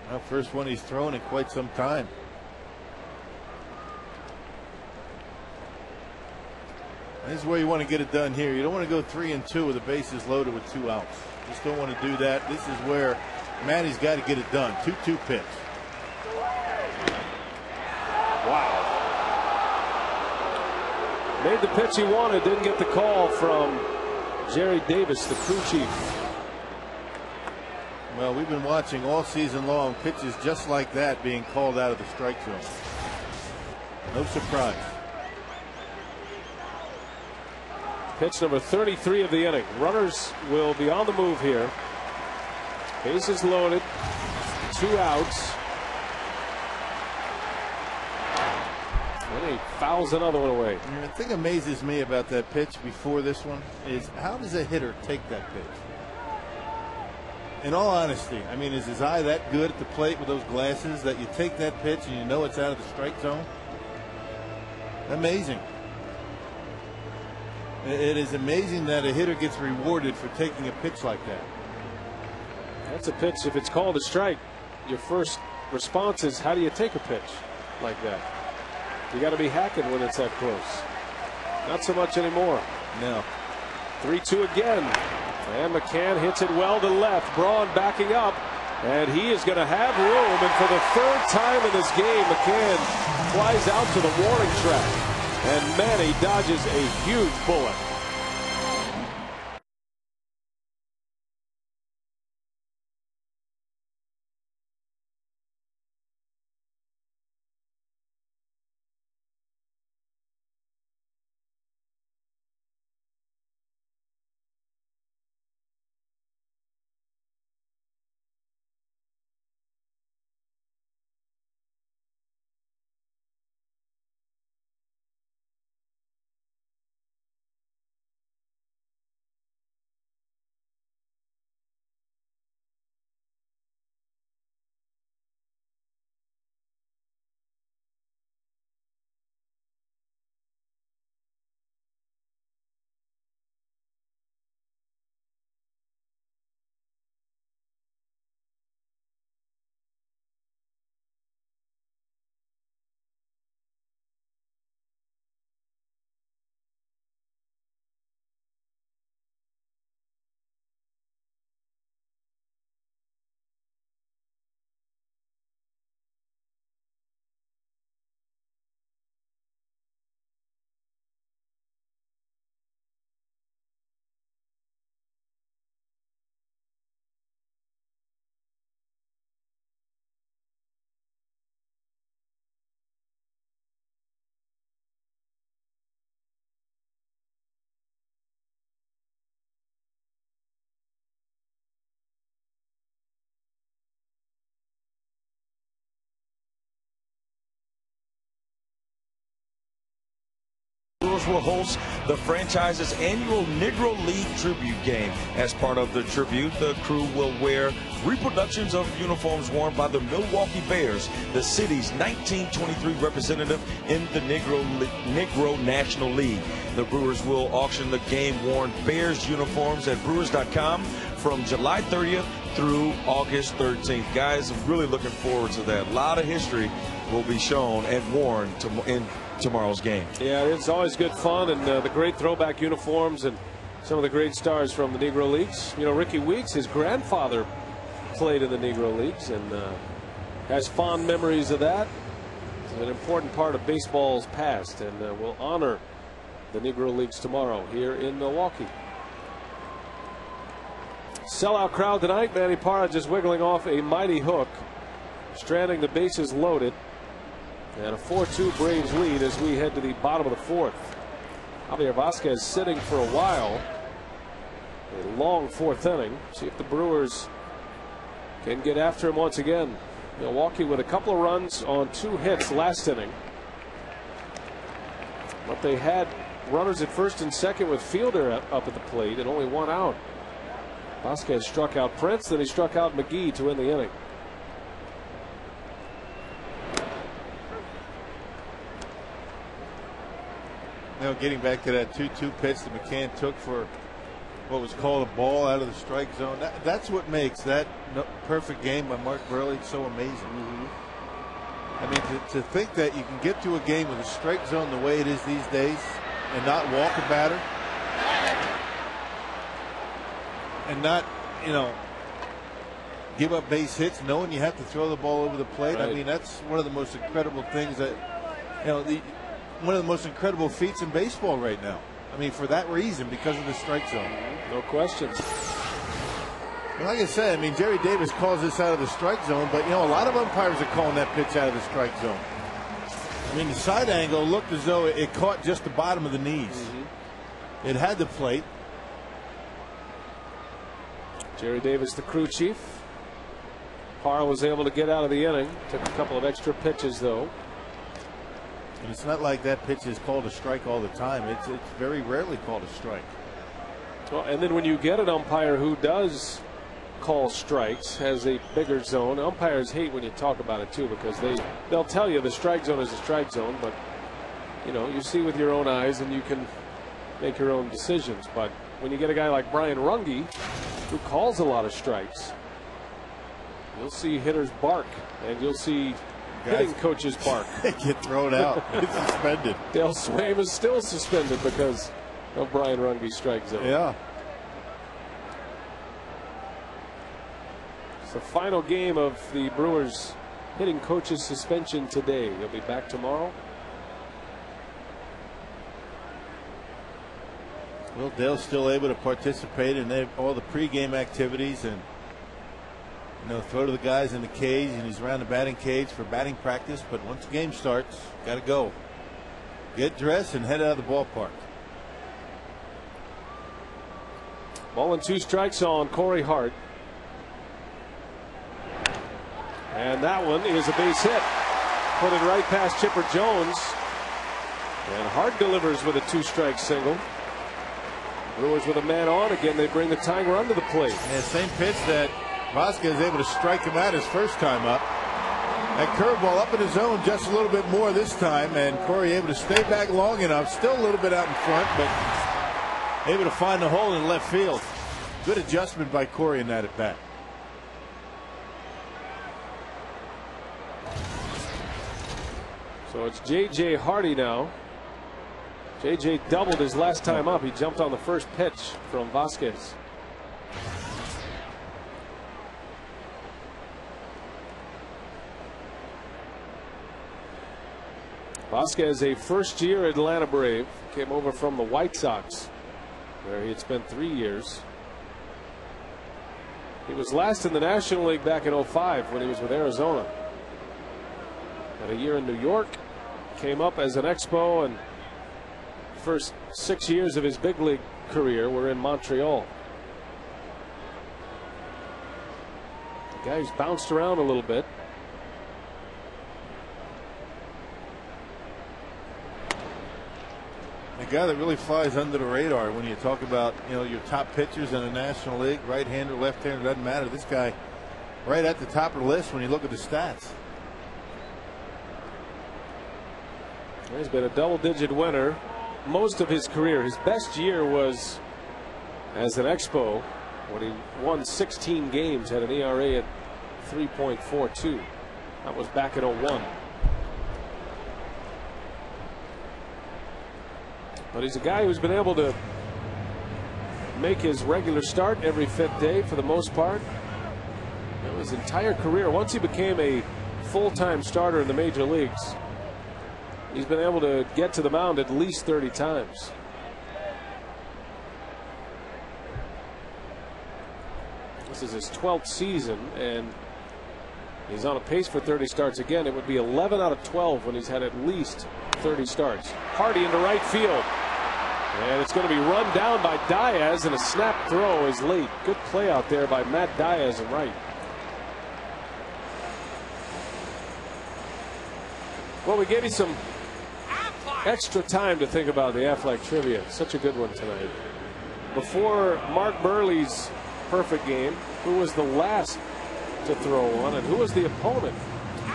Well, first one he's thrown in quite some time. This is where you want to get it done here. You don't want to go 3-2 with the bases loaded with 2 outs. Just don't want to do that. This is where Manny's got to get it done. 2-2 pitch. Wow. Made the pitch he wanted, didn't get the call from Jerry Davis, the crew chief. Well, we've been watching all season long pitches just like that being called out of the strike zone. No surprise. Pitch number 33 of the inning. Runners will be on the move here. Bases loaded. 2 outs. And he fouls another one away. The thing amazes me about that pitch before this one is how does a hitter take that pitch? In all honesty, I mean, is his eye that good at the plate with those glasses that you take that pitch and you know it's out of the strike zone? Amazing. It is amazing that a hitter gets rewarded for taking a pitch like that. That's a pitch. If it's called a strike, your first response is, how do you take a pitch like that? You got to be hacking when it's that close. Not so much anymore. No. 3-2 again. And McCann hits it well to left. Braun backing up. And he is going to have room. And for the 3rd time in this game, McCann flies out to the warning track. And Manny dodges a huge bullet. Brewers will host the franchise's annual Negro League tribute game. As part of the tribute, the crew will wear reproductions of uniforms worn by the Milwaukee Bears, the city's 1923 representative in the Negro National League. The Brewers will auction the game-worn Bears uniforms at Brewers.com from July 30th through August 13th. Guys, I'm really looking forward to that. A lot of history will be shown and worn in tomorrow's game. Yeah, it's always good fun, and the great throwback uniforms and some of the great stars from the Negro Leagues. You know, Ricky Weeks, his grandfather played in the Negro Leagues and has fond memories of that. It's an important part of baseball's past, and we'll honor the Negro Leagues tomorrow here in Milwaukee. Sellout crowd tonight. Manny Parra just wiggling off a mighty hook, stranding the bases loaded, and a 4-2 Braves lead as we head to the bottom of the fourth. Javier Vasquez sitting for a while. A long fourth inning. See if the Brewers can get after him once again. Milwaukee with a couple of runs on 2 hits last inning, but they had runners at first and second with Fielder up at the plate and only 1 out. Vasquez struck out Prince, then he struck out McGee to end the inning. Now getting back to that 2-2 pitch that McCann took for what was called a ball out of the strike zone. That's what makes that perfect game by Mark Buehrle so amazing. I mean, to think that you can get to a game with a strike zone the way it is these days and not walk a batter and not, you know, give up base hits knowing you have to throw the ball over the plate. Right. I mean, that's one of the most incredible things that, you know, one of the most incredible feats in baseball right now. I mean, for that reason, because of the strike zone. No question. Like I said, I mean, Jerry Davis calls this out of the strike zone, but, you know, a lot of umpires are calling that pitch out of the strike zone. I mean, the side angle looked as though it caught just the bottom of the knees. It had the plate. Jerry Davis, the crew chief. Parra was able to get out of the inning. Took a couple of extra pitches, though. And it's not like that pitch is called a strike all the time. It's very rarely called a strike. Well, and then when you get an umpire who does call strikes, has a bigger zone. Umpires hate when you talk about it too, because they'll tell you the strike zone is a strike zone, but you know, you see with your own eyes and you can make your own decisions. But when you get a guy like Brian Runge who calls a lot of strikes, you'll see hitters bark and you'll see hitting coaches bark. Get thrown out. Get suspended. Dale Swaim is still suspended because of Brian Runge's strike zone. Yeah. It's the final game of the Brewers hitting coach's suspension today. He'll be back tomorrow. Well, Dale's still able to participate in all the pregame activities and, you know, throw to the guys in the cage, and he's around the batting cage for batting practice. But once the game starts, got to go. Get dressed and head out of the ballpark. Ball and 2 strikes on Corey Hart. And that one is a base hit. Put it right past Chipper Jones. And Hart delivers with a 2-strike single. Brewers with a man on. Again, they bring the tying run to the plate. Yeah, same pitch that Vasquez is able to strike him out his first time up. That curveball up in his zone just a little bit more this time, and Corey able to stay back long enough. Still a little bit out in front, but able to find the hole in left field. Good adjustment by Corey in that at bat. So it's J.J. Hardy now. J.J. doubled his last time up. He jumped on the first pitch from Vasquez. Vasquez, a first-year Atlanta Brave, came over from the White Sox, where he had spent 3 years. He was last in the National League back in '05 when he was with Arizona. Had a year in New York, came up as an Expo, and first 6 years of his big league career were in Montreal. The guy's bounced around a little bit. guy that really flies under the radar when you talk about, your top pitchers in the National League, right-hander, left-hander, doesn't matter. This guy right at the top of the list when you look at the stats. He's been a double-digit winner most of his career. His best year was as an Expo when he won 16 games, had an ERA at 3.42. That was back in '01. But he's a guy who's been able to make his regular start every 5th day for the most part. His entire career, once he became a full-time starter in the major leagues, he's been able to get to the mound at least 30 times. This is his 12th season, and he's on a pace for 30 starts again. It would be 11 out of 12 when he's had at least 30 starts. Hardy into right field. And it's going to be run down by Diaz, and a snap throw is late. Good play out there by Matt Diaz in right. Well, we gave you some extra time to think about the Affleck trivia. Such a good one tonight. Before Mark Burley's perfect game, who was the last to throw one, and who was the opponent?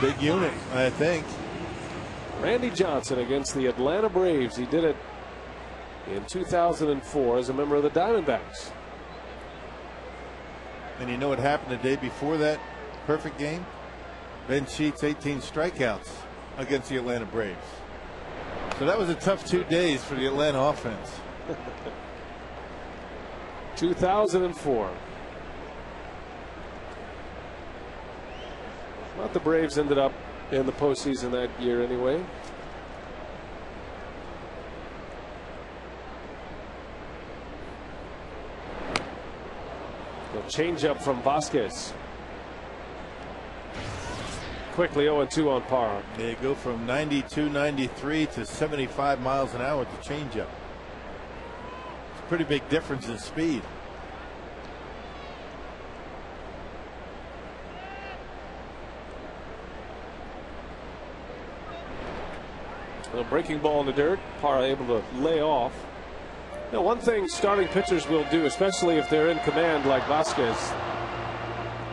Big unit, I think. Randy Johnson against the Atlanta Braves. He did it in 2004 as a member of the Diamondbacks. And you know what happened the day before that perfect game? Ben Sheets 18 strikeouts against the Atlanta Braves. So that was a tough 2 days for the Atlanta offense. 2004. But the Braves ended up in the postseason that year anyway. A change up from Vasquez. Quickly 0-2 on par. They go from 92, 93 to 75 miles an hour with the changeup. It's a pretty big difference in speed. A breaking ball in the dirt. Parra able to lay off. Now, one thing starting pitchers will do, especially if they're in command like Vasquez,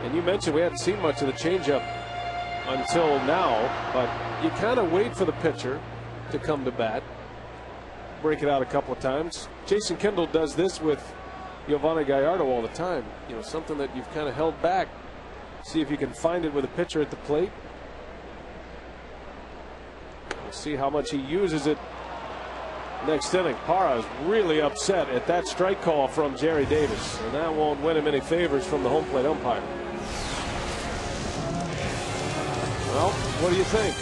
and you mentioned we hadn't seen much of the changeup until now, but you kind of wait for the pitcher to come to bat, break it out a couple of times. Jason Kendall does this with Giovanni Gallardo all the time. Something that you've kind of held back. See if you can find it with a pitcher at the plate. We'll see how much he uses it next inning. Parra is really upset at that strike call from Jerry Davis, and that won't win him any favors from the home plate umpire. Well, what do you think?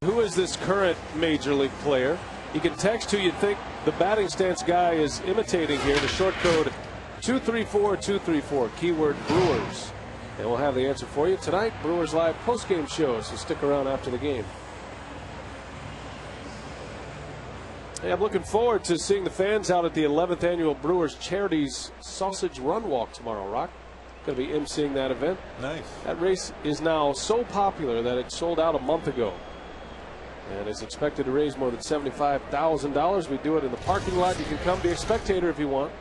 Who is this current major league player? You can text who you think the batting stance guy is imitating here. The short code 234234, keyword Brewers. And we'll have the answer for you tonight. Brewers Live postgame show, so stick around after the game. Hey, I'm looking forward to seeing the fans out at the 11th annual Brewers Charities Sausage Run Walk tomorrow, Rock. Going to be emceeing that event. Nice. That race is now so popular that it sold out a month ago. And is expected to raise more than $75,000. We do it in the parking lot. You can come be a spectator if you want.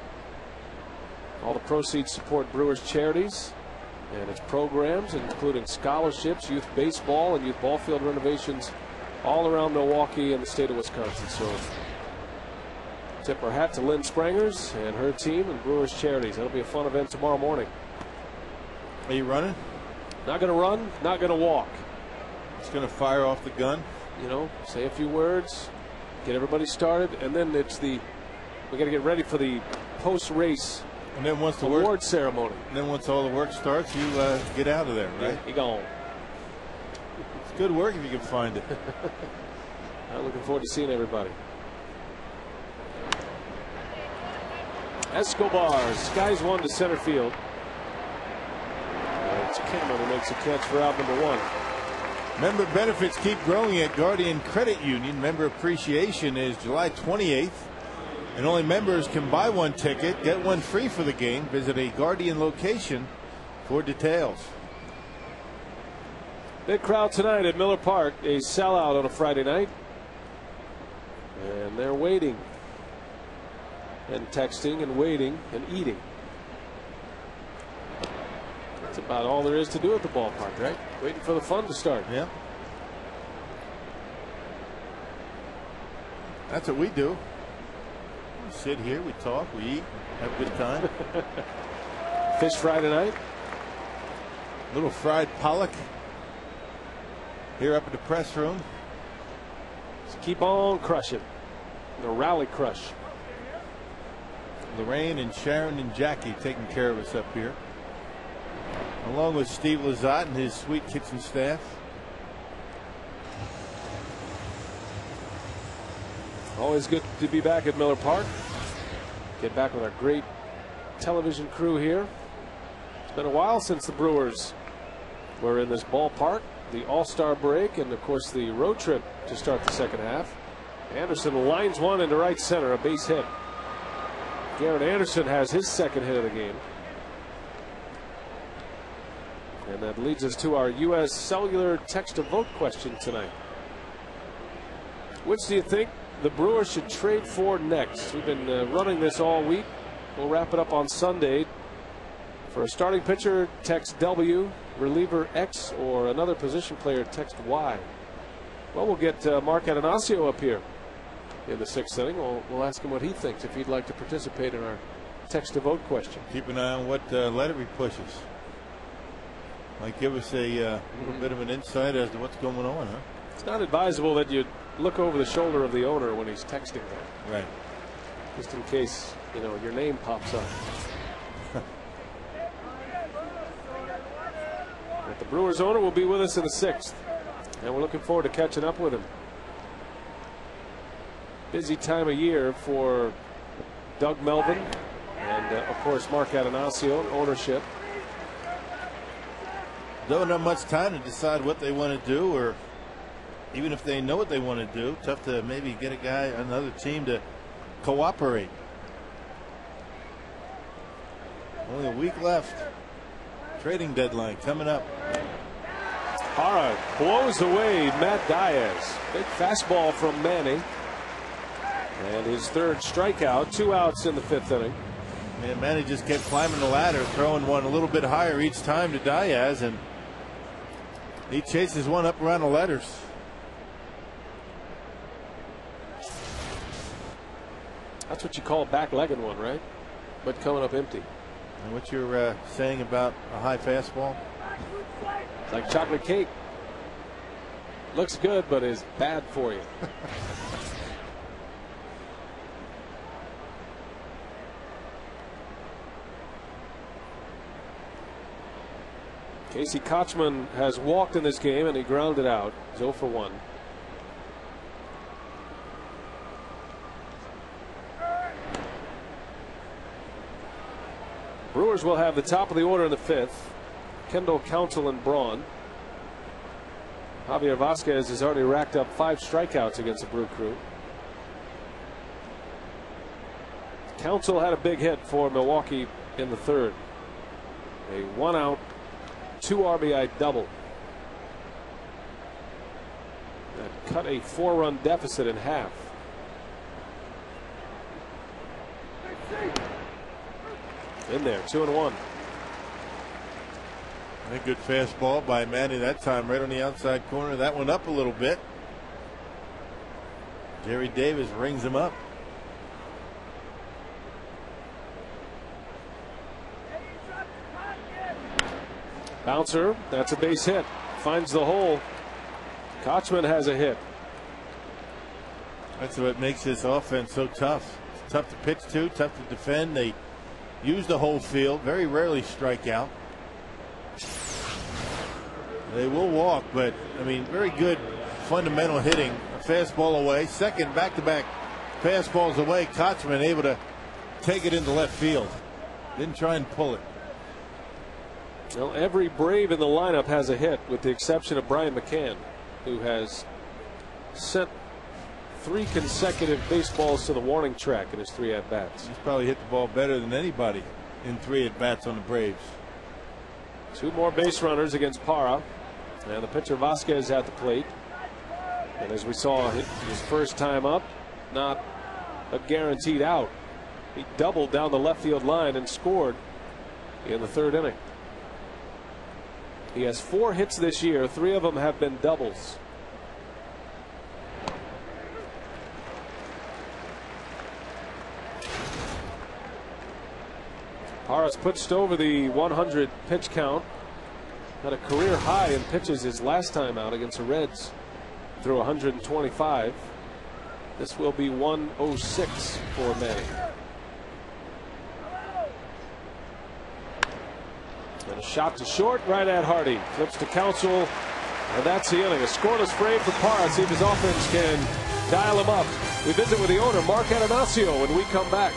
All the proceeds support Brewers Charities and its programs, including scholarships, youth baseball, and youth ball field renovations all around Milwaukee and the state of Wisconsin. So tip our hat to Lynn Sprangers and her team and Brewers Charities. That'll be a fun event tomorrow morning. Are you running? Not going to run, not going to walk. Just going to fire off the gun? You know, say a few words, get everybody started, and then we got to get ready for the post-race and then once the award ceremony. And then once all the work starts, you get out of there, right? Yeah, you gone. It's good work if you can find it. I'm looking forward to seeing everybody. Escobar skies one to center field. It's Cameron who makes a catch for out number one. Member benefits keep growing at Guardian Credit Union. Member appreciation is July 28th. And only members can buy one ticket, get one free for the game. Visit a Guardian location for details. Big crowd tonight at Miller Park. A sellout on a Friday night. And they're waiting and texting and waiting and eating. That's about all there is to do at the ballpark, right? Waiting for the fun to start. Yeah. That's what we do. We sit here, we talk, we eat, have a good time. Fish Friday night. Little fried pollock here up in the press room. Just keep on crushing. The rally crush. Lorraine and Sharon and Jackie taking care of us up here, along with Steve Lizotte and his sweet kitchen staff. Always good to be back at Miller Park. Get back with our great television crew here. It's been a while since the Brewers were in this ballpark. The All-Star break and, of course, the road trip to start the second half. Anderson lines one into right center, a base hit. Garrett Anderson has his second hit of the game. And that leads us to our U.S. Cellular text to vote question tonight. Which do you think the Brewers should trade for next? We've been running this all week. We'll wrap it up on Sunday. For a starting pitcher, text W, reliever X, or another position player, text Y. Well, we'll get Mark Atanasio up here in the sixth inning. We'll ask him what he thinks if he'd like to participate in our text to vote question. Keep an eye on what letter he pushes. Might give us a little bit of an insight as to what's going on, huh? It's not advisable that you look over the shoulder of the owner when he's texting that. Right. Just in case, you know, your name pops up. But the Brewers owner will be with us in the sixth, and we're looking forward to catching up with him. Busy time of year for Doug Melvin and, of course, Mark Atanasio, ownership. Don't have much time to decide what they want to do, or even if they know what they want to do, tough to maybe get a guy, another team to cooperate. Only a week left. Trading deadline coming up. Hara blows away Matt Diaz. Big fastball from Manny. And his third strikeout, 2 outs in the fifth inning. Man, Manny just kept climbing the ladder, throwing one a little bit higher each time to Diaz, and he chases one up around the letters. That's what you call back-legging one, right? But coming up empty. And what you're saying about a high fastball? It's like chocolate cake. Looks good, but is bad for you. Casey Kochman has walked in this game, and he grounded out. He's 0 for 1. Brewers will have the top of the order in the 5th. Kendall, Counsell, and Braun. Javier Vasquez has already racked up 5 strikeouts against the Brew Crew. Counsell had a big hit for Milwaukee in the 3rd. A 1-out, 2 RBI double. That cut a 4-run deficit in half. In there, 2-1. A good fastball by Manny that time, right on the outside corner. That one up a little bit. Jerry Davis rings him up. Bouncer, that's a base hit. Finds the hole. Kochman has a hit. That's what makes this offense so tough. It's tough to pitch to, tough to defend. They use the whole field, very rarely strike out. They will walk, but I mean, very good fundamental hitting. A fastball away, second back-to-back fastballs away. Kochman able to take it into left field. Didn't try and pull it. Well, every Brave in the lineup has a hit, with the exception of Brian McCann, who has sent 3 consecutive baseballs to the warning track in his 3 at-bats. He's probably hit the ball better than anybody in 3 at-bats on the Braves. 2 more base runners against Parra. And the pitcher Vasquez at the plate. And as we saw his first time up, not a guaranteed out. He doubled down the left field line and scored in the 3rd inning. He has 4 hits this year. 3 of them have been doubles. Parra's pitched over the 100 pitch count. Had a career high in pitches his last time out against the Reds, through 125. This will be 106 for May. And a shot to short, right at Hardy. Flips to Counsell, and that's the inning. A scoreless frame for Parra. See if his offense can dial him up. We visit with the owner, Mark Atanasio, when we come back.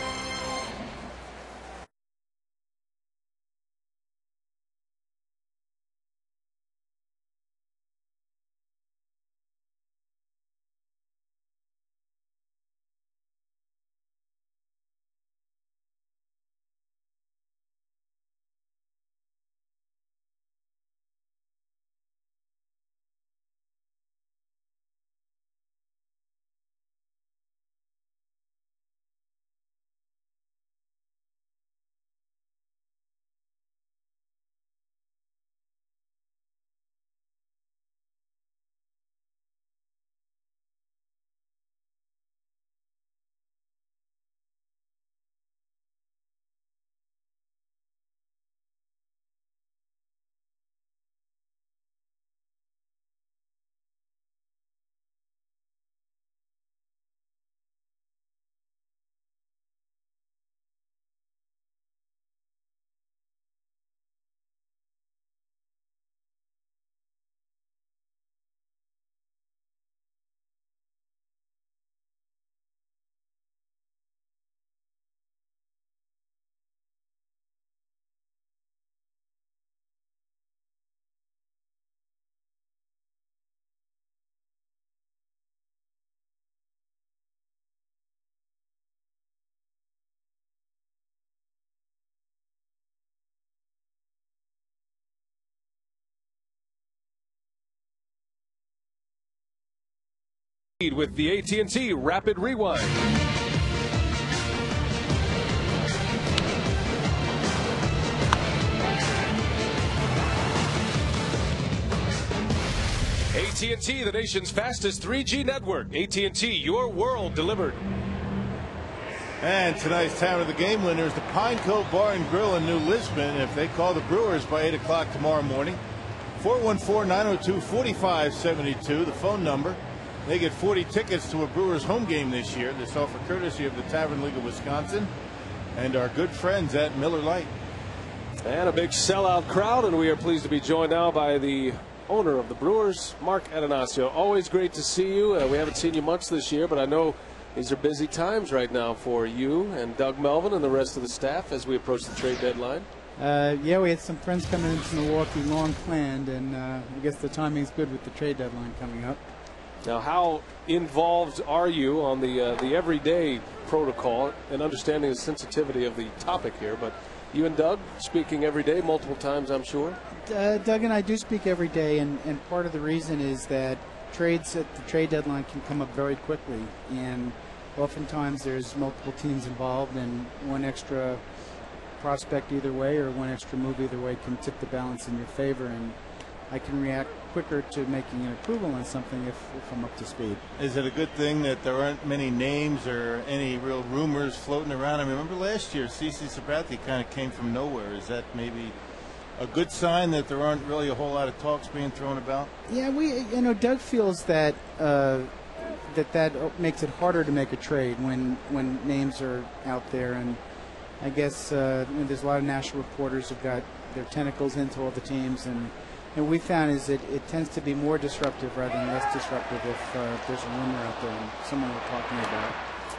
With the AT&T Rapid Rewind. AT&T, the nation's fastest 3G network. AT&T, your world delivered. And tonight's time of the game winner is the Pine Cove Bar and Grill in New Lisbon. If they call the Brewers by 8 o'clock tomorrow morning, 414-902-4572, the phone number. They get 40 tickets to a Brewers home game this year. This offer courtesy of the Tavern League of Wisconsin and our good friends at Miller Lite. And a big sellout crowd, and we are pleased to be joined now by the owner of the Brewers, Mark Atanasio. Always great to see you. We haven't seen you much this year, but I know These are busy times right now for you and Doug Melvin and the rest of the staff as we approach the trade deadline. Yeah, we had some friends coming into Milwaukee long planned, and I guess the timing's good with the trade deadline coming up. Now, how involved are you on the everyday protocol and understanding the sensitivity of the topic here? But you and Doug speaking every day, multiple times, I'm sure. Doug and I do speak every day, and part of the reason is that trades at the trade deadline can come up very quickly, and oftentimes there's multiple teams involved, and one extra prospect either way or one extra move either way can tip the balance in your favor, and I can react quicker to making an approval on something if I'm up to speed. Is it a good thing that there aren't many names or any real rumors floating around? I mean, remember last year, CC Sabathia kind of came from nowhere. Is that maybe a good sign that there aren't really a whole lot of talks being thrown about? Yeah, Doug feels that that makes it harder to make a trade when names are out there, and I guess there's a lot of national reporters who've got their tentacles into all the teams, and what we found is it tends to be more disruptive rather than less disruptive if there's a rumor out there and someone we're talking about.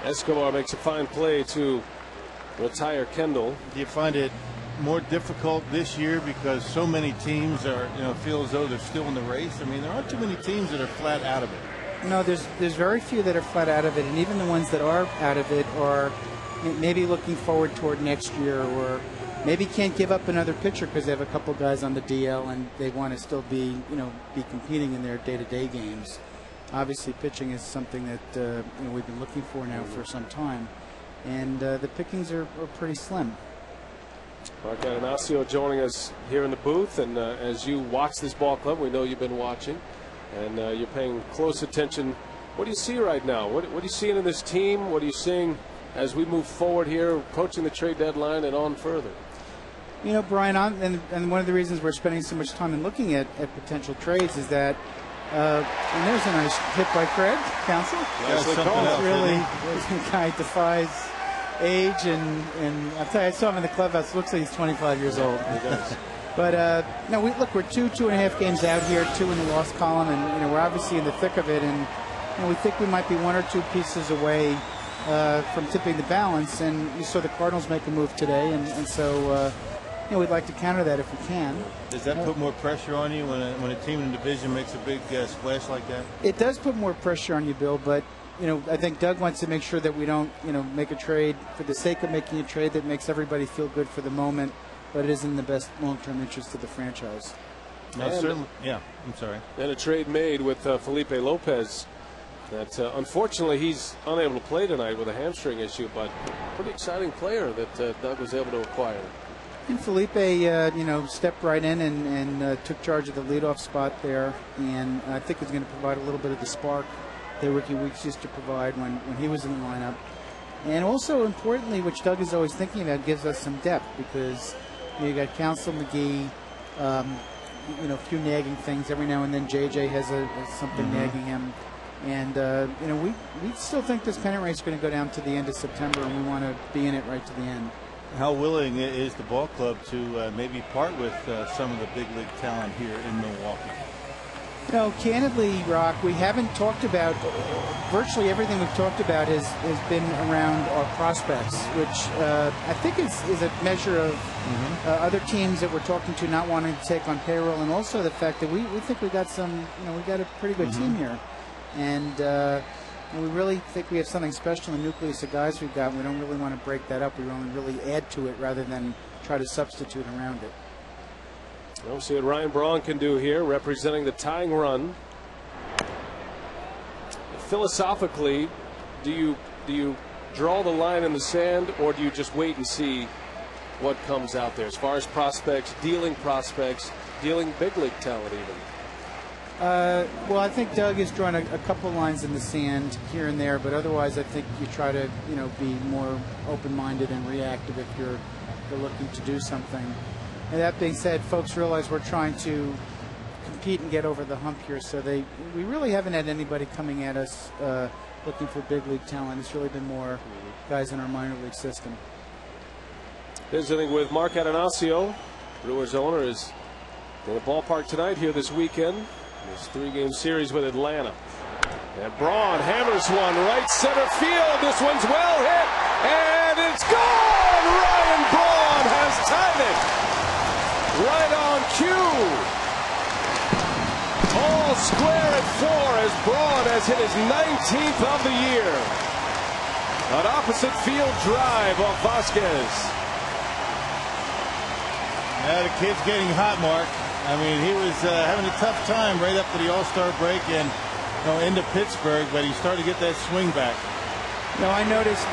Escobar makes a fine play to retire Kendall. Do you find it more difficult this year because so many teams are, feel as though they're still in the race? I mean, there aren't too many teams that are flat out of it. No, there's very few that are flat out of it, and even the ones that are out of it are maybe looking forward toward next year, or maybe can't give up another pitcher because they have a couple guys on the DL and they want to still be competing in their day-to-day games. Obviously, pitching is something that we've been looking for now for some time, and the pickings are pretty slim. Mark Atanasio joining us here in the booth, and as you watch this ball club, we know you've been watching, and you're paying close attention. What do you see right now? What are you seeing in this team? What are you seeing as we move forward here, approaching the trade deadline and on further? Brian, and one of the reasons we're spending so much time in looking at potential trades is that, and there's a nice hit by Craig Counsell. Yeah, really, the guy defies age, and I'll tell you, I saw him in the clubhouse. Looks like he's 25 years old. He does. But we're 2.5 games out here, 2 in the loss column, and we're obviously in the thick of it, and we think we might be 1 or 2 pieces away from tipping the balance. And you saw the Cardinals make a move today, and so we'd like to counter that if we can. Does that put more pressure on you when a team in the division makes a big splash like that? It does put more pressure on you, Bill, but I think Doug wants to make sure that we don't make a trade for the sake of making a trade that makes everybody feel good for the moment, but it isn't in the best long-term interest of the franchise. No, certainly. Yeah, I'm sorry. And a trade made with Felipe Lopez that unfortunately he's unable to play tonight with a hamstring issue, but pretty exciting player that Doug was able to acquire. And Felipe, stepped right in and took charge of the leadoff spot there, and I think is going to provide a little bit of the spark that Ricky Weeks used to provide when he was in the lineup. And also, importantly, which Doug is always thinking about, gives us some depth because you got Counsell, McGee, a few nagging things. Every now and then JJ has something nagging him. And, we still think this pennant race is going to go down to the end of September, and we want to be in it right to the end. How willing is the ball club to maybe part with some of the big league talent here in Milwaukee? Candidly, Rock, we haven't talked about virtually everything we've talked about has been around our prospects, which I think is a measure of other teams that we're talking to not wanting to take on payroll, and also the fact that we think we got we got a pretty good team here, and we really think we have something special in the nucleus of guys we've got. We don't really want to break that up. We want to really add to it rather than try to substitute around it. We'll see what Ryan Braun can do here, representing the tying run. Philosophically, do you draw the line in the sand, or do you just wait and see what comes out there as far as prospects, dealing big league talent even? Well, I think Doug has drawn a couple lines in the sand here and there, but otherwise I think you try to be more open-minded and reactive if you're looking to do something. And that being said, folks realize we're trying to compete and get over the hump here, so we really haven't had anybody coming at us looking for big league talent. It's really been more guys in our minor league system. Visiting with Mark Atanasio, Brewers owner, is in the ballpark tonight here this weekend. This 3-game series with Atlanta. And Braun hammers one right center field. This one's well hit, and it's gone! Ryan Braun has tied it. Right on cue. All square at 4 as Braun has hit his 19th of the year. An opposite field drive off Vasquez. Yeah, the kid's getting hot, Mark. I mean, he was having a tough time right up to the All-Star break and into Pittsburgh, but he started to get that swing back. I noticed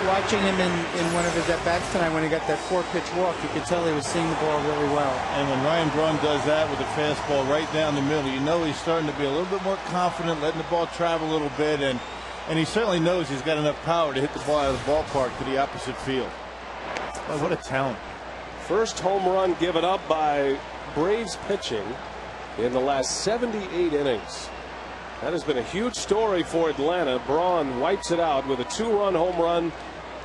watching him in one of his at-bats tonight when he got that 4-pitch walk, you could tell he was seeing the ball really well. And when Ryan Braun does that with a fastball right down the middle, he's starting to be a little bit more confident, letting the ball travel a little bit, and he certainly knows he's got enough power to hit the ball out of the ballpark to the opposite field. Well, what a talent. First home run given up by Braves pitching in the last 78 innings. That has been a huge story for Atlanta. Braun wipes it out with a 2-run home run,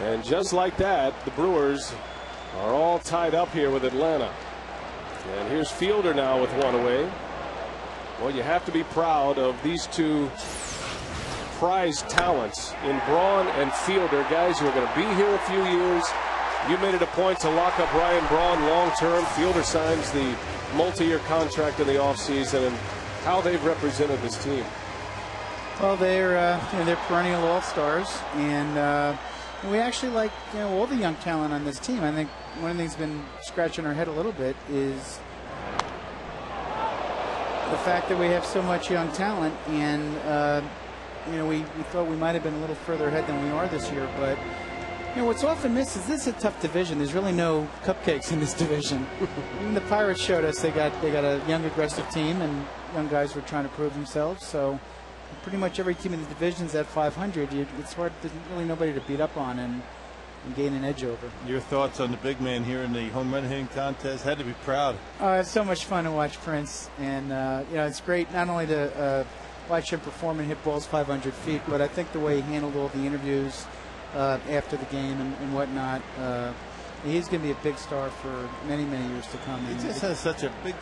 and just like that, the Brewers are all tied up here with Atlanta. And here's Fielder now with one away. Well, you have to be proud of these two prized talents in Braun and Fielder, guys who are going to be here a few years. You made it a point to lock up Ryan Braun long term. Fielder signs the multi-year contract in the offseason, and how they've represented this team. Well, they're perennial all-stars, and we actually like all the young talent on this team. I think one of the things that's been scratching our head a little bit is the fact that we have so much young talent, and we thought we might have been a little further ahead than we are this year, but what's often missed is this is a tough division. There's really no cupcakes in this division. Even the Pirates showed us they got a young, aggressive team, and young guys who are trying to prove themselves. So pretty much every team in the division's at 500. It's hard. There's really nobody to beat up on and gain an edge over. Your thoughts on the big man here in the home run hitting contest? Had to be proud. It's so much fun to watch Prince, and it's great not only to watch him perform and hit balls 500 feet, but I think the way he handled all the interviews after the game and whatnot. He's going to be a big star for many, many years to come. He just has such a big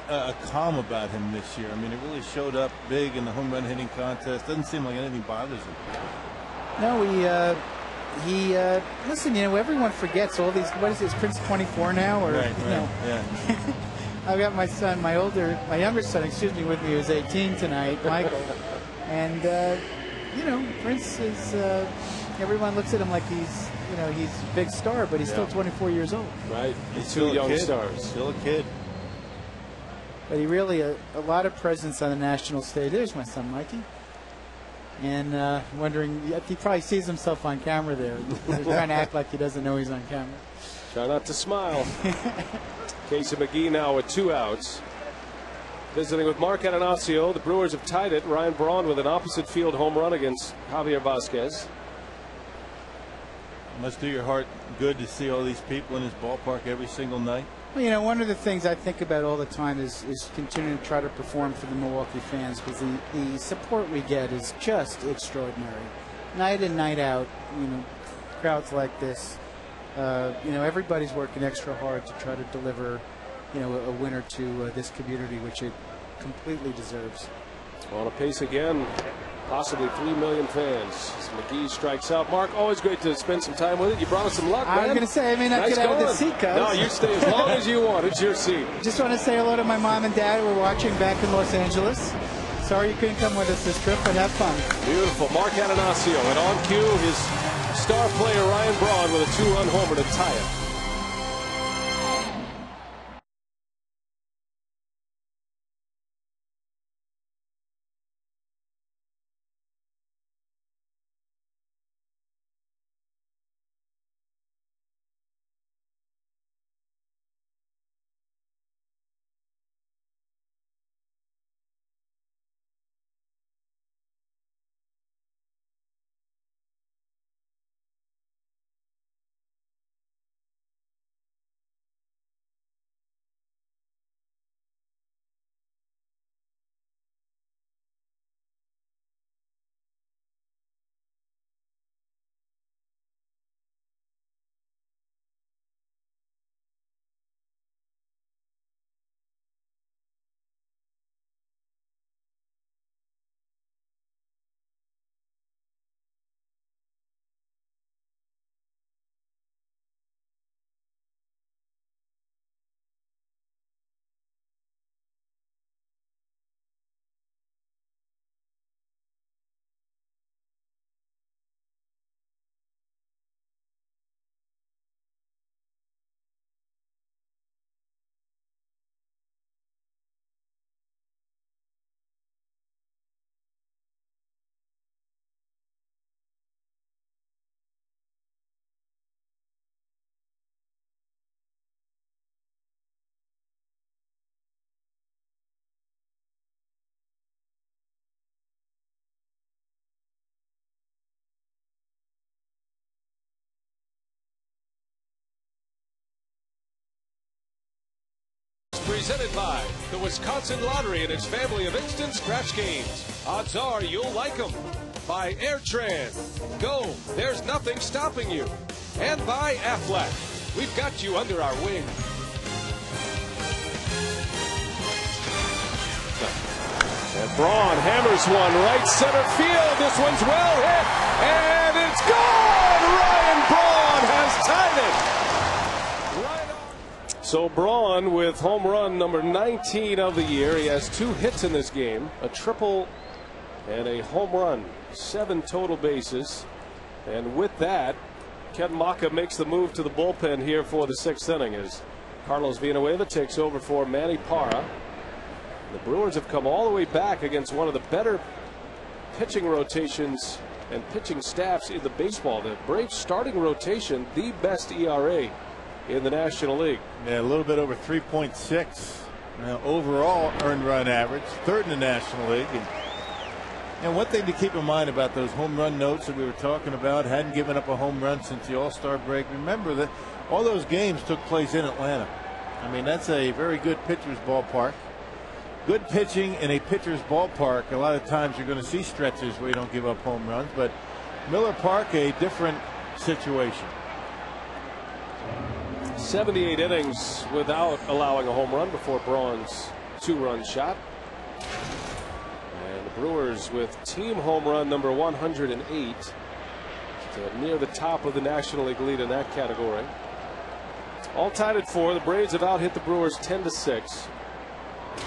calm about him this year. I mean, it really showed up big in the home run hitting contest. Doesn't seem like anything bothers him. No, he listen, everyone forgets all these. What is this, Prince 24 now? Or, right, yeah. I've got my son, my younger son, with me, who's 18 tonight, Michael. And, Prince is, everyone looks at him like he's a big star, but he's still 24 years old. Right. He's still two young kid. stars. Still a kid. But he really, a lot of presence on the national stage. There's my son, Mikey. And wondering, he probably sees himself on camera there. He's trying to act like he doesn't know he's on camera. Try not to smile. Casey McGee now with 2 outs. Visiting with Mark Atanasio. The Brewers have tied it. Ryan Braun with an opposite field home run against Javier Vasquez. Must do your heart good to see all these people in his ballpark every single night. Well, one of the things I think about all the time is continuing to try to perform for the Milwaukee fans, because the support we get is just extraordinary. Night in, night out, crowds like this. Everybody's working extra hard to try to deliver, a winner to this community, which it completely deserves. On a pace again. Possibly 3 million fans. As McGee strikes out. Mark, always great to spend some time with it. You brought us some luck, man. I was going to say, I may not nice get out going. of the seat, cuz. No, you stay as long as you want. It's your seat. Just want to say hello to my mom and dad who are watching back in Los Angeles. Sorry you couldn't come with us this trip, but have fun. Beautiful. Mark Atanasio. And on cue, his star player Ryan Braun with a 2-run homer to tie it. Presented by the Wisconsin Lottery and its family of instant scratch games. Odds are you'll like them. By Airtran. Go. There's nothing stopping you. And by Aflac. We've got you under our wing. And Braun hammers one right center field. This one's well hit. And it's gone. Ryan Braun has tied it. Right on. So Braun with home run number 19 of the year. He has 2 hits in this game, a triple and a home run, 7 total bases. And with that, Ken Maka makes the move to the bullpen here for the 6th inning as Carlos Villanueva takes over for Manny Parra. The Brewers have come all the way back against one of the better pitching rotations and pitching staffs in the baseball. The Braves starting rotation, the best ERA in the National League. Yeah, a little bit over 3.6 overall earned run average, 3rd in the National League. And one thing to keep in mind about those home run notes that we were talking about, hadn't given up a home run since the All-Star break. Remember that all those games took place in Atlanta. I mean, that's a very good pitcher's ballpark. Good pitching in a pitcher's ballpark, a lot of times you're going to see stretches where you don't give up home runs, but Miller Park, a different situation. 78 innings without allowing a home run before Braun's 2-run shot. And the Brewers with team home run number 108 to near the top of the National League lead in that category. All tied at 4. The Braves have out hit the Brewers 10-6.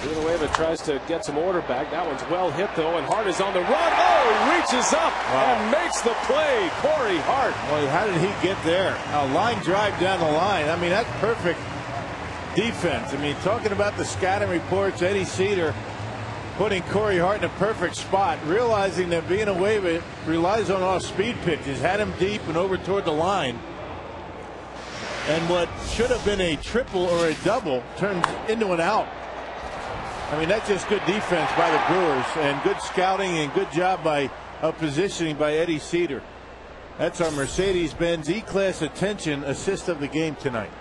Villanueva tries to get some order back. That one's well hit though, and Hart is on the run. Oh, reaches up and makes the play. Corey Hart. Well, how did he get there? A line drive down the line. I mean, that's perfect defense. I mean, talking about the scouting reports, Eddie Cedar putting Corey Hart in a perfect spot, realizing that Villanueva relies on off-speed pitches, had him deep and over toward the line. And what should have been a triple or a double turns into an out. I mean, that's just good defense by the Brewers and good scouting and good job of positioning by Eddie Cedar. That's our Mercedes-Benz E-Class attention assist of the game tonight.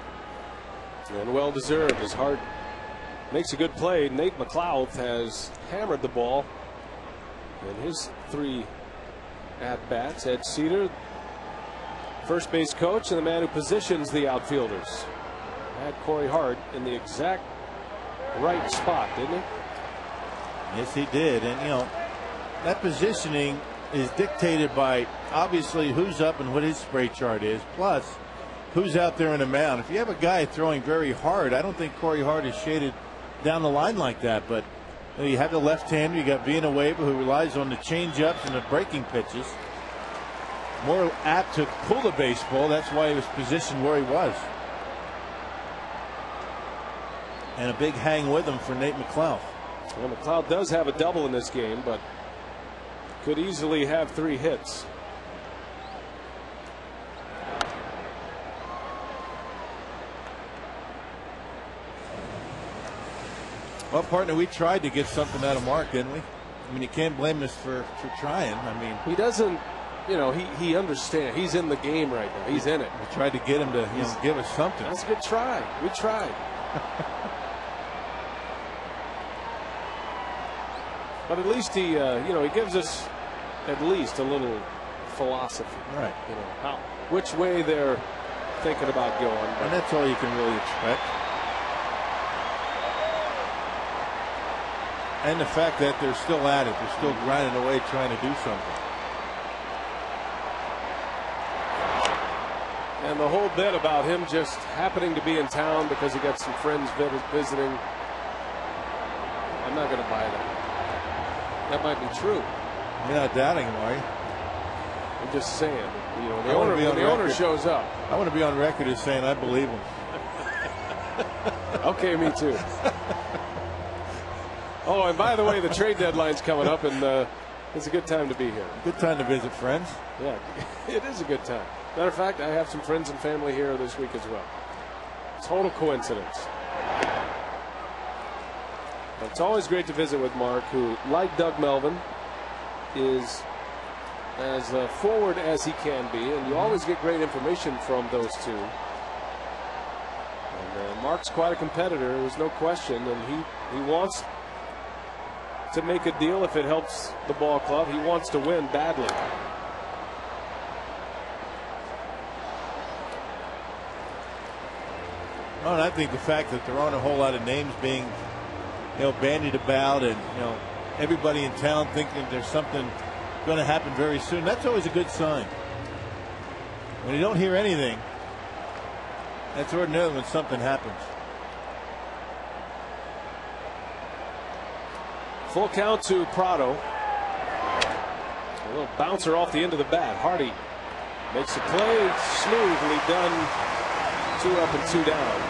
And well deserved as Hart makes a good play. Nate McLeod has hammered the ball in his 3 at-bats. Ed Cedar, first base coach and the man who positions the outfielders, had Corey Hart in the exact right spot, didn't he? Yes, he did. And you know, that positioning is dictated by obviously who's up and what his spray chart is, plus who's out there in the mound. If you have a guy throwing very hard, I don't think Corey Hart is shaded down the line like that, but you have the left-hander, you got Villanueva who relies on the change-ups and the breaking pitches, more apt to pull the baseball. That's why he was positioned where he was. And a big hang with him for Nate McLeod. Well, McLeod does have a double in this game, but could easily have 3 hits. Well, partner, we tried to get something out of Mark, didn't we? I mean, you can't blame us for trying. I mean, he doesn't, you know, he understands. He's in the game right now. He's in it. We tried to get him to give us something. That's a good try. We tried. But at least he, you know, he gives us at least a little philosophy. Right. You know, which way they're thinking about going. And that's all you can really expect. And the fact that they're still at it. They're still grinding away trying to do something. And the whole bit about him just happening to be in town because he got some friends visiting. I'm not going to buy that. That might be true. You're not doubting him, are you? I'm just saying. You know, when the owner shows up. I want to be on record as saying I believe him. Okay, me too. Oh, and by the way, the trade deadline's coming up, and it's a good time to be here. Good time to visit friends. Yeah, it is a good time. Matter of fact, I have some friends and family here this week as well. Total coincidence. But it's always great to visit with Mark, who, like Doug Melvin, is as forward as he can be, and you always get great information from those two. And Mark's quite a competitor, there's no question, and he wants to make a deal if it helps the ball club. He wants to win badly. Well, and I think the fact that there aren't a whole lot of names being, bandied about, and everybody in town thinking there's something going to happen very soon, that's always a good sign. When you don't hear anything, that's ordinarily when something happens. Full count to Prado. A little bouncer off the end of the bat. Hardy makes a play, smoothly done. 2 up and 2 down.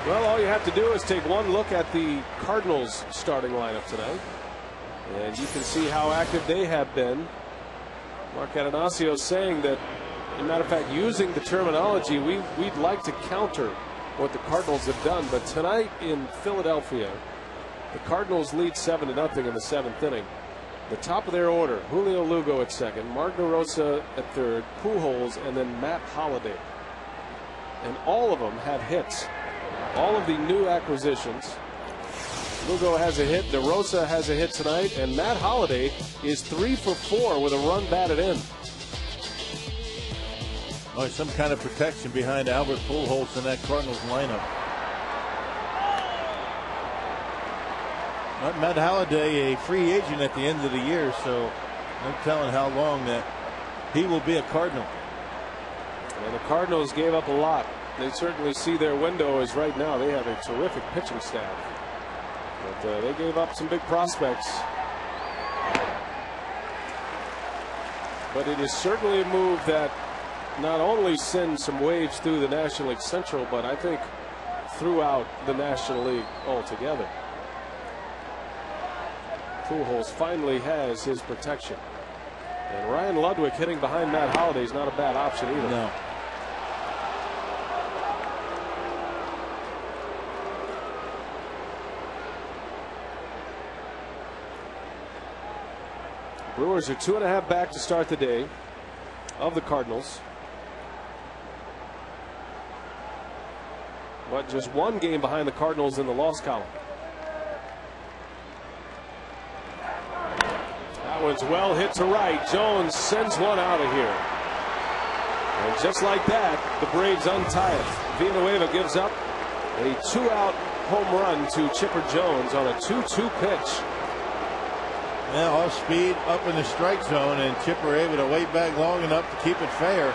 Well, all you have to do is take one look at the Cardinals starting lineup tonight, and you can see how active they have been. Mark Atanasio saying that, as a matter of fact, using the terminology, we'd like to counter what the Cardinals have done, but tonight in Philadelphia, the Cardinals lead 7-0 in the 7th inning. The top of their order: Julio Lugo at second, Mark DeRosa at third, Pujols, and then Matt Holliday. And all of them have hits. All of the new acquisitions. Lugo has a hit, DeRosa has a hit tonight, and Matt Holliday is 3 for 4 with a run batted in. Oh, some kind of protection behind Albert Pujols in that Cardinals lineup. Matt Holliday, a free agent at the end of the year, so no telling how long that he will be a Cardinal. And the Cardinals gave up a lot. They certainly see their window as right now they have a terrific pitching staff. But they gave up some big prospects. But it is certainly a move that not only sends some waves through the National League Central, but I think throughout the National League altogether. Pujols finally has his protection. And Ryan Ludwig hitting behind Matt Holliday is not a bad option either. No. Brewers are 2.5 back to start the day of the Cardinals. But just 1 game behind the Cardinals in the loss column. That one's well hit to right. Jones sends one out of here. And just like that, the Braves untie it. Villanueva gives up a 2-out home run to Chipper Jones on a 2-2 pitch. Now off speed up in the strike zone, and Chipper able to wait back long enough to keep it fair.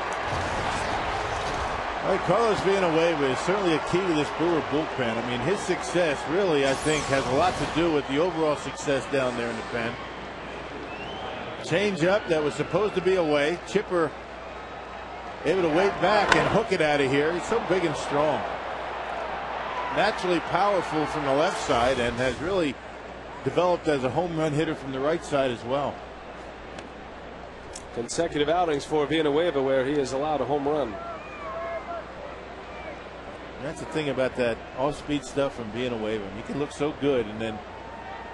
All right, Carlos Villanueva is certainly a key to this Brewer bullpen. I mean, his success really, I think, has a lot to do with the overall success down there in the pen. Change up that was supposed to be away. Chipper able to wait back and hook it out of here. He's so big and strong. Naturally powerful from the left side, and has really developed as a home run hitter from the right side as well. Consecutive outings for Villanueva where he has allowed a home run. That's the thing about that off-speed stuff from Villanueva. He can look so good, and then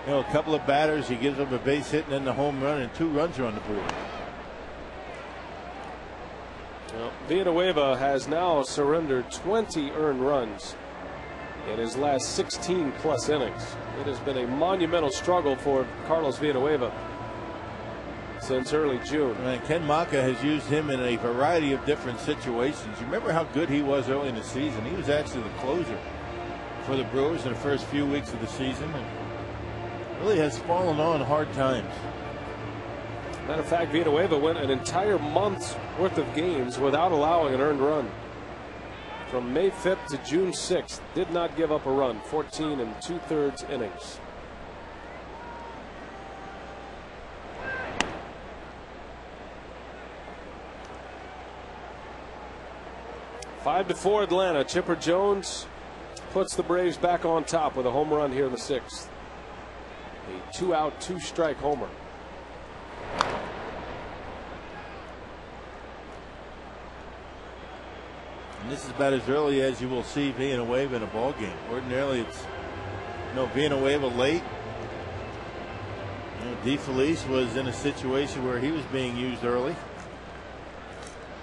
a couple of batters, he gives up a base hit and then the home run, and 2 runs are on the board. Well, Villanueva has now surrendered 20 earned runs in his last 16 plus innings. It has been a monumental struggle for Carlos Villanueva since early June. And Ken Maka has used him in a variety of different situations. You remember how good he was early in the season? He was actually the closer for the Brewers in the first few weeks of the season, and really has fallen on hard times. Matter of fact, Villanueva went an entire month's worth of games without allowing an earned run. From May 5th to June 6th, did not give up a run. 14 2/3 innings. Five to 4 Atlanta. Chipper Jones puts the Braves back on top with a home run here in the 6th. A 2-out, 2-strike homer. And this is about as early as you will see Villanueva in a ball game. Ordinarily, it's Villanueva late. DeFelice was in a situation where he was being used early.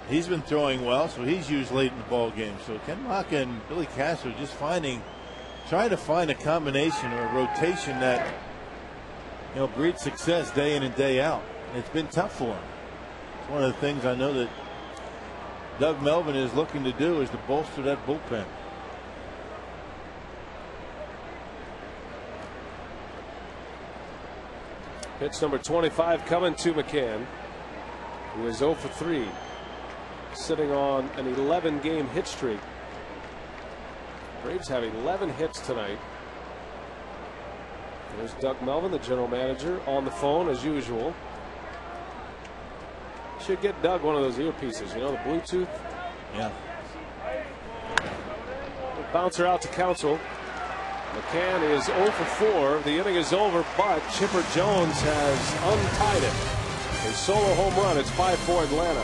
He's been throwing well, so he's used late in the ball game. So Ken Maka and Billy Castro just trying to find a combination or a rotation that, you know, breeds success day in and day out. And it's been tough for him. It's one of the things I know that Doug Melvin is looking to do, is to bolster that bullpen. Pitch number 25 coming to McCann, who is 0 for 3, sitting on an 11-game hit streak. Braves have 11 hits tonight. There's Doug Melvin, the general manager, on the phone as usual. Should get Doug one of those earpieces, you know, the Bluetooth. Yeah. Bouncer out to Counsell. McCann is 0 for 4. The inning is over, but Chipper Jones has untied it. A solo home run. It's 5-4 Atlanta.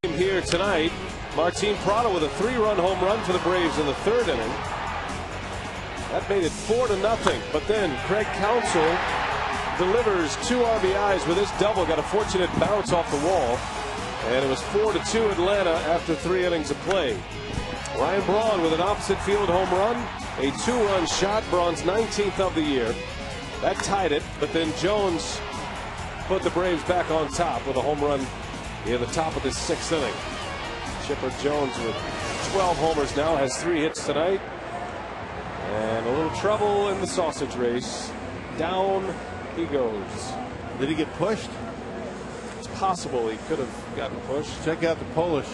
Here tonight, Martin Prado with a 3-run home run for the Braves in the 3rd inning. That made it 4-0. But then Craig Counsell delivers 2 RBIs with his double. Got a fortunate bounce off the wall, and it was 4-2 Atlanta after 3 innings of play. Ryan Braun with an opposite field home run, a 2-run shot. Braun's 19th of the year. That tied it, but then Jones put the Braves back on top with a home run in the top of the 6th inning. Chipper Jones with 12 homers now, has 3 hits tonight. And a little trouble in the sausage race. Down he goes. Did he get pushed? It's possible he could have gotten pushed. Check out the Polish.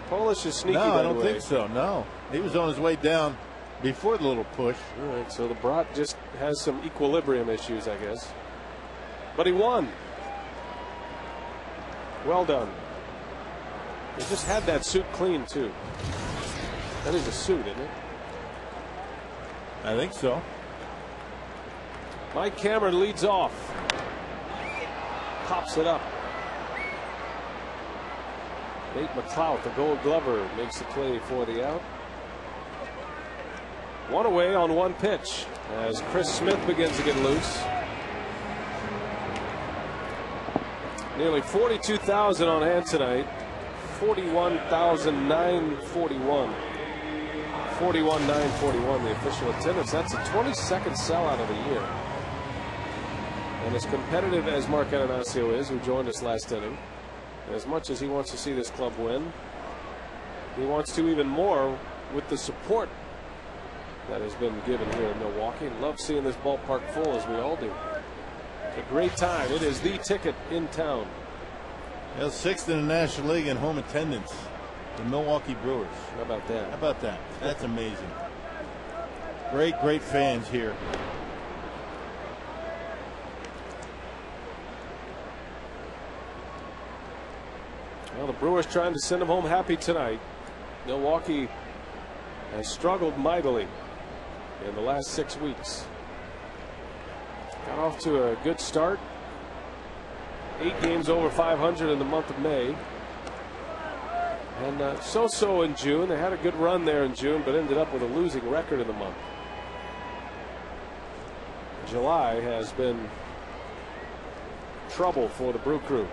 Polish is sneaky. No, by I don't the way. think so. No, he was on his way down before the little push. All right, so the Brat just has some equilibrium issues, I guess. But he won. Well done. He just had that suit clean too. That is a suit, isn't it? I think so. Mike Cameron leads off. Pops it up. Nate McLeod, the Gold Glover, makes the play for the out. 1 away on 1 pitch as Chris Smith begins to get loose. Nearly 42,000 on hand tonight. 41,941. 41,941 the official attendance. That's the 22nd sellout of the year. And as competitive as Mark Ananasio is, who joined us last inning, as much as he wants to see this club win, he wants to even more with the support that has been given here in Milwaukee. Love seeing this ballpark full, as we all do. A great time. It is the ticket in town. Well, 6th in the National League in home attendance. The Milwaukee Brewers. How about that? How about that? That's amazing. Great fans here. Well, the Brewers trying to send them home happy tonight. Milwaukee has struggled mightily in the last 6 weeks. Got off to a good start. 8 games over 500 in the month of May. And so-so in June. They had a good run there in June, but ended up with a losing record in the month. July has been trouble for the Brew Crew.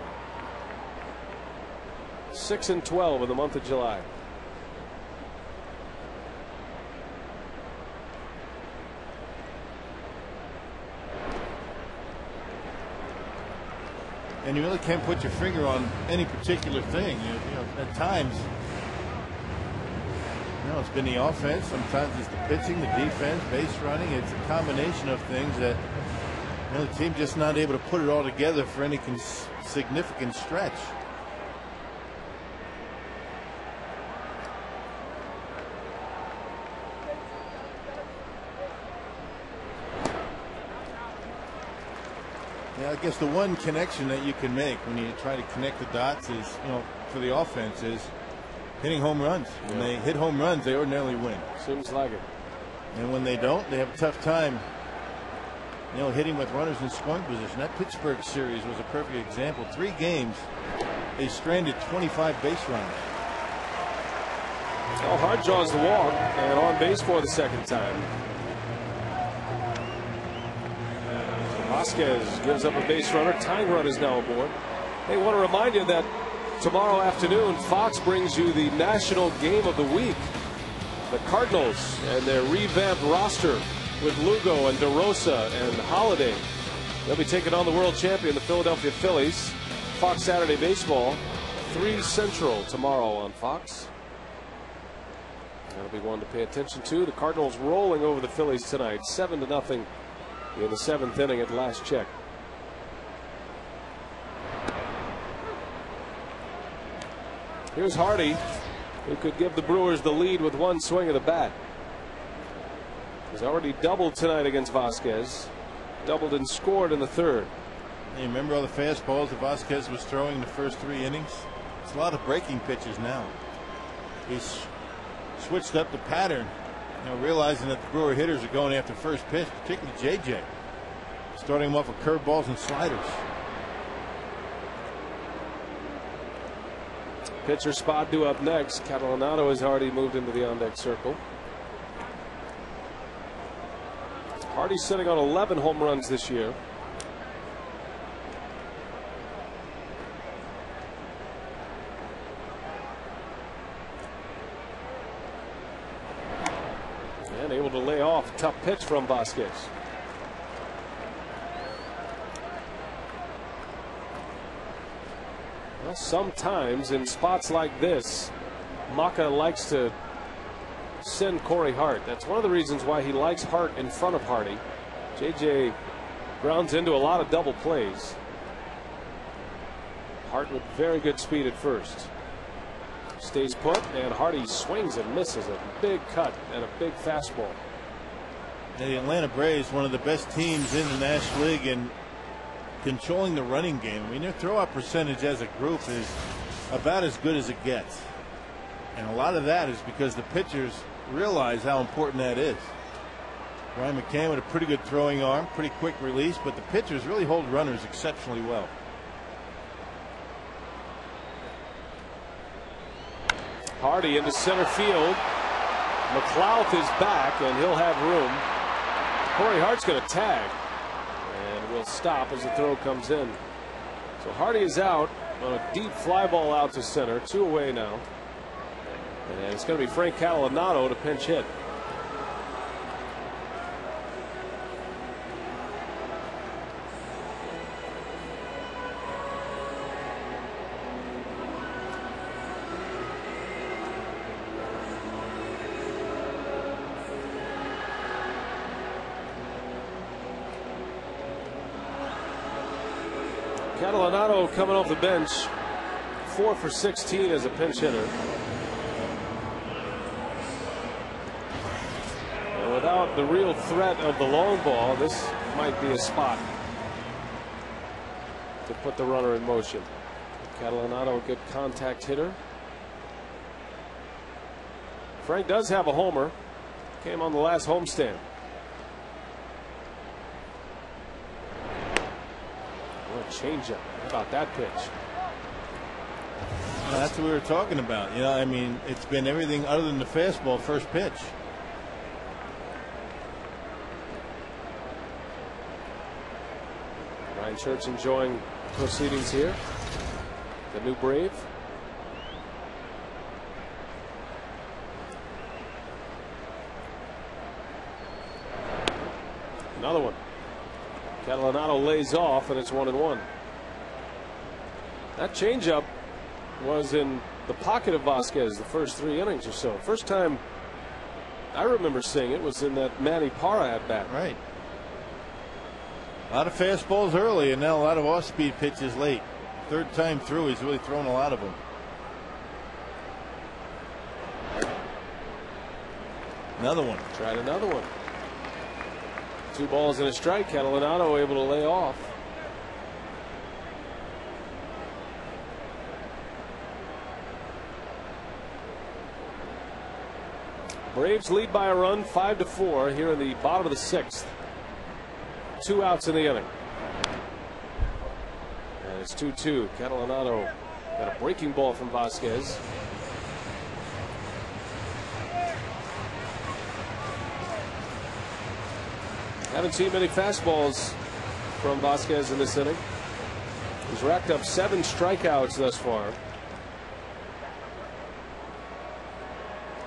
6-12 in the month of July. And you really can't put your finger on any particular thing. You know, at times, it's been the offense. Sometimes it's the pitching, the defense, base running. It's a combination of things that the team just not able to put it all together for any significant stretch. Yeah, I guess the one connection that you can make when you try to connect the dots is, for the offense is hitting home runs. When they hit home runs, they ordinarily win. Seems like it. And when they don't, they have a tough time, hitting with runners in scoring position. That Pittsburgh series was a perfect example. 3 games, they stranded 25 base runners. Well, Hart draws the walk and on base for the second time. Vasquez gives up a base runner. Tying run is now aboard. Hey, want to remind you that tomorrow afternoon, Fox brings you the national game of the week. The Cardinals and their revamped roster with Lugo and DeRosa and Holiday. They'll be taking on the world champion, the Philadelphia Phillies. Fox Saturday Baseball, 3 Central tomorrow on Fox. That'll be one to pay attention to. The Cardinals rolling over the Phillies tonight, 7-0 in the 7th inning at last check. Here's Hardy, who could give the Brewers the lead with 1 swing of the bat. He's already doubled tonight against Vasquez. Doubled and scored in the 3rd. You remember all the fastballs that Vasquez was throwing in the first 3 innings? It's a lot of breaking pitches now. He's switched up the pattern, realizing that the Brewer hitters are going after first pitch, particularly JJ. Starting him off with curveballs and sliders. Pitcher spot due up next. Catalanado has already moved into the on-deck circle. Hardy's sitting on 11 home runs this year. And able to lay off a tough pitch from Vasquez. Well, sometimes in spots like this, Maka likes to send Corey Hart. That's one of the reasons why he likes Hart in front of Hardy. JJ grounds into a lot of double plays. Hart with very good speed at first. Stays put, and Hardy swings and misses a big cut and a big fastball. The Atlanta Braves, one of the best teams in the National League in controlling the running game. I mean, their throwout percentage as a group is about as good as it gets. And a lot of that is because the pitchers realize how important that is. Ryan McCann with a pretty good throwing arm, pretty quick release, but the pitchers really hold runners exceptionally well. Hardy into center field. McLouth is back, and he'll have room. Corey Hart's going to tag and will stop as the throw comes in. So Hardy is out on a deep fly ball out to center. 2 away now. And it's going to be Frank Catalanado to pinch hit. Catalanado coming off the bench, 4 for 16 as a pinch hitter. And without the real threat of the long ball, this might be a spot to put the runner in motion. Catalanado, a good contact hitter. Frank does have a homer. Came on the last homestand. changeup. How about that pitch? Well, that's what we were talking about. You know, I mean, it's been everything other than the fastball first pitch. Ryan Church enjoying proceedings here. The new Brave. Another one. Catalanato lays off, and it's 1-1. That changeup was in the pocket of Vasquez the first 3 innings or so. First time I remember seeing it was in that Manny Parra at bat. Right. A lot of fastballs early, and now a lot of off-speed pitches late. Third time through, he's really thrown a lot of them. Another one. Tried another one. 2 balls and a strike. Catalanato able to lay off. Braves lead by a run, 5-4 here in the bottom of the 6th. 2 outs in the inning. And it's 2-2. Catalanato got a breaking ball from Vasquez. Haven't seen many fastballs from Vasquez in this inning. He's racked up 7 strikeouts thus far.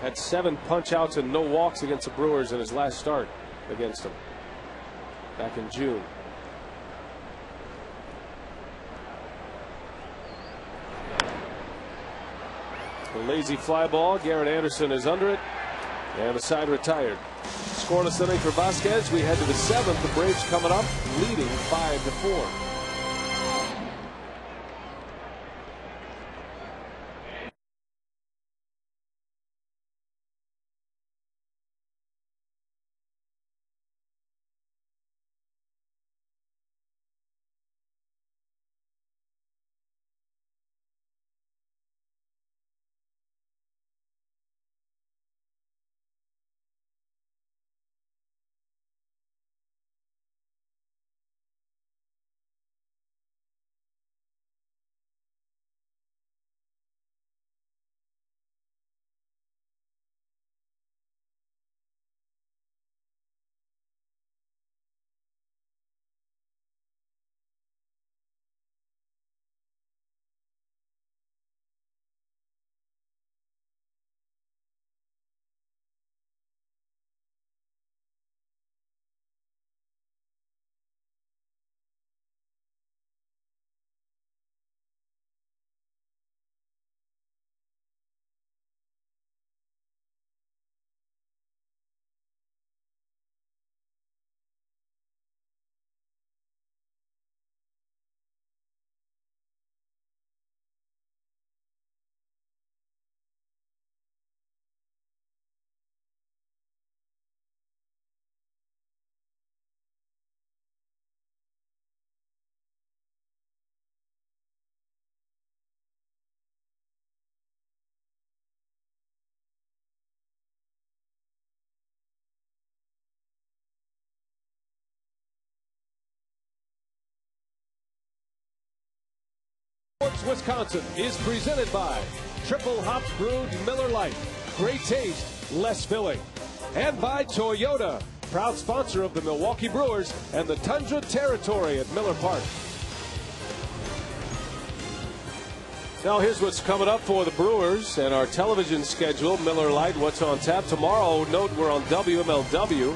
Had 7 punch outs and no walks against the Brewers in his last start against them back in June. A lazy fly ball. Garrett Anderson is under it, and the side retired. Scoreless inning for Vasquez. We head to the 7th. The Braves coming up, leading 5-4. Sports Wisconsin is presented by Triple Hops Brewed Miller Lite. Great taste, less filling. And by Toyota, proud sponsor of the Milwaukee Brewers and the Tundra Territory at Miller Park. Now here's what's coming up for the Brewers and our television schedule. Miller Lite, what's on tap tomorrow. Note we're on WMLW,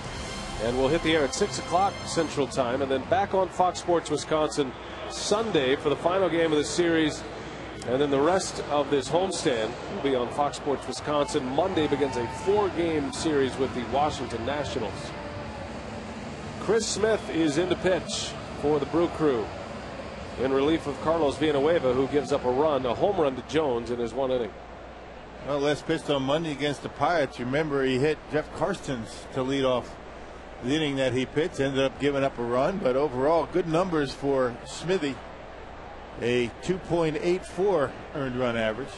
and we'll hit the air at 6 o'clock Central Time, and then back on Fox Sports Wisconsin Sunday for the final game of the series. And then the rest of this homestand will be on Fox Sports Wisconsin. Monday begins a 4-game series with the Washington Nationals. Chris Smith is in to pitch for the Brew Crew in relief of Carlos Villanueva, who gives up a home run to Jones in his 1 inning. Well, last pitched on Monday against the Pirates. Remember, he hit Jeff Karstens to lead off the inning that he pitched. Ended up giving up a run, but overall good numbers for Smithy. A 2.84 earned run average.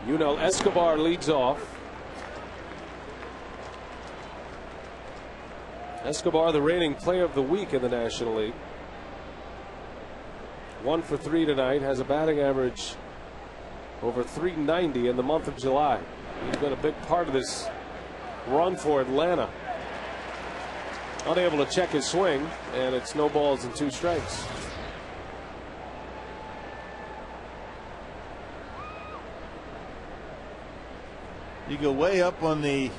Yunel Escobar leads off. Escobar, the reigning player of the week in the National League. 1 for 3 tonight, has a batting average over .390 in the month of July. He's been a big part of this run for Atlanta. Unable to check his swing, and it's no balls and 2 strikes. You go way up on the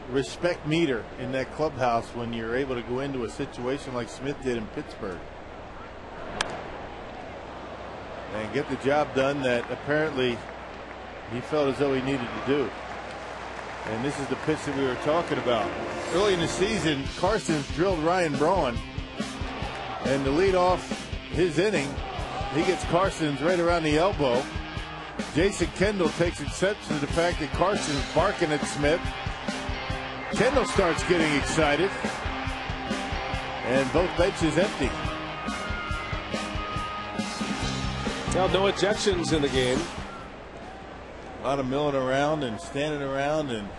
respect meter in that clubhouse when you're able to go into a situation like Smith did in Pittsburgh and get the job done that apparently he felt as though he needed to do. And this is the pitch that we were talking about. Early in the season, Carson's drilled Ryan Braun, and to lead off his inning, he gets Carson's right around the elbow. Jason Kendall takes exception to the fact that Carson's barking at Smith. Kendall starts getting excited, and both benches empty. Now, no ejections in the game. A lot of milling around and standing around,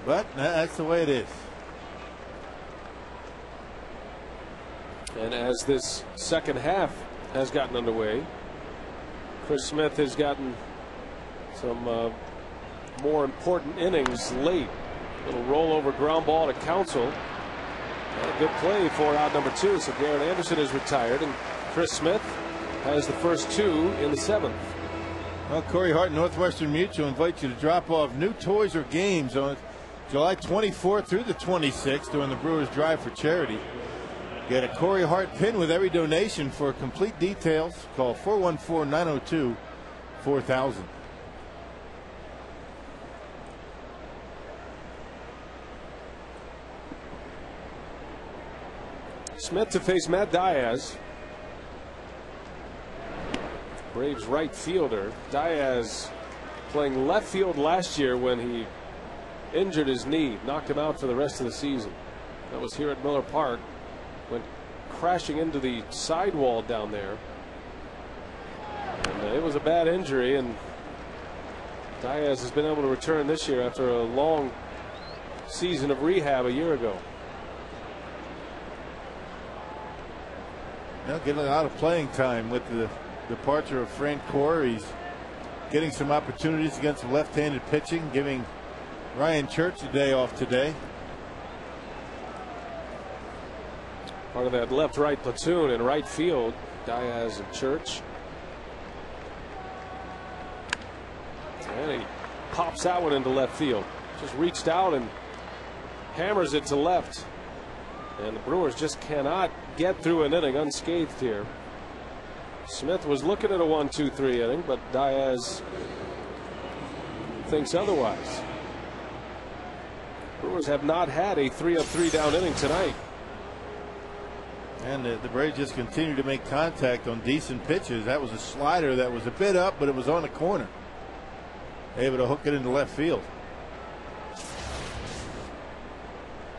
but that's the way it is. And as this second half has gotten underway, Chris Smith has gotten some more important innings late. Little rollover ground ball to Counsell. A good play for out number 2. So Garrett Anderson is retired, and Chris Smith has the first 2 in the 7th. Well, Corey Hart Northwestern Mutual invites you to drop off new toys or games on July 24th through the 26th during the Brewers Drive for Charity. Get a Corey Hart pin with every donation. For complete details, call 414-902-4000. Smith to face Matt Diaz. Braves right fielder. Diaz playing left field last year when he injured his knee, knocked him out for the rest of the season. That was here at Miller Park. Went crashing into the sidewall down there. And it was a bad injury, and Diaz has been able to return this year after a long season of rehab a year ago. Now getting a lot of playing time with the departure of Frank Core. He's getting some opportunities against left-handed pitching, giving Ryan Church a day off today. Part of that left-right platoon in right field, Diaz and Church. And he pops that one into left field. Just reached out and hammers it to left. And the Brewers just cannot get through an inning unscathed here. Smith was looking at a 1-2-3 inning, but Diaz thinks otherwise. Brewers have not had a 3-of-3 down inning tonight. And the Braves just continue to make contact on decent pitches. That was a slider that was a bit up, but it was on the corner. Able to hook it into left field.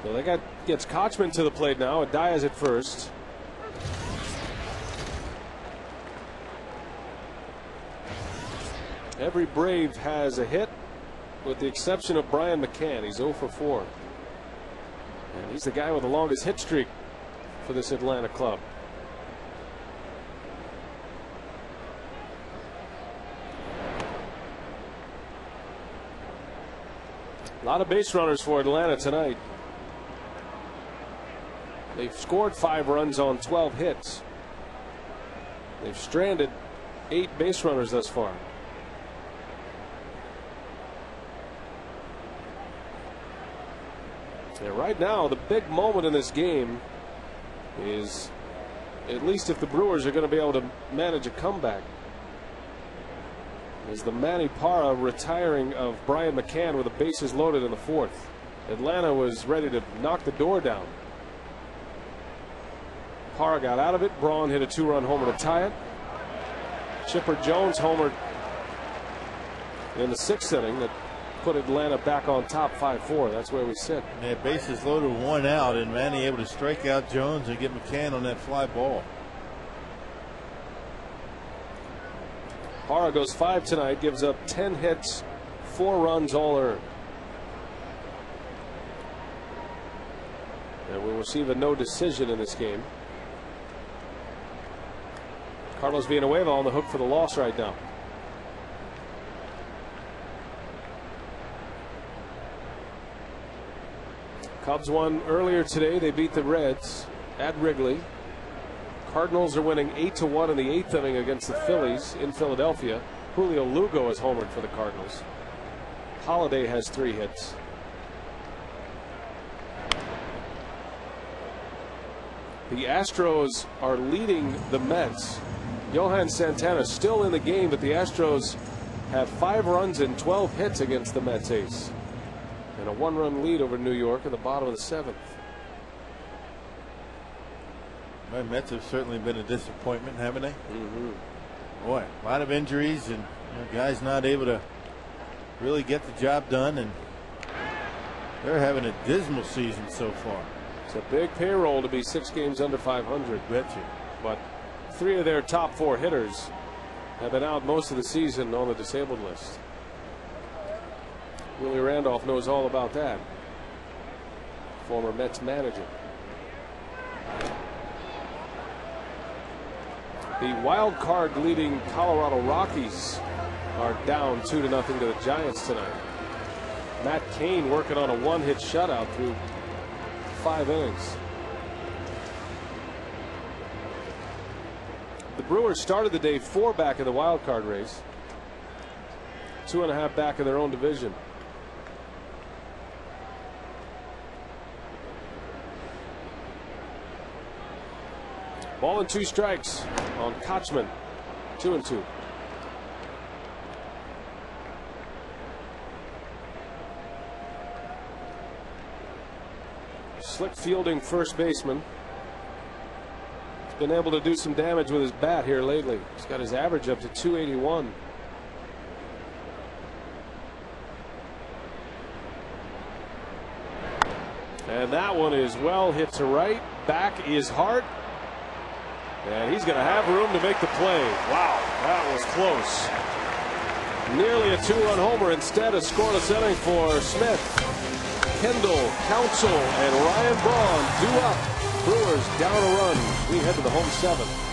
Well, they gets Kochman to the plate now, and Diaz at first. Every Brave has a hit, with the exception of Brian McCann. He's 0 for 4. And he's the guy with the longest hit streak for this Atlanta club. A lot of base runners for Atlanta tonight. They've scored 5 runs on 12 hits. They've stranded 8 base runners thus far. And right now, the big moment in this game is, at least if the Brewers are going to be able to manage a comeback, is the Manny Parra retiring of Brian McCann with the bases loaded in the 4th. Atlanta was ready to knock the door down. Parra got out of it. Braun hit a 2-run homer to tie it. Chipper Jones homered in the 6th inning that put Atlanta back on top 5-4. That's where we sit. Yeah, bases loaded, 1 out, and Manny able to strike out Jones and get McCann on that fly ball. Parra goes 5 tonight, gives up 10 hits, 4 runs all earned. And we'll receive a no decision in this game. Carlos Villanueva on the hook for the loss right now. Cubs won earlier today. They beat the Reds at Wrigley. Cardinals are winning 8-1 in the 8th inning against the Phillies in Philadelphia. Julio Lugo has homered for the Cardinals. Holiday has 3 hits. The Astros are leading the Mets. Johan Santana still in the game, but the Astros have 5 runs and 12 hits against the Mets ace. And a 1-run lead over New York in the bottom of the 7th. My Mets have certainly been a disappointment, haven't they? Mm-hmm. Boy, a lot of injuries and guys not able to really get the job done, and they're having a dismal season so far. It's a big payroll to be 6 games under 500. Bet you. But 3 of their top 4 hitters have been out most of the season on the disabled list. Willie Randolph knows all about that. Former Mets manager. The wild card leading Colorado Rockies are down 2-0 to the Giants tonight. Matt Cain working on a 1-hit shutout through 5 innings. The Brewers started the day 4 back in the wild card race. 2.5 back in their own division. Ball and 2 strikes on Kochman. 2-2. Slick fielding first baseman. He's been able to do some damage with his bat here lately. He's got his average up to 281. And that one is well hit to right. Back is Hart. And he's going to have room to make the play. Wow, that was close. Nearly a 2-run homer. Instead, a scoreless inning for Smith. Kendall, Counsell, and Ryan Braun due up. Brewers down a run. We head to the home 7th.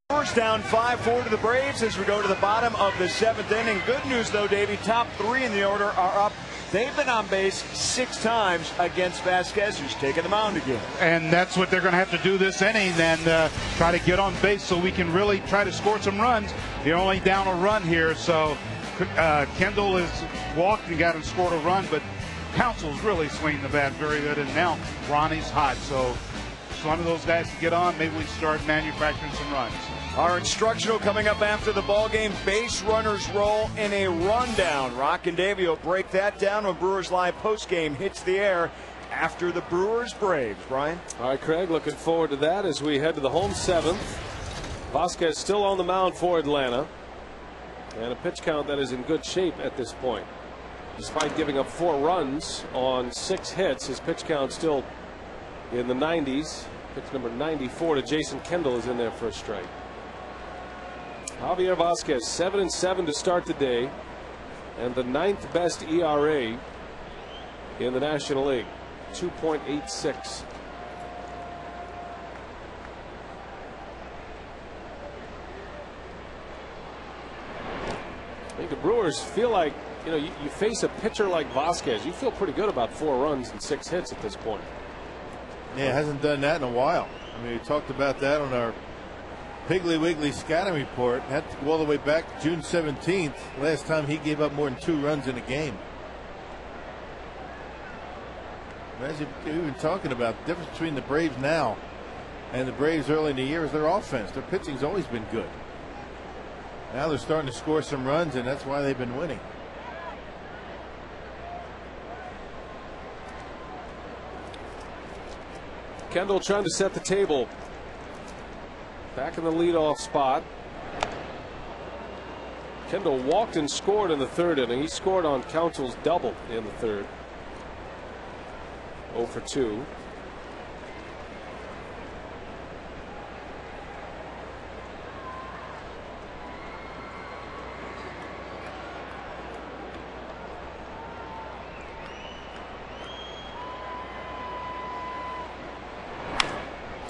Brewers down 5-4 to the Braves as we go to the bottom of the 7th inning. Good news, though, Davey. Top 3 in the order are up. They've been on base 6 times against Vasquez, who's taking the mound again. And that's what they're going to have to do this inning, then try to get on base so we can really try to score some runs. They're only down a run here, so Kendall has walked and got and scored a run, but Counsell's really swinging the bat very good, and now Ronnie's hot. So one of those guys to get on, maybe we start manufacturing some runs. Our instructional coming up after the ball game. Base runners roll in a rundown. Rock and Davey will break that down when Brewers Live postgame hits the air after the Brewers Braves. Brian? All right, Craig, looking forward to that as we head to the home 7th. Vasquez still on the mound for Atlanta. And a pitch count that is in good shape at this point. Despite giving up 4 runs on 6 hits, his pitch count still in the 90s. Pitch number 94 to Jason Kendall is in there for a strike. Javier Vasquez 7-7 to start the day, and the 9th best ERA in the National League, 2.86. I think the Brewers feel like, you face a pitcher like Vasquez, you feel pretty good about 4 runs and 6 hits at this point. Yeah, hasn't done that in a while. I mean, we talked about that on our Piggly Wiggly scouting report. Had to go all the way back to June 17th. Last time he gave up more than 2 runs in a game. As you've been talking about, the difference between the Braves now and the Braves early in the year is their offense. Their pitching's always been good. Now they're starting to score some runs, and that's why they've been winning. Kendall trying to set the table. Back in the leadoff spot. Kendall walked and scored in the 3rd inning. He scored on Counsell's double in the 3rd. 0 for 2.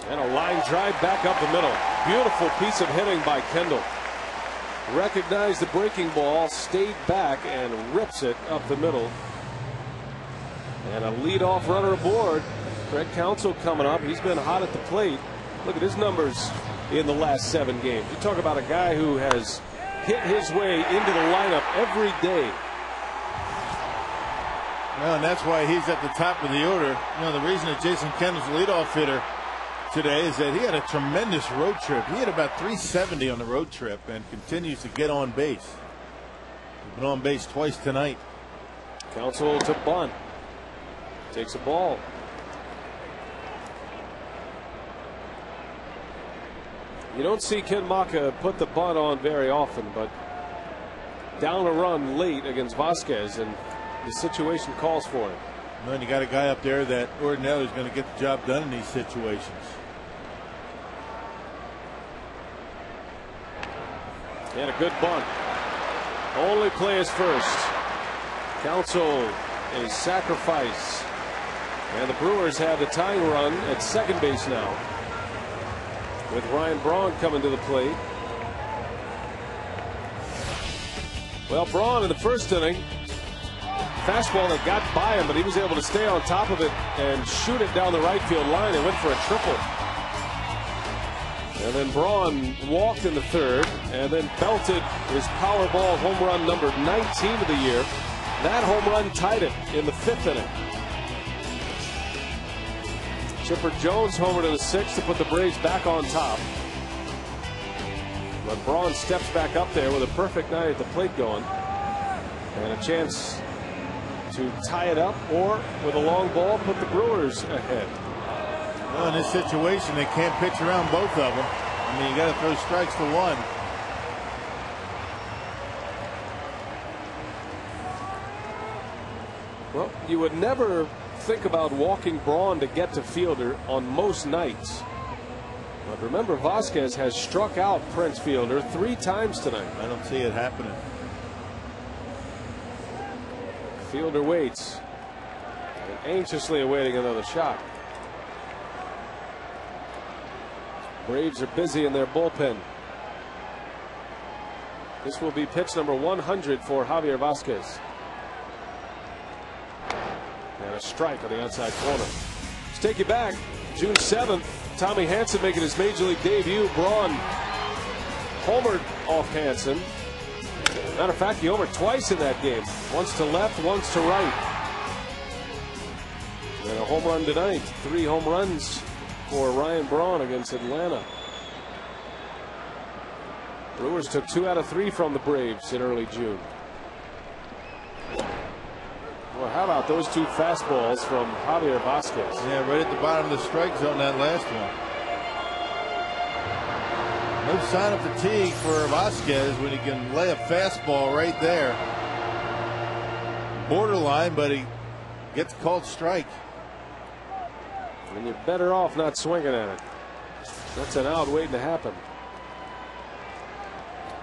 And a line drive back up the middle. Beautiful piece of hitting by Kendall. Recognized the breaking ball, stayed back, and rips it up the middle. And a leadoff runner aboard. Craig Counsell coming up. He's been hot at the plate. Look at his numbers in the last 7 games. You talk about a guy who has hit his way into the lineup every day. Well, and that's why he's at the top of the order. The reason that Jason Kendall's leadoff hitter today is that he had a tremendous road trip. He had about 370 on the road trip and continues to get on base. He's been on base twice tonight. Counsell to bunt. Takes a ball. You don't see Ken Maka put the bunt on very often, but down a run late against Vasquez, and the situation calls for it. And you got a guy up there that ordinarily is going to get the job done in these situations. And a good bunt. Only play is first. Counsell, a sacrifice. And the Brewers have the tying run at second base now, with Ryan Braun coming to the plate. Well, Braun in the 1st inning, fastball that got by him, but he was able to stay on top of it and shoot it down the right field line. It went for a triple. And then Braun walked in the 3rd and then belted his Powerball home run number 19 of the year. That home run tied it in the 5th inning. Chipper Jones homered in the 6th to put the Braves back on top. But Braun steps back up there with a perfect night at the plate going, and a chance to tie it up, or with a long ball put the Brewers ahead. Well, in this situation, they can't pitch around both of them. I mean, you got to throw strikes to one. Well, you would never think about walking Braun to get to Fielder on most nights. But remember, Vasquez has struck out Prince Fielder 3 times tonight. I don't see it happening. Fielder waits, and anxiously awaiting another shot. Braves are busy in their bullpen. This will be pitch number 100 for Javier Vasquez. And a strike on the outside corner. Let's take you back. June 7th, Tommy Hanson making his major league debut. Braun homered off Hanson. Matter of fact, he homered twice in that game. Once to left, once to right. And a home run tonight. 3 home runs for Ryan Braun against Atlanta. Brewers took 2 out of 3 from the Braves in early June. Well, how about those 2 fastballs from Javier Vasquez? Yeah, right at the bottom of the strike zone, that last one. No sign of fatigue for Vasquez when he can lay a fastball right there. Borderline, but he gets called strike. And you're better off not swinging at it. That's an out waiting to happen.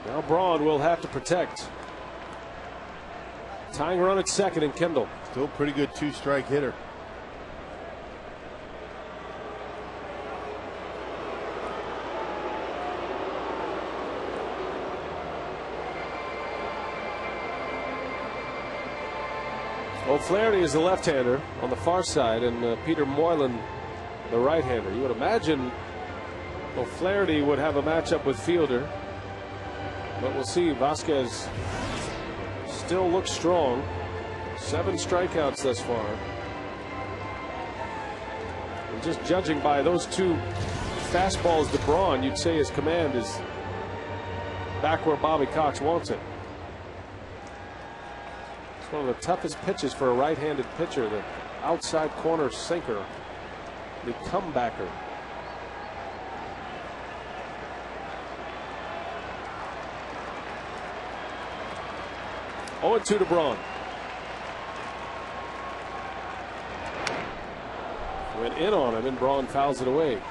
Now Braun will have to protect. Tying run at second and Kendall. Still pretty good 2-strike hitter. O'Flaherty is the left-hander on the far side, and Peter Moylan the right-hander. You would imagine O'Flaherty would have a matchup with Fielder, but we'll see. Vasquez still looks strong. 7 strikeouts thus far. And just judging by those 2 fastballs to Braun, you'd say his command is back where Bobby Cox wants it. It's one of the toughest pitches for a right-handed pitcher, the outside corner sinker, the comebacker. Oh, 2 to Braun. Went in on him, and Braun fouls it away.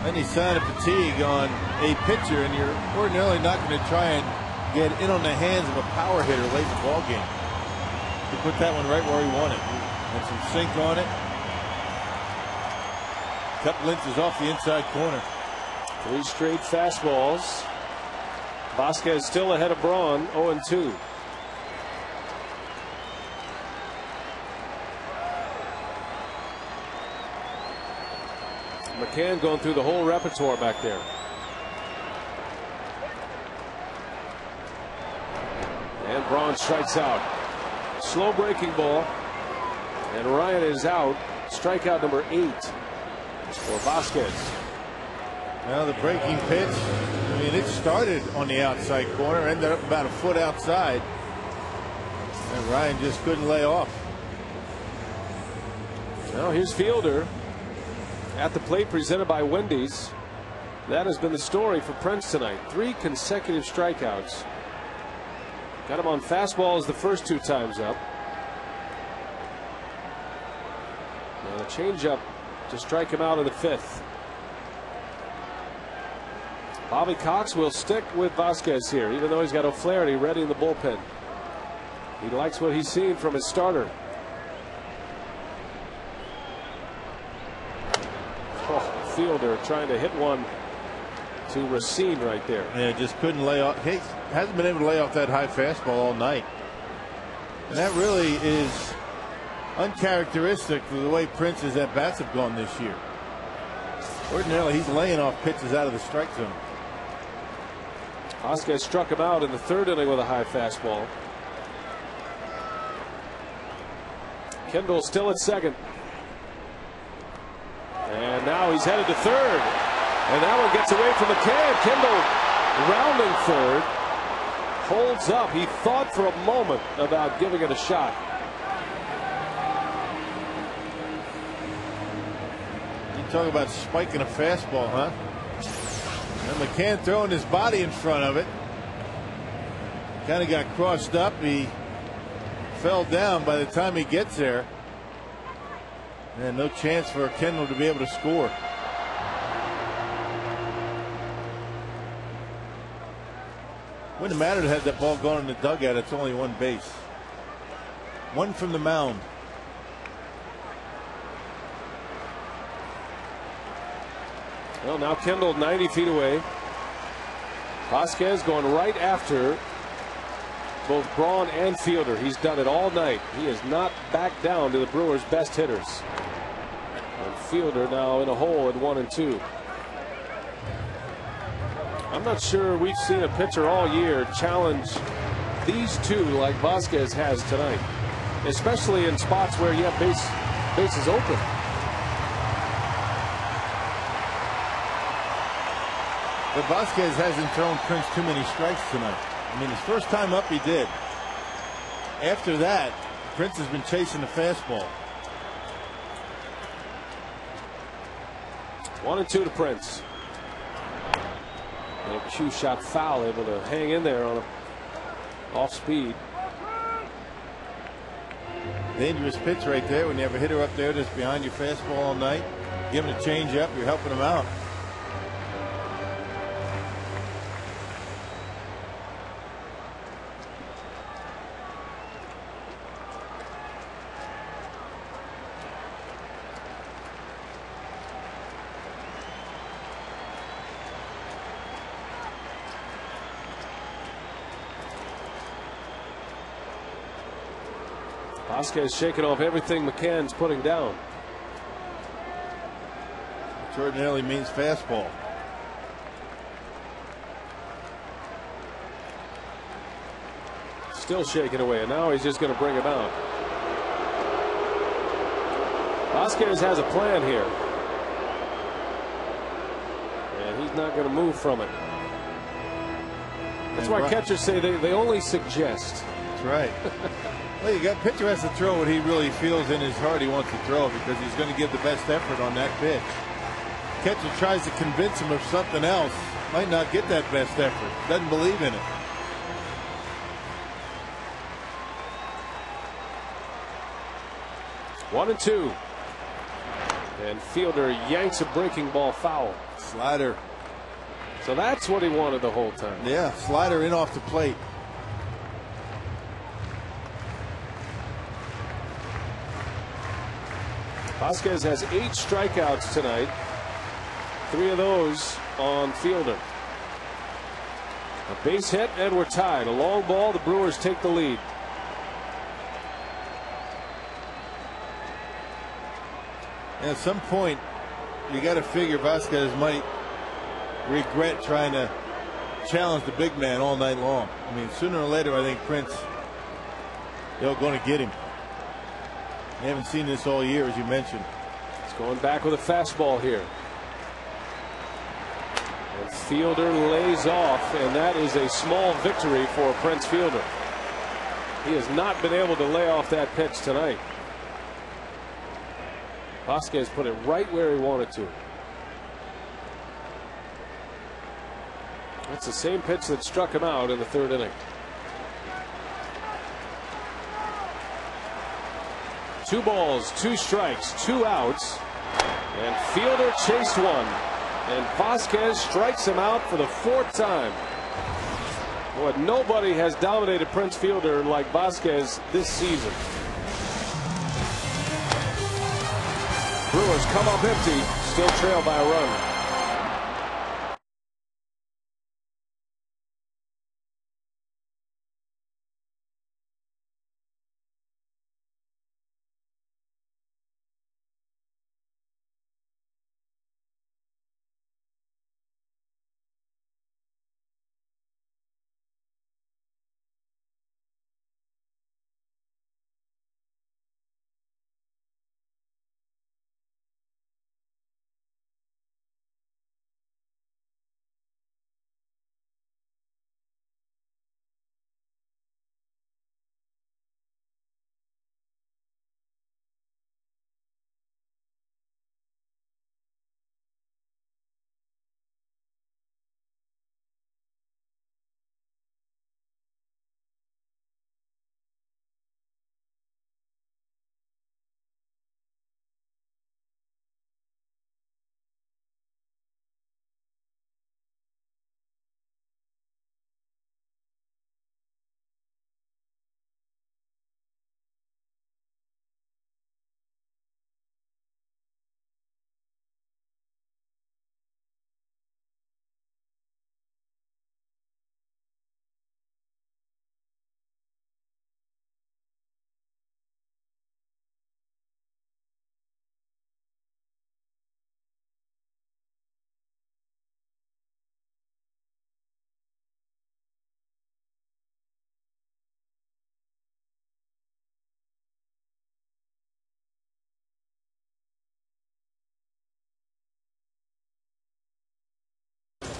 Any sign of fatigue on a pitcher, and you're ordinarily not going to try and get in on the hands of a power hitter late in the ball game. He put that one right where he wanted. And some sink on it. Couple inches off the inside corner. 3 straight fastballs. Vasquez still ahead of Braun, 0-2. McCann going through the whole repertoire back there. And Braun strikes out. Slow breaking ball. And Ryan is out. Strikeout number 8 for Vasquez. Now the breaking pitch, I mean, it started on the outside corner, ended up about a foot outside. And Ryan just couldn't lay off. Now here's Fielder at the plate, presented by Wendy's. That has been the story for Prince tonight. 3 consecutive strikeouts. Got him on fastballs the first 2 times up. And a changeup to strike him out in the 5th. Bobby Cox will stick with Vasquez here, even though he's got O'Flaherty ready in the bullpen. He likes what he's seen from his starter. Oh, Fielder trying to hit one to Racine right there. Yeah, just couldn't lay off. He hasn't been able to lay off that high fastball all night. And that really is uncharacteristic of the way Prince's at-bats have gone this year. Ordinarily, he's laying off pitches out of the strike zone. Vasquez struck him out in the 3rd inning with a high fastball. Kendall still at second. And now he's headed to 3rd. And that one gets away from McCann. Kendall rounding 3rd. Holds up. He thought for a moment about giving it a shot. You talk about spiking a fastball, huh? And McCann throwing his body in front of it. Kind of got crossed up. He fell down by the time he gets there. And no chance for Kendall to be able to score. Wouldn't have mattered had that ball gone in the dugout. It's only 1 base. 1 from the mound. Well, now Kendall 90 feet away. Vasquez going right after both Braun and Fielder. He's done it all night. He has not backed down to the Brewers' best hitters. And Fielder now in a hole at 1-2. I'm not sure we've seen a pitcher all year challenge these 2 like Vasquez has tonight, especially in spots where you have bases open. But Vasquez hasn't thrown Prince too many strikes tonight. I mean, his first time up he did. After that, Prince has been chasing the fastball. 1-2 to Prince. And a cue shot foul, able to hang in there on a off speed. Dangerous pitch right there when you have a hitter up there that's behind your fastball all night. Give him a change up, you're helping him out. Vasquez shaking off everything McCann's putting down. Which ordinarily means fastball. Still shaking away, and now he's just going to bring him out. Vasquez has a plan here, and he's not going to move from it. That's why catchers say they only suggest. That's right. Well, you got pitcher has to throw what he really feels in his heart he wants to throw, because he's going to give the best effort on that pitch. Catcher tries to convince him of something else, might not get that best effort, doesn't believe in it. One and two, and fielder yanks a breaking ball foul. Slider. So that's what he wanted the whole time. Yeah, slider in off the plate. Vasquez has 8 strikeouts tonight, 3 of those on Fielder. A base hit and we're tied. A long ball, the Brewers take the lead. At some point you got to figure Vasquez might regret trying to challenge the big man all night long. I mean, sooner or later I think Prince, they're going to get him. We haven't seen this all year, as you mentioned. He's going back with a fastball here. And Fielder lays off, and that is a small victory for Prince Fielder. He has not been able to lay off that pitch tonight. Vasquez put it right where he wanted to. That's the same pitch that struck him out in the 3rd inning. 2 balls, 2 strikes, 2 outs, and Fielder chased one, and Vasquez strikes him out for the 4th time. Boy, nobody has dominated Prince Fielder like Vasquez this season. Brewers come up empty, still trail by a run.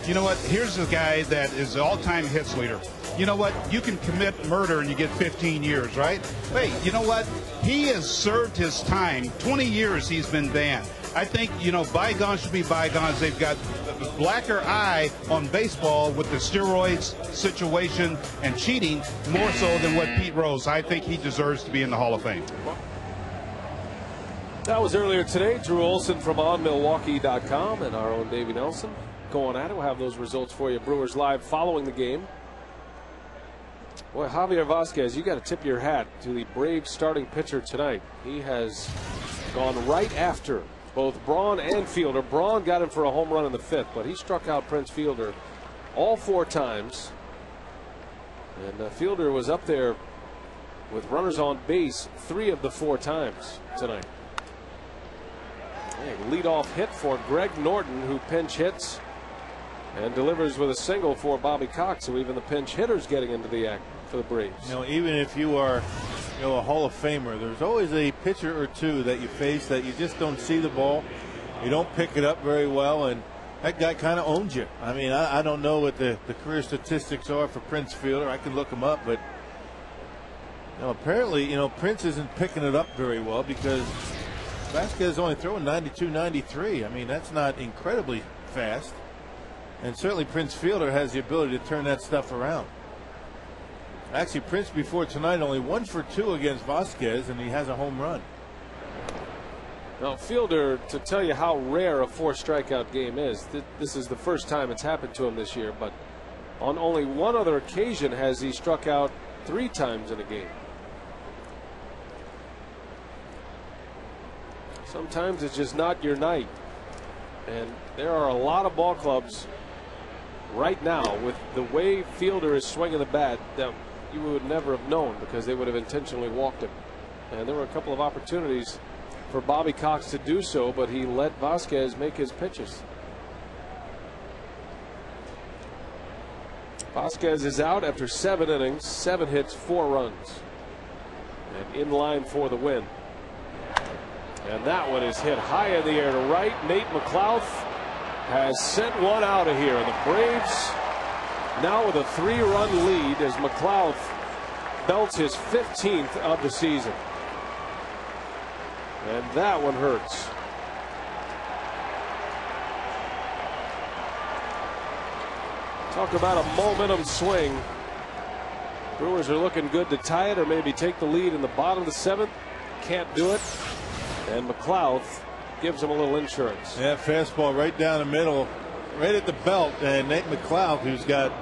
You know what? Here's a guy that is the all-time hits leader. You know what? You can commit murder and you get 15 years, right? Hey, you know what? He has served his time. 20 years he's been banned. I think, you know, bygones should be bygones. They've got a blacker eye on baseball with the steroids situation and cheating more so than what Pete Rose. I think he deserves to be in the Hall of Fame. That was earlier today. Drew Olson from OnMilwaukee.com and our own Davey Nelson going at it. We'll have those results for you. Brewers Live following the game. Boy, Javier Vasquez, you got to tip your hat to the Braves starting pitcher tonight. He has gone right after both Braun and Fielder. Braun got him for a home run in the 5th, but he struck out Prince Fielder all 4 times. And Fielder was up there with runners on base 3 of the 4 times tonight. A leadoff hit for Greg Norton, who pinch hits and delivers with a single for Bobby Cox. So even the pinch hitters getting into the act for the Braves. You know, even if you are, you know, a Hall of Famer, there's always a pitcher or two that you face that you just don't see the ball. You don't pick it up very well, and that guy kind of owns you. I mean, I don't know what the career statistics are for Prince Fielder. I can look him up, but you know, apparently, you know, Prince isn't picking it up very well because Vasquez is only throwing 92, 93. I mean, that's not incredibly fast. And certainly Prince Fielder has the ability to turn that stuff around. Actually, Prince before tonight only 1 for 2 against Vasquez, and he has a home run. Now, Fielder, to tell you how rare a 4 strikeout game is, this is the first time it's happened to him this year, but on only 1 other occasion has he struck out 3 times in a game. Sometimes it's just not your night. And there are a lot of ball clubs right now with the way Fielder is swinging the bat that you would never have known because they would have intentionally walked him. And there were a couple of opportunities for Bobby Cox to do so, but he let Vasquez make his pitches. Vasquez is out after 7 innings, 7 hits, 4 runs, and in line for the win. And that one is hit high in the air to right. Nate McLouth has sent one out of here, and the Braves now with a 3-run lead as McLouth belts his 15th of the season. And that one hurts. Talk about a momentum swing. Brewers are looking good to tie it or maybe take the lead in the bottom of the 7th. Can't do it. And McLouth gives him a little insurance. Yeah, fastball right down the middle, right at the belt. And Nate McLouth, who's got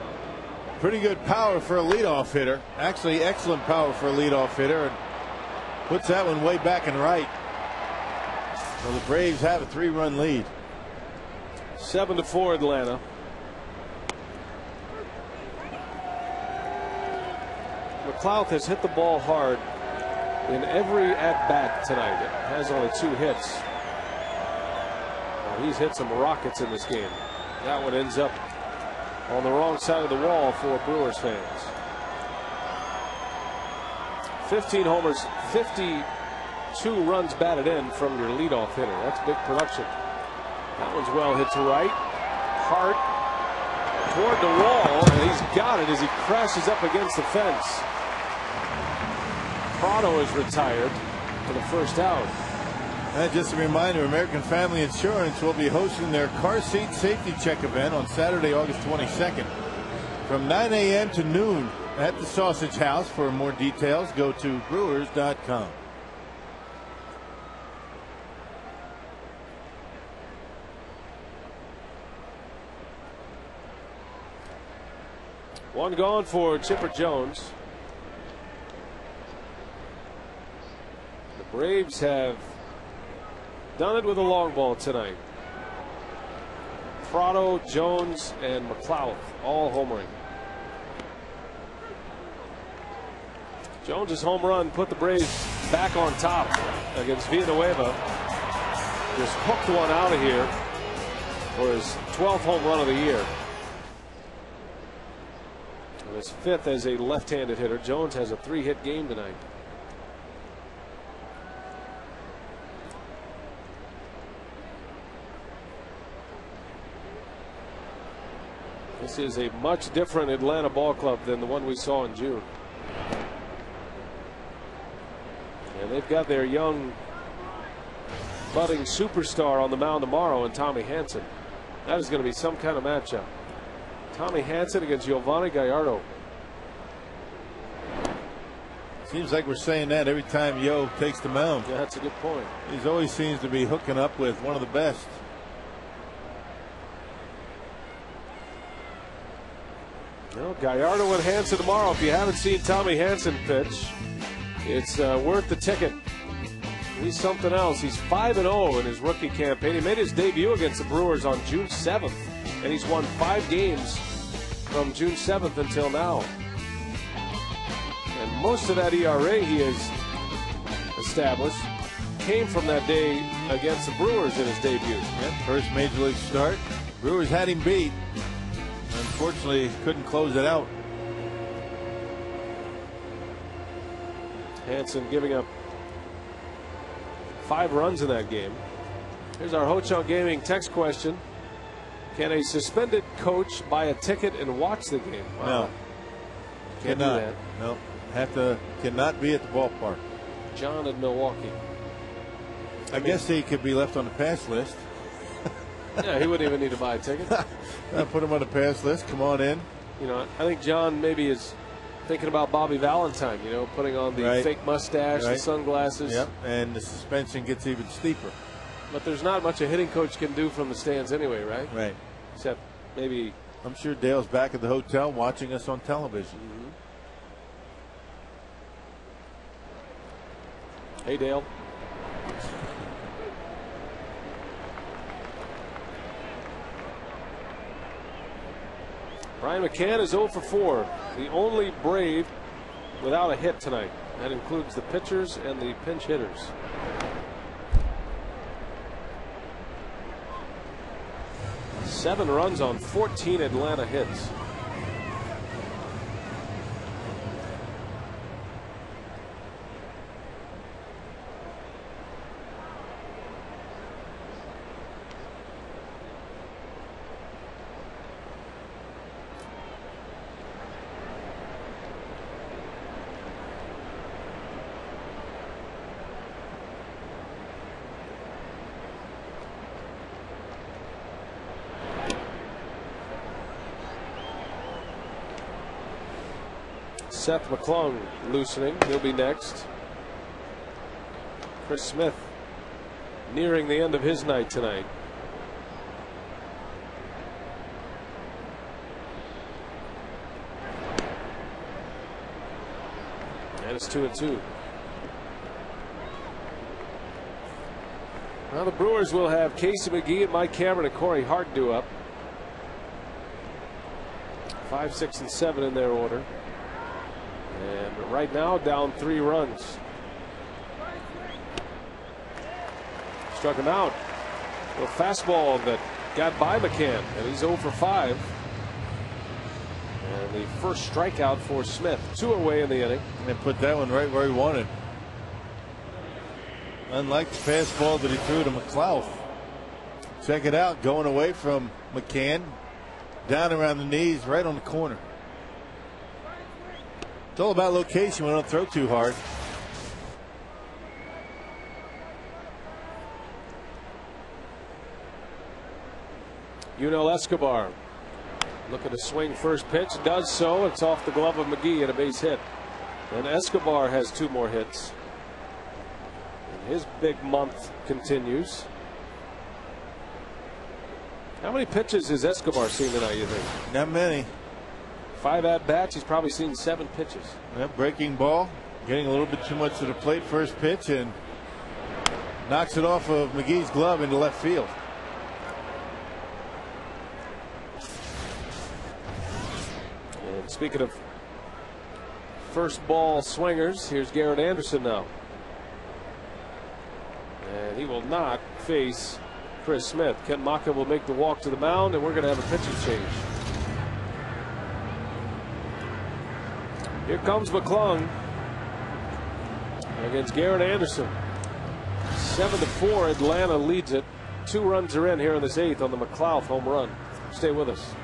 pretty good power for a leadoff hitter, actually excellent power for a leadoff hitter, and puts that one way back and right. So the Braves have a 3-run lead. 7-4 Atlanta. McLouth has hit the ball hard in every at-bat tonight. It has only 2 hits. Well, he's hit some rockets in this game. That one ends up on the wrong side of the wall for Brewers fans. 15 homers, 52 runs batted in from your leadoff hitter. That's big production. That one's well hit to right. Hart toward the wall, and he's got it as he crashes up against the fence. Prado is retired for the first out. And just a reminder, American Family Insurance will be hosting their car seat safety check event on Saturday, August 22nd from 9 a.m. to noon at the Sausage House. For more details, go to Brewers.com. One gone for Chipper Jones. The Braves have done it with a long ball tonight. Prado, Jones, and McLouth all homering. Jones's home run put the Braves back on top against Villanueva. Just hooked one out of here for his 12th home run of the year. And his 5th as a left-handed hitter. Jones has a 3-hit game tonight. This is a much different Atlanta ball club than the one we saw in June. And they've got their young budding superstar on the mound tomorrow in Tommy Hanson. That is going to be some kind of matchup. Tommy Hanson against Giovanni Gallardo. Seems like we're saying that every time Yo takes the mound. Yeah, that's a good point. He always seems to be hooking up with one of the best. Well, Gallardo and Hanson tomorrow. If you haven't seen Tommy Hanson pitch, it's worth the ticket. He's something else. He's 5-0 in his rookie campaign. He made his debut against the Brewers on June 7th, and he's won 5 games from June 7th until now. And most of that ERA he has established came from that day against the Brewers in his debut. Yep, first major league start. Brewers had him beat. Unfortunately, couldn't close it out. Hanson giving up 5 runs in that game. Here's our Ho-Chunk Gaming text question. Can a suspended coach buy a ticket and watch the game? Wow. No. Can't do that. No. Cannot be at the ballpark. John in Milwaukee. I guess he could be left on the pass list. Yeah, he wouldn't even need to buy a ticket. Put him on the pass list. Come on in. You know, I think John maybe is thinking about Bobby Valentine, you know, putting on the fake mustache, the sunglasses. Yep, and the suspension gets even steeper. But there's not much a hitting coach can do from the stands anyway, right? Right. Except maybe. I'm sure Dale's back at the hotel watching us on television. Hey, Dale. Brian McCann is 0 for 4. The only Brave without a hit tonight. That includes the pitchers and the pinch hitters. Seven runs on 14 Atlanta hits. Seth McClung loosening. He'll be next. Chris Smith nearing the end of his night tonight. And it's 2-2. Now the Brewers will have Casey McGee and Mike Cameron and Corey Hart due up. 5, 6, and 7 in their order. And right now down 3 runs. Struck him out. A fastball that got by McCann, and he's 0 for 5. And the first strikeout for Smith. 2 away in the inning. And put that one right where he wanted. Unlike the fastball that he threw to McLeod. Check it out, going away from McCann. Down around the knees, right on the corner. It's all about location. We don't throw too hard. Yunel Escobar looking to swing first pitch. Does so. It's off the glove of McGee and a base hit. And Escobar has 2 more hits. And his big month continues. How many pitches has Escobar seen tonight, you think? Not many. 5 at-bats. He's probably seen 7 pitches. Yep, breaking ball. Getting a little bit too much to the plate first pitch and knocks it off of McGee's glove into left field. And speaking of first ball swingers, here's Garrett Anderson now. And he will not face Chris Smith. Ken Maka will make the walk to the mound, and we're going to have a pitching change. Here comes McClung against Garrett Anderson. 7-4, Atlanta leads it. 2 runs are in here in this 8th on the McLeod home run. Stay with us.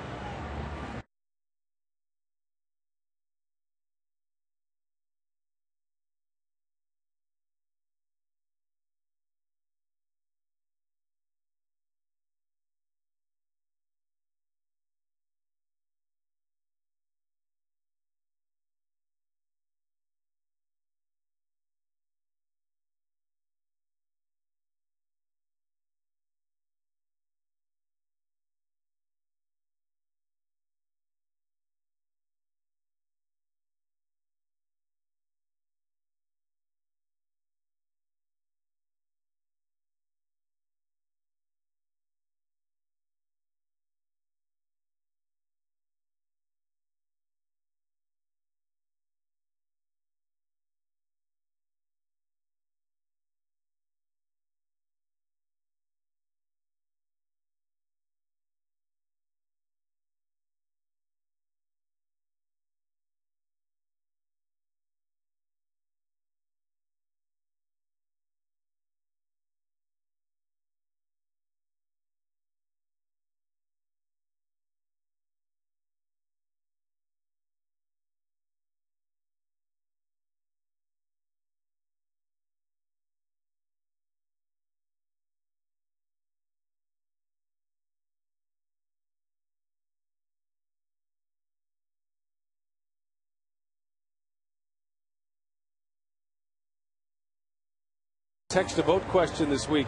Text a vote question this week.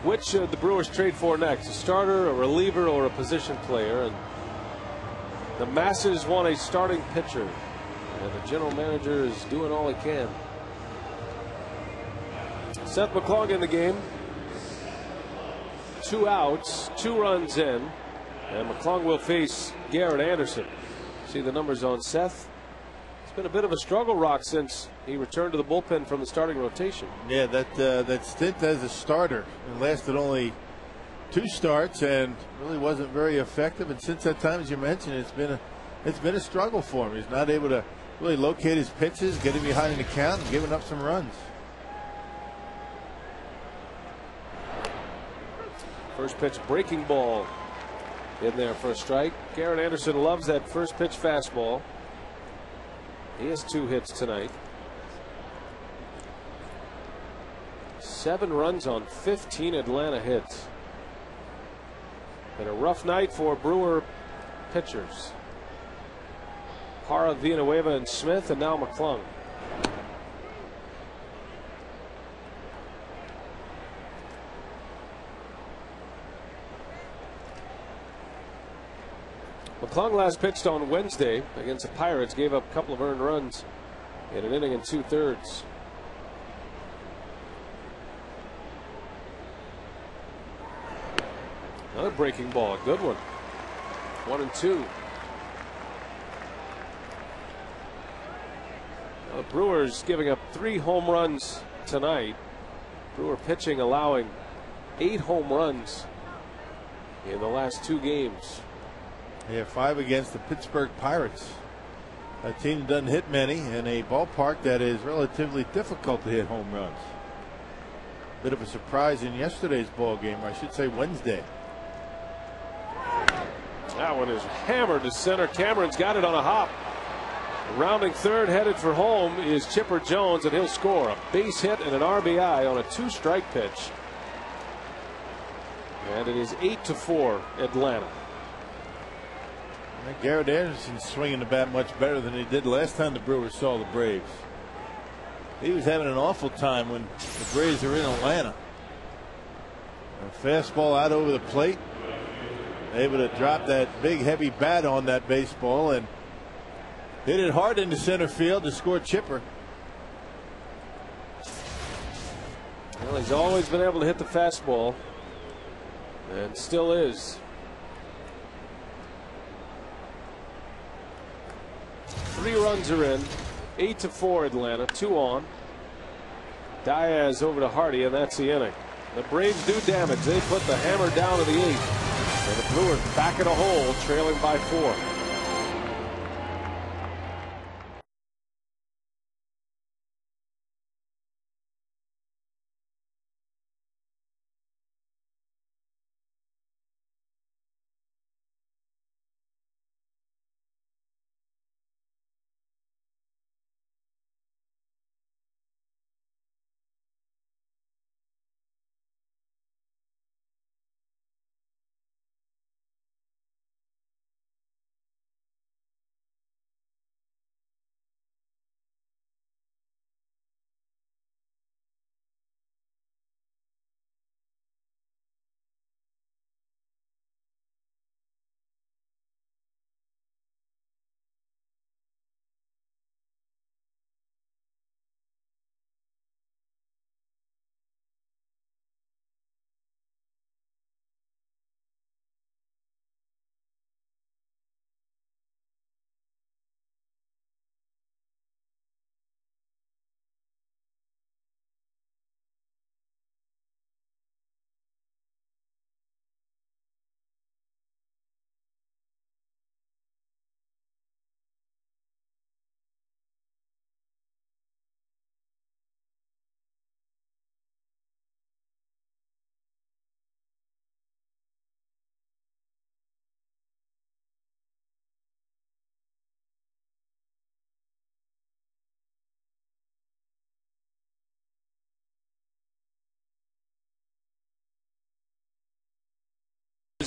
Which should the Brewers trade for next? A starter, a reliever, or a position player? And the masses want a starting pitcher. And the general manager is doing all he can. Seth McClung in the game. 2 outs, 2 runs in. And McClung will face Garrett Anderson. See the numbers on Seth. It's been a bit of a struggle, Rock, since he returned to the bullpen from the starting rotation. Yeah, that stint as a starter lasted only 2 starts and really wasn't very effective. And since that time, as you mentioned, it's been a struggle for him. He's not able to really locate his pitches, getting behind in the count, and giving up some runs. First pitch breaking ball in there for a strike. Garrett Anderson loves that first pitch fastball. He has 2 hits tonight. 7 runs on 15 Atlanta hits. Been a rough night for Brewer pitchers. Hara, Villanueva, and Smith, and now McClung. McClung last pitched on Wednesday against the Pirates, gave up a couple of earned runs in an inning and 2/3. Another breaking ball, a good one. 1-2. The Brewers giving up 3 home runs tonight. Brewer pitching allowing 8 home runs in the last 2 games. Yeah, 5 against the Pittsburgh Pirates. A team that doesn't hit many in a ballpark that is relatively difficult to hit home runs. Bit of a surprise in yesterday's ball game, or I should say Wednesday. That one is hammered to center. Cameron's got it on a hop. Rounding third, headed for home, is Chipper Jones, and he'll score a base hit and an RBI on a 2-strike pitch. And it is 8-4 Atlanta. Garrett Anderson's swinging the bat much better than he did last time the Brewers saw the Braves. He was having an awful time when the Braves were in Atlanta. A fastball out over the plate, able to drop that big heavy bat on that baseball and hit it hard into center field to score Chipper. Well, he's always been able to hit the fastball, and still is. 3 runs are in. 8-4 Atlanta. 2 on. Diaz over to Hardy, and that's the inning. The Braves do damage. They put the hammer down to the 8th, and the Brewers back in a hole, trailing by 4.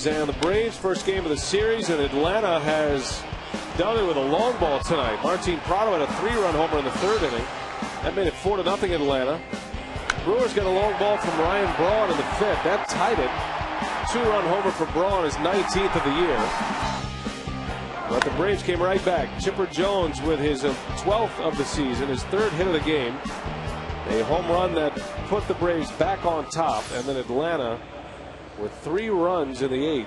And the Braves' first game of the series, and Atlanta has done it with a long ball tonight. Martin Prado had a 3-run homer in the 3rd inning. That made it 4-0 Atlanta. Brewers get a long ball from Ryan Braun in the fifth. That tied it. 2-run homer for Braun, his 19th of the year. But the Braves came right back. Chipper Jones with his 12th of the season, his 3rd hit of the game. A home run that put the Braves back on top, and then Atlanta with 3 runs in the 8th.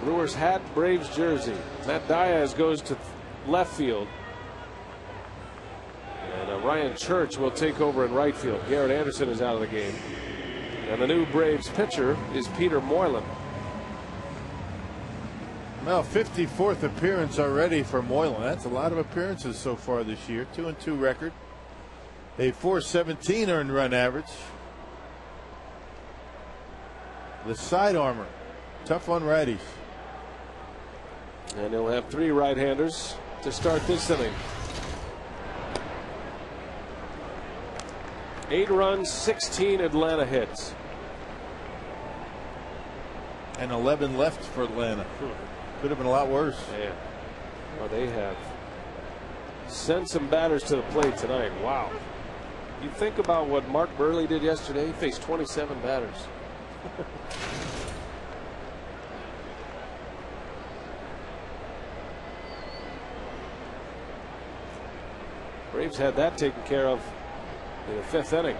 Brewers hat, Braves jersey. Matt Diaz goes to left field. And Ryan Church will take over in right field. Garrett Anderson is out of the game. And the new Braves pitcher is Peter Moylan. Well, 54th appearance already for Moylan. That's a lot of appearances so far this year. 2-2 record. A .417 earned run average. The side armor. Tough on righties. And he'll have 3 right-handers to start this inning. 8 runs, 16 Atlanta hits. And 11 left for Atlanta. Could have been a lot worse. Yeah. Well, they have sent some batters to the plate tonight. Wow. You think about what Mark Burley did yesterday. He faced 27 batters. Braves had that taken care of in the 5th inning.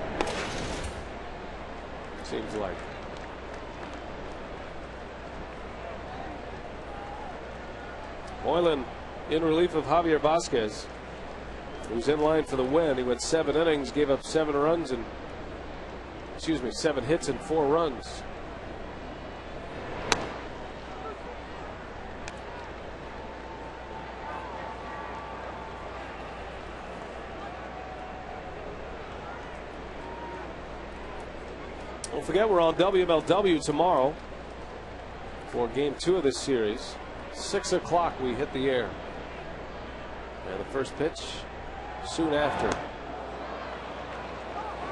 Seems like. Moylan in relief of Javier Vasquez, who's in line for the win. He went 7 innings, gave up 7 runs and 7 hits and 4 runs. Don't forget, we're on WMLW tomorrow for game 2 of this series. 6 o'clock we hit the air. And the first pitch soon after.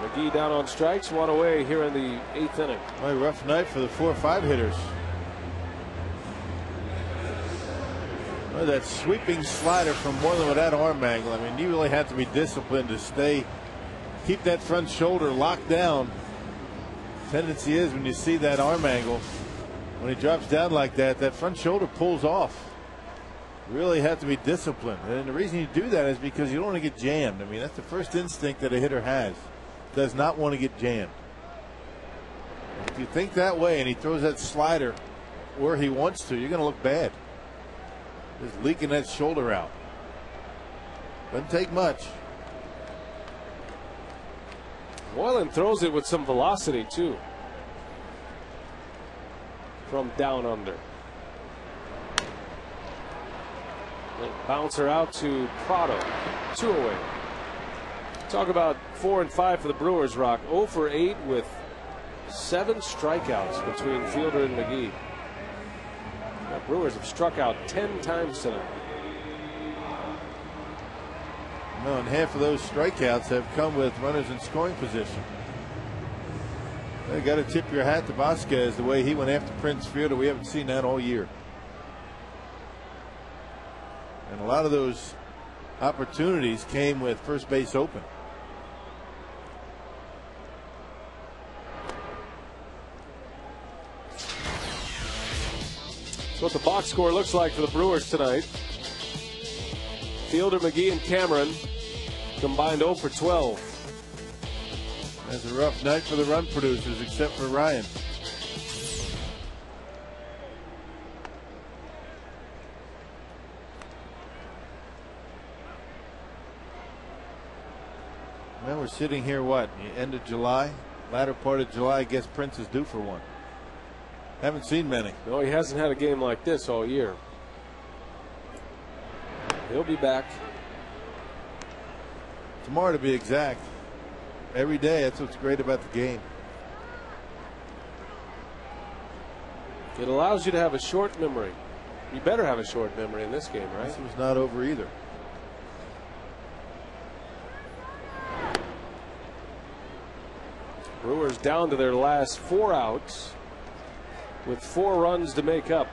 McGee down on strikes, 1 away here in the 8th inning. A rough night for the 4-5 hitters. Well, that sweeping slider from Moylan with that arm angle. I mean, you really have to be disciplined to keep that front shoulder locked down. Tendency is when you see that arm angle, when he drops down like that, that front shoulder pulls off. You really have to be disciplined. And the reason you do that is because you don't want to get jammed. I mean, that's the first instinct that a hitter has. Does not want to get jammed. If you think that way and he throws that slider where he wants to, you're going to look bad. Just leaking that shoulder out. Doesn't take much. Moylan throws it with some velocity too. From down under. Bouncer out to Prado. 2 away. Talk about 4 and 5 for the Brewers, Rock. 0 for 8 with 7 strikeouts between Fielder and McGee. The Brewers have struck out 10 times tonight. No, and half of those strikeouts have come with runners in scoring position. You got to tip your hat to Vasquez, the way he went after Prince Fielder. We haven't seen that all year. And a lot of those opportunities came with first base open. That's what the box score looks like for the Brewers tonight. Fielder, McGee, and Cameron combined 0 for 12. That's a rough night for the run producers, except for Ryan. Well, we're sitting here, what, the end of July? Latter part of July, I guess Prince is due for one. Haven't seen many. No, he hasn't had a game like this all year. He'll be back tomorrow, to be exact. Every day. That's what's great about the game. It allows you to have a short memory. You better have a short memory in this game, right? This was not over either. Brewers down to their last 4 outs with 4 runs to make up.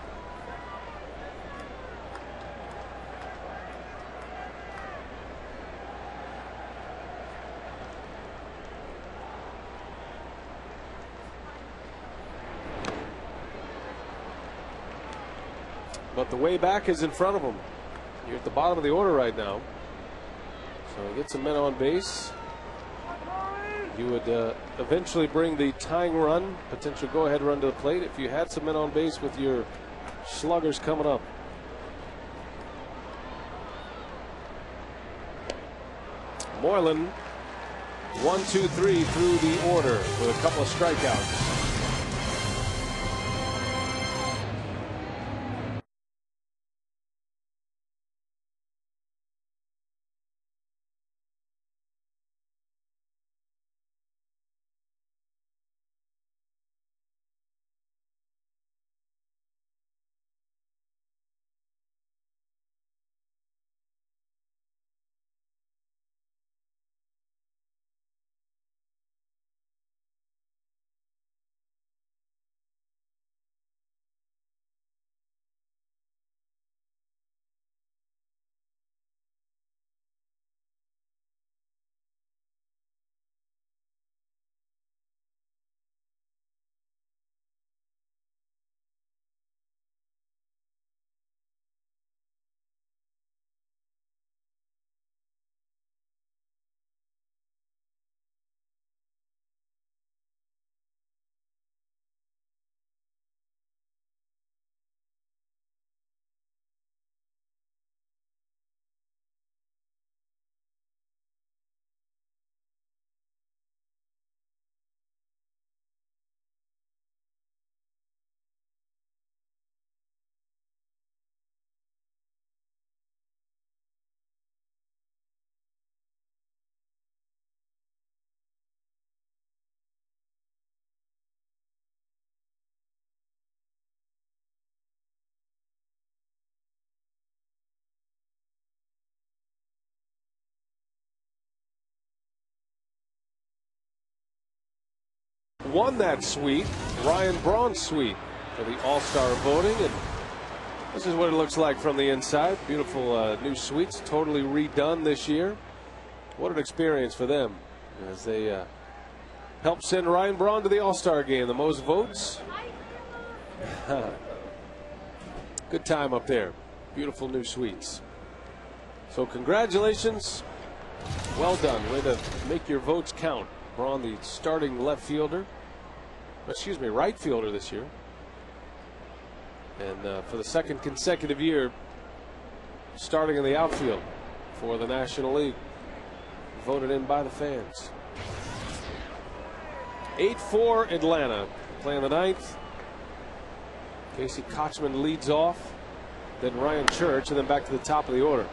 But the way back is in front of him. You're at the bottom of the order right now. So he gets some men on base. You would eventually bring the tying run, potential go-ahead run to the plate if you had some men on base with your sluggers coming up. Moylan, 1, 2, 3 through the order with a couple of strikeouts. Won that suite, Ryan Braun's suite, for the All-Star voting, and this is what it looks like from the inside. Beautiful new suites, totally redone this year. What an experience for them as they help send Ryan Braun to the All-Star game. The most votes. Good time up there. Beautiful new suites. So congratulations. Well done. Way to make your votes count. Braun, the starting left fielder. Excuse me, right fielder this year. And for the second consecutive year, starting in the outfield for the National League. Voted in by the fans. 8-4 Atlanta. Playing the ninth. Casey Kochman leads off. Then Ryan Church, and then back to the top of the order.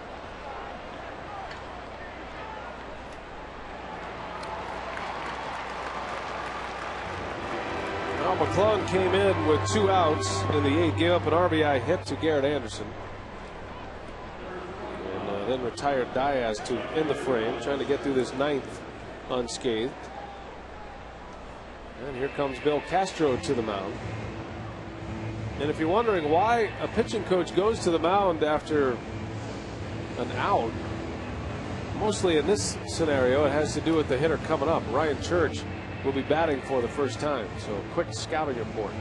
Now McClung came in with 2 outs in the 8th, gave up an RBI hit to Garrett Anderson. And then retired Diaz to in the frame, trying to get through this 9th unscathed. And here comes Bill Castro to the mound. And if you're wondering why a pitching coach goes to the mound after an out, mostly in this scenario, it has to do with the hitter coming up. Ryan Church will be batting for the first time. So quick scouting report.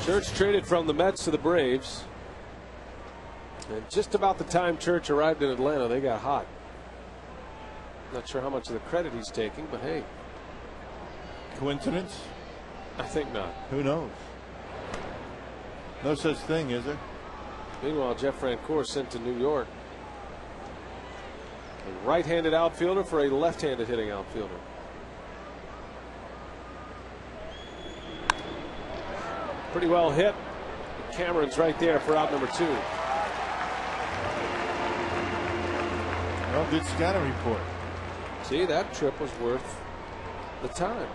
Church traded from the Mets to the Braves. And just about the time Church arrived in Atlanta, they got hot. Not sure how much of the credit he's taking, but hey. Coincidence? I think not. Who knows? No such thing, is there? Meanwhile, Jeff Francoeur sent to New York. A right-handed outfielder for a left-handed hitting outfielder. Pretty well hit. Cameron's right there for out number 2. Well, good scouting report. See, that trip was worth the time.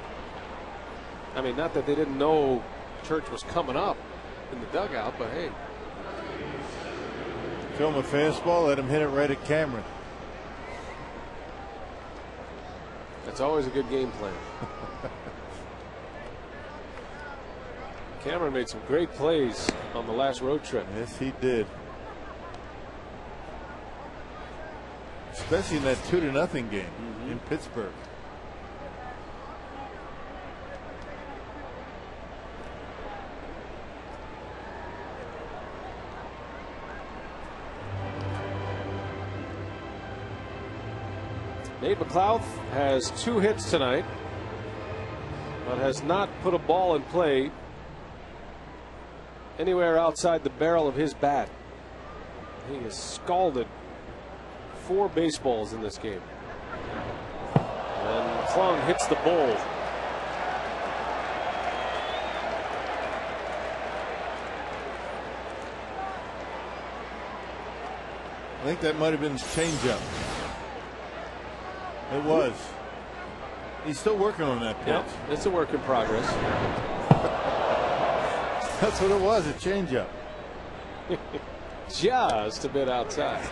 I mean, not that they didn't know Church was coming up in the dugout, but hey. Film a fastball, let him hit it right at Cameron. That's always a good game plan. Cameron made some great plays on the last road trip. Yes, he did. especially in that 2-0 game in Pittsburgh. Nate McLouth has 2 hits tonight, but has not put a ball in play anywhere outside the barrel of his bat. He has scalded 4 baseballs in this game. And McClung hits the bull. I think that might have been his changeup. It was. He's still working on that pitch. Yep, it's a work in progress. That's what it was, a changeup. Just a bit outside.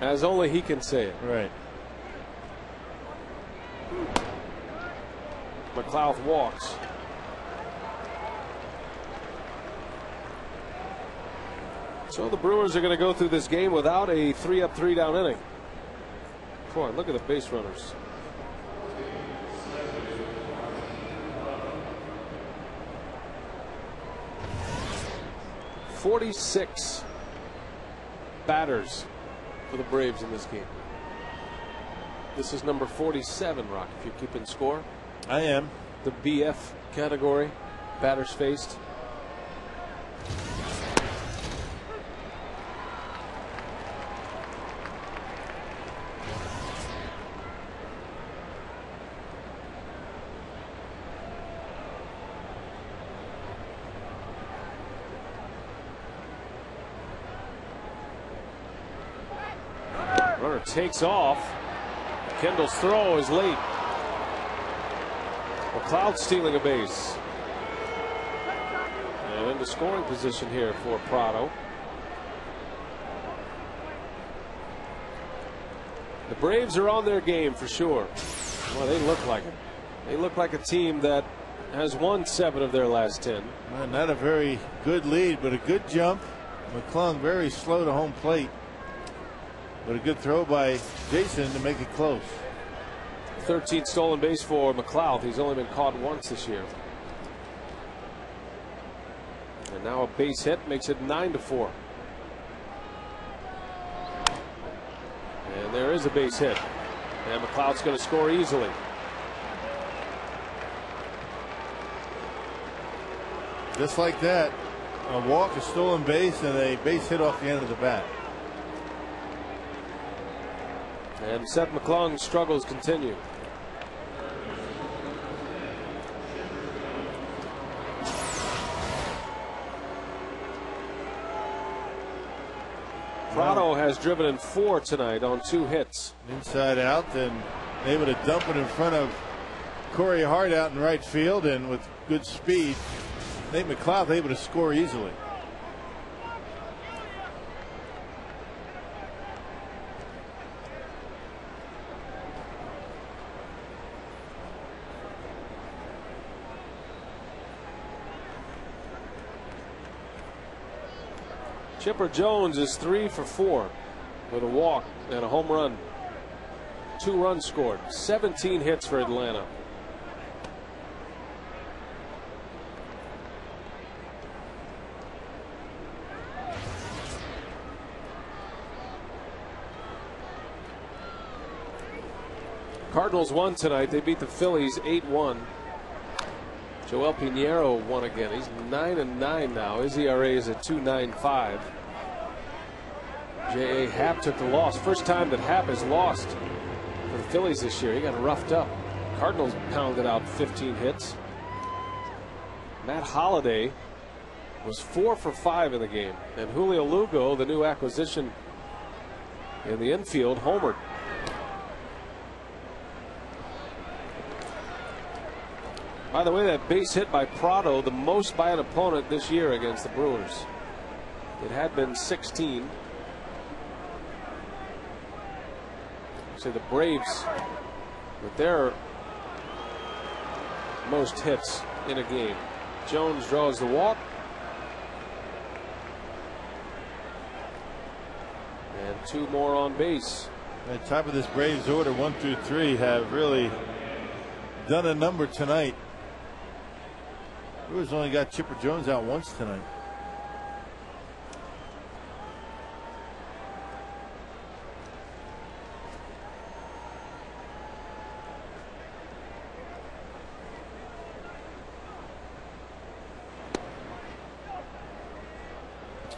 As only he can say it. Right. McLouth walks. So the Brewers are going to go through this game without a 3-up, 3-down inning. Boy, look at the base runners. "46 batters for the Braves in this game. This is number 47, Rock, if you're keeping score. I am. The BF category, batters faced. Runner takes off. Kendall's throw is late. McLouth stealing a base. And into scoring position here for Prado. The Braves are on their game for sure. Well, they look like it. They look like a team that has won 7 of their last 10. Well, not a very good lead, but a good jump. McClung very slow to home plate. But a good throw by Jason to make it close. 13th stolen base for McLouth. He's only been caught once this year. And now a base hit makes it 9-4. And there is a base hit. And McLouth's going to score easily. Just like that, a walk, a stolen base, and a base hit off the end of the bat. And Seth McClung's struggles continue. Prado has driven in 4 tonight on 2 hits. Inside out and able to dump it in front of Corey Hart out in right field, and with good speed, Nate McLouth able to score easily. Chipper Jones is 3 for 4 with a walk and a home run. 2 runs scored. 17 hits for Atlanta. Cardinals won tonight. They beat the Phillies 8-1. Joel Pinheiro won again. He's 9-9 now. His ERA is at 2.95. J.A. Happ took the loss. First time that Happ has lost for the Phillies this year. He got roughed up. Cardinals pounded out 15 hits. Matt Holliday was 4 for 5 in the game. And Julio Lugo, the new acquisition in the infield, homered. By the way, that base hit by Prado, the most by an opponent this year against the Brewers. It had been 16. So the Braves, with their most hits in a game. Jones draws the walk. And 2 more on base. At the top of this Braves order, 1 through 3 have really done a number tonight. Brewers only got Chipper Jones out once tonight.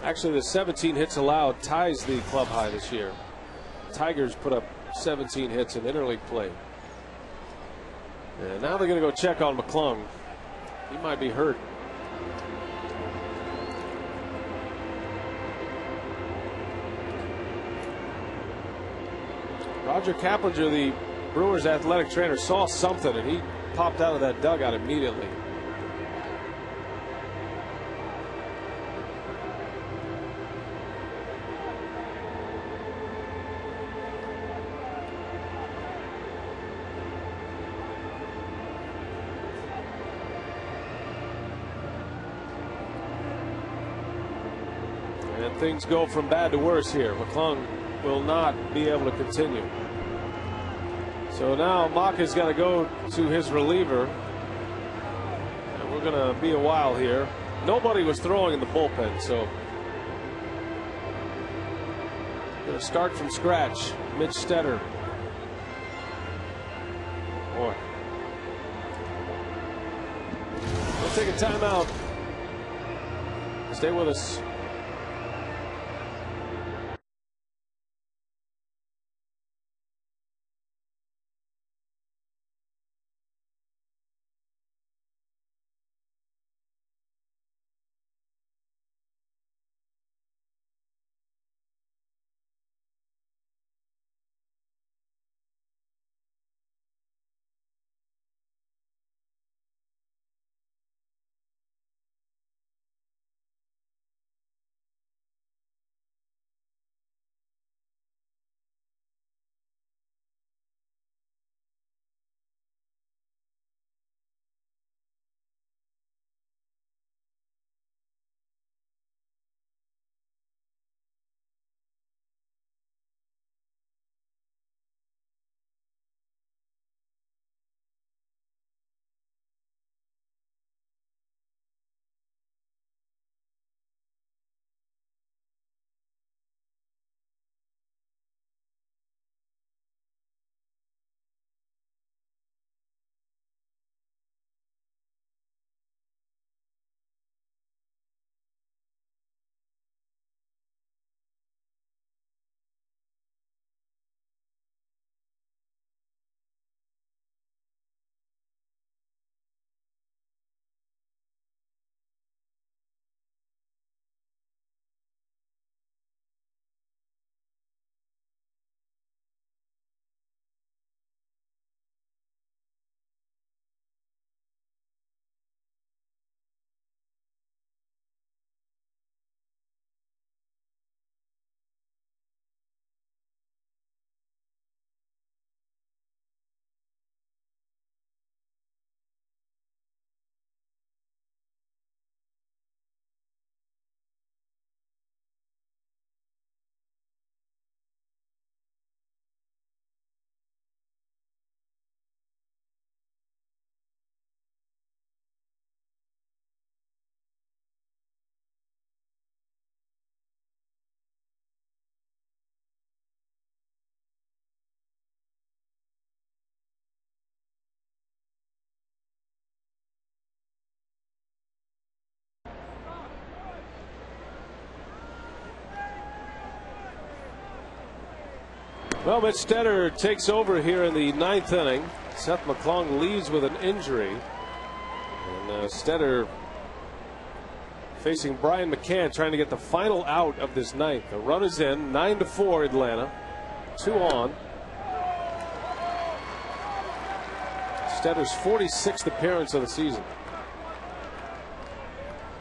Actually, the 17 hits allowed ties the club high this year. Tigers put up 17 hits in interleague play. And now they're going to go check on McClung. He might be hurt. Roger Kaplinger, the Brewers athletic trainer, saw something and he popped out of that dugout immediately. And things go from bad to worse here. McClung will not be able to continue. So now Maka's got to go to his reliever. And we're going to be a while here. Nobody was throwing in the bullpen, so going to start from scratch. Mitch Stetter. Boy. We'll take a timeout. Stay with us. Well, Mitch Stetter takes over here in the 9th inning. Seth McClung leaves with an injury. And Stetter facing Brian McCann, trying to get the final out of this 9th. The run is in, 9-4 Atlanta. 2 on. Stetter's 46th appearance of the season.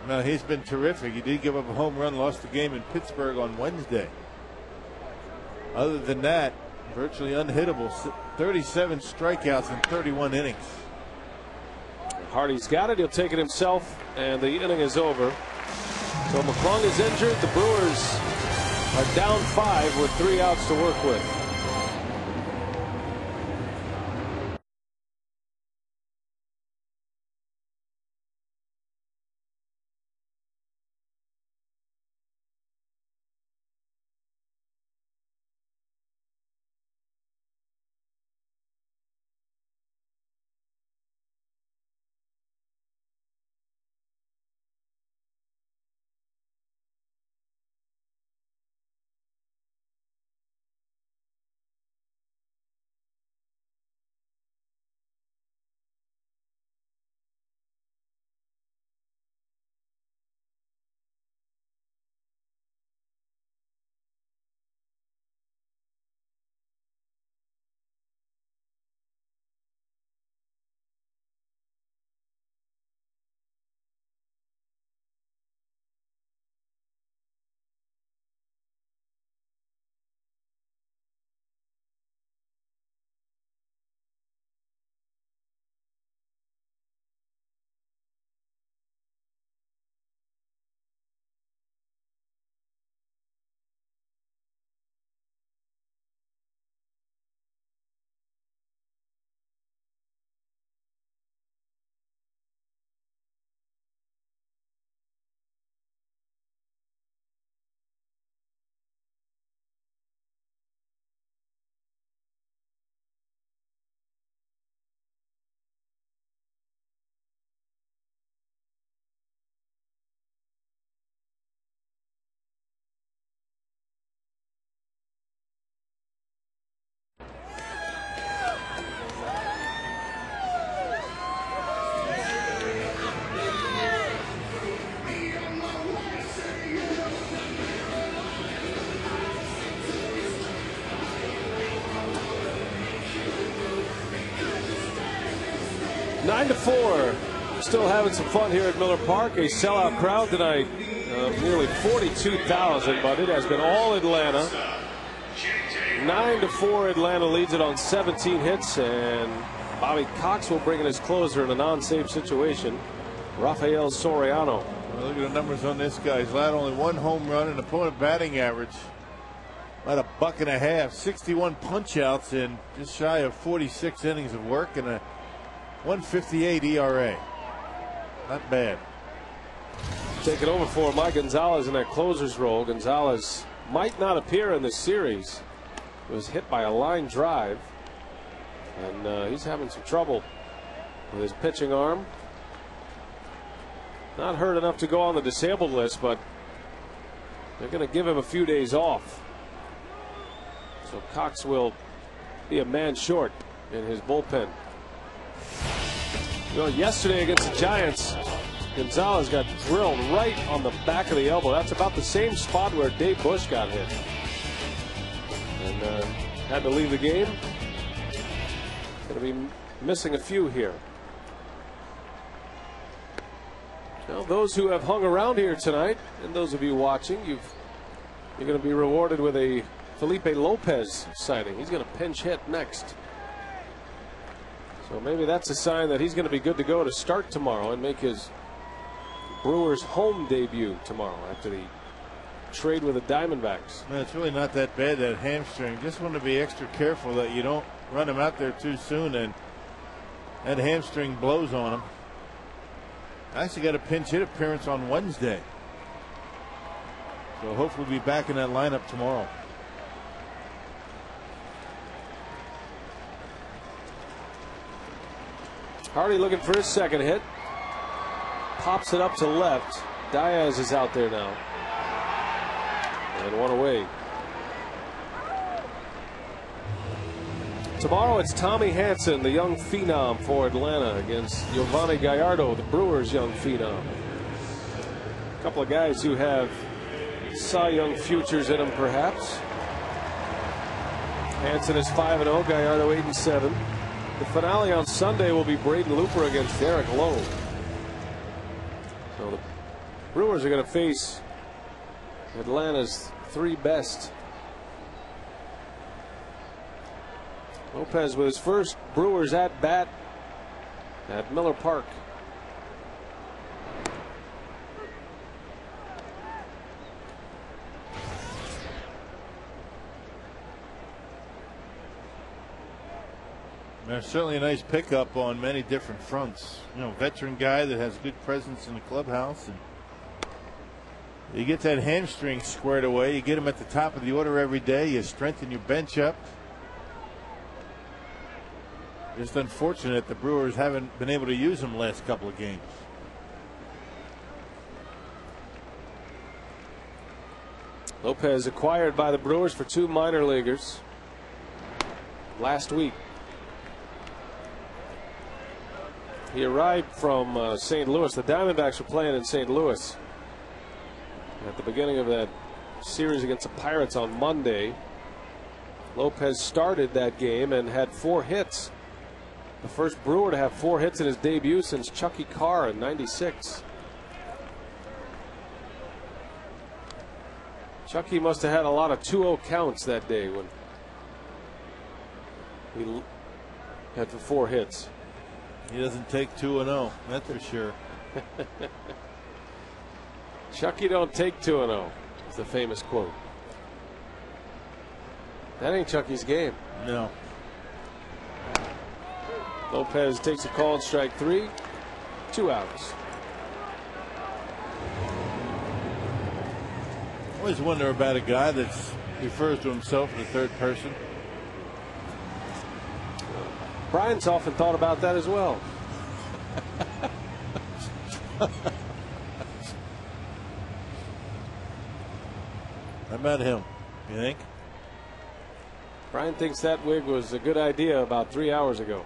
No, he's been terrific. He did give up a home run, lost the game in Pittsburgh on Wednesday. Other than that, virtually unhittable. 37 strikeouts in 31 innings. Hardy's got it. He'll take it himself, and the inning is over. So McClung is injured. The Brewers are down 5 with 3 outs to work with. Nine to 4. Still having some fun here at Miller Park. A sellout crowd tonight, nearly 42,000, but it has been all Atlanta. 9 to 4. Atlanta leads it on 17 hits, and Bobby Cox will bring in his closer in a non-save situation, Rafael Soriano. Well, look at the numbers on this guy. He's allowed only 1 home run, and opponent batting average about $1.50, 61 punch outs in just shy of 46 innings of work, and a 1.58 ERA. Not bad. Taking over for Mike Gonzalez in that closer's role. Gonzalez might not appear in this series. He was hit by a line drive, and he's having some trouble with his pitching arm. Not hurt enough to go on the disabled list, but they're going to give him a few days off. So Cox will be a man short in his bullpen. You know, yesterday against the Giants, Gonzalez got drilled right on the back of the elbow. That's about the same spot where Dave Bush got hit, and had to leave the game. Going to be missing a few here. Now, those who have hung around here tonight, and those of you watching, you're going to be rewarded with a Felipe Lopez sighting. He's going to pinch hit next. So maybe that's a sign that he's going to be good to go to start tomorrow and make his Brewers home debut tomorrow after the trade with the Diamondbacks. Man, it's really not that bad, that hamstring. Just want to be extra careful that you don't run him out there too soon and that hamstring blows on him. Actually got a pinch hit appearance on Wednesday. So hopefully we'll be back in that lineup tomorrow. Hardy looking for his second hit. Pops it up to left. Diaz is out there now. And one away. Tomorrow it's Tommy Hanson, the young phenom for Atlanta, against Giovanni Gallardo, the Brewers' young phenom. A couple of guys who have Cy Young futures in them, perhaps. Hanson is 5-0, Gallardo 8-7. The finale on Sunday will be Braden Looper against Derek Lowe. So the Brewers are going to face Atlanta's 3 best. Lopez with his first Brewers at bat at Miller Park. There's certainly a nice pickup on many different fronts. You know, veteran guy that has good presence in the clubhouse, and you get that hamstring squared away. You get him at the top of the order every day. You strengthen your bench up. Just unfortunate the Brewers haven't been able to use him last couple of games. Lopez acquired by the Brewers for 2 minor leaguers last week. He arrived from St. Louis. The Diamondbacks were playing in St. Louis at the beginning of that series against the Pirates on Monday. Lopez started that game and had 4 hits. The first Brewer to have 4 hits in his debut since Chucky Carr in '96. Chucky must have had a lot of 2-0 counts that day when he had for 4 hits. He doesn't take 2-0, that's for sure. Chucky don't take 2-0. It's the famous quote. That ain't Chucky's game. No. Lopez takes a call on strike 3. 2 outs. I always wonder about a guy that refers to himself in the third person. Brian's often thought about that as well. How about him? You think? Brian thinks that wig was a good idea about 3 hours ago.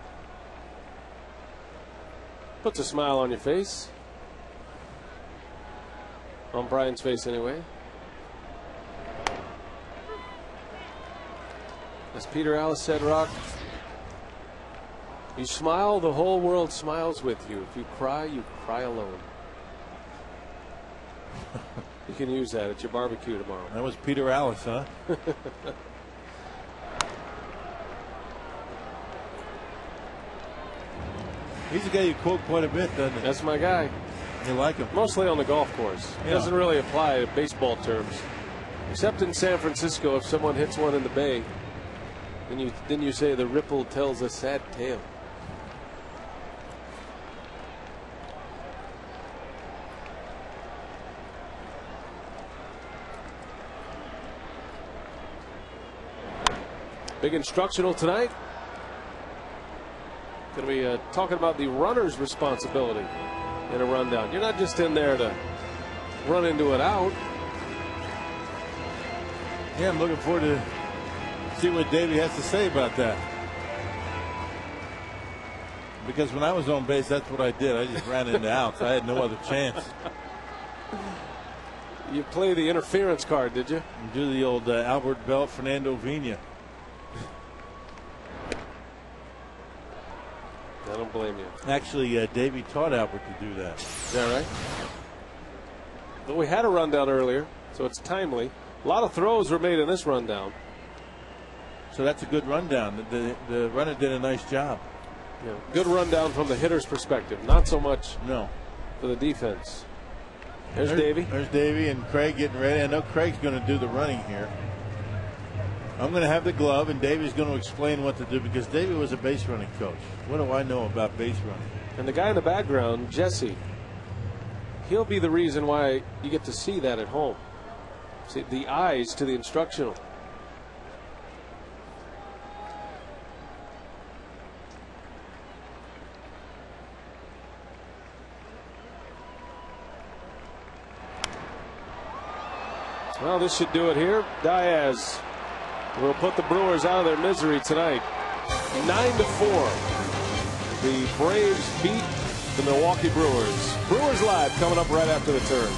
Puts a smile on your face. On Brian's face, anyway. As Peter Alice said, Rock, you smile, the whole world smiles with you. If you cry alone. You can use that at your barbecue tomorrow. That was Peter Alice, huh? He's a guy you quote quite a bit, doesn't he? That's my guy. You like him? Mostly on the golf course. It doesn't really apply to baseball terms. Except in San Francisco, if someone hits one in the bay, then you say the ripple tells a sad tale. Big instructional tonight. Going to be talking about the runner's responsibility in a rundown. You're not just in there to run into it out. Yeah, I'm looking forward to see what Davey has to say about that. Because when I was on base, that's what I did. I just ran into outs. I had no other chance. You play the interference card, did you? And do the old Albert Bell, Fernando Vina. I don't blame you. Actually, Davey taught Albert to do that. Is that right? But we had a rundown earlier, so it's timely. A lot of throws were made in this rundown. So that's a good rundown. The runner did a nice job. Yeah, good rundown from the hitter's perspective. Not so much for the defense. There's Davey. There's Davey and Craig getting ready. I know Craig's going to do the running here. I'm going to have the glove, and Davey's going to explain what to do because Davey was a base running coach. What do I know about base running? And the guy in the background, Jesse, he'll be the reason why you get to see that at home. See the eyes to the instructional. Well, this should do it here. Diaz will put the Brewers out of their misery tonight. 9-4. The Braves beat the Milwaukee Brewers. Brewers Live coming up right after the turn.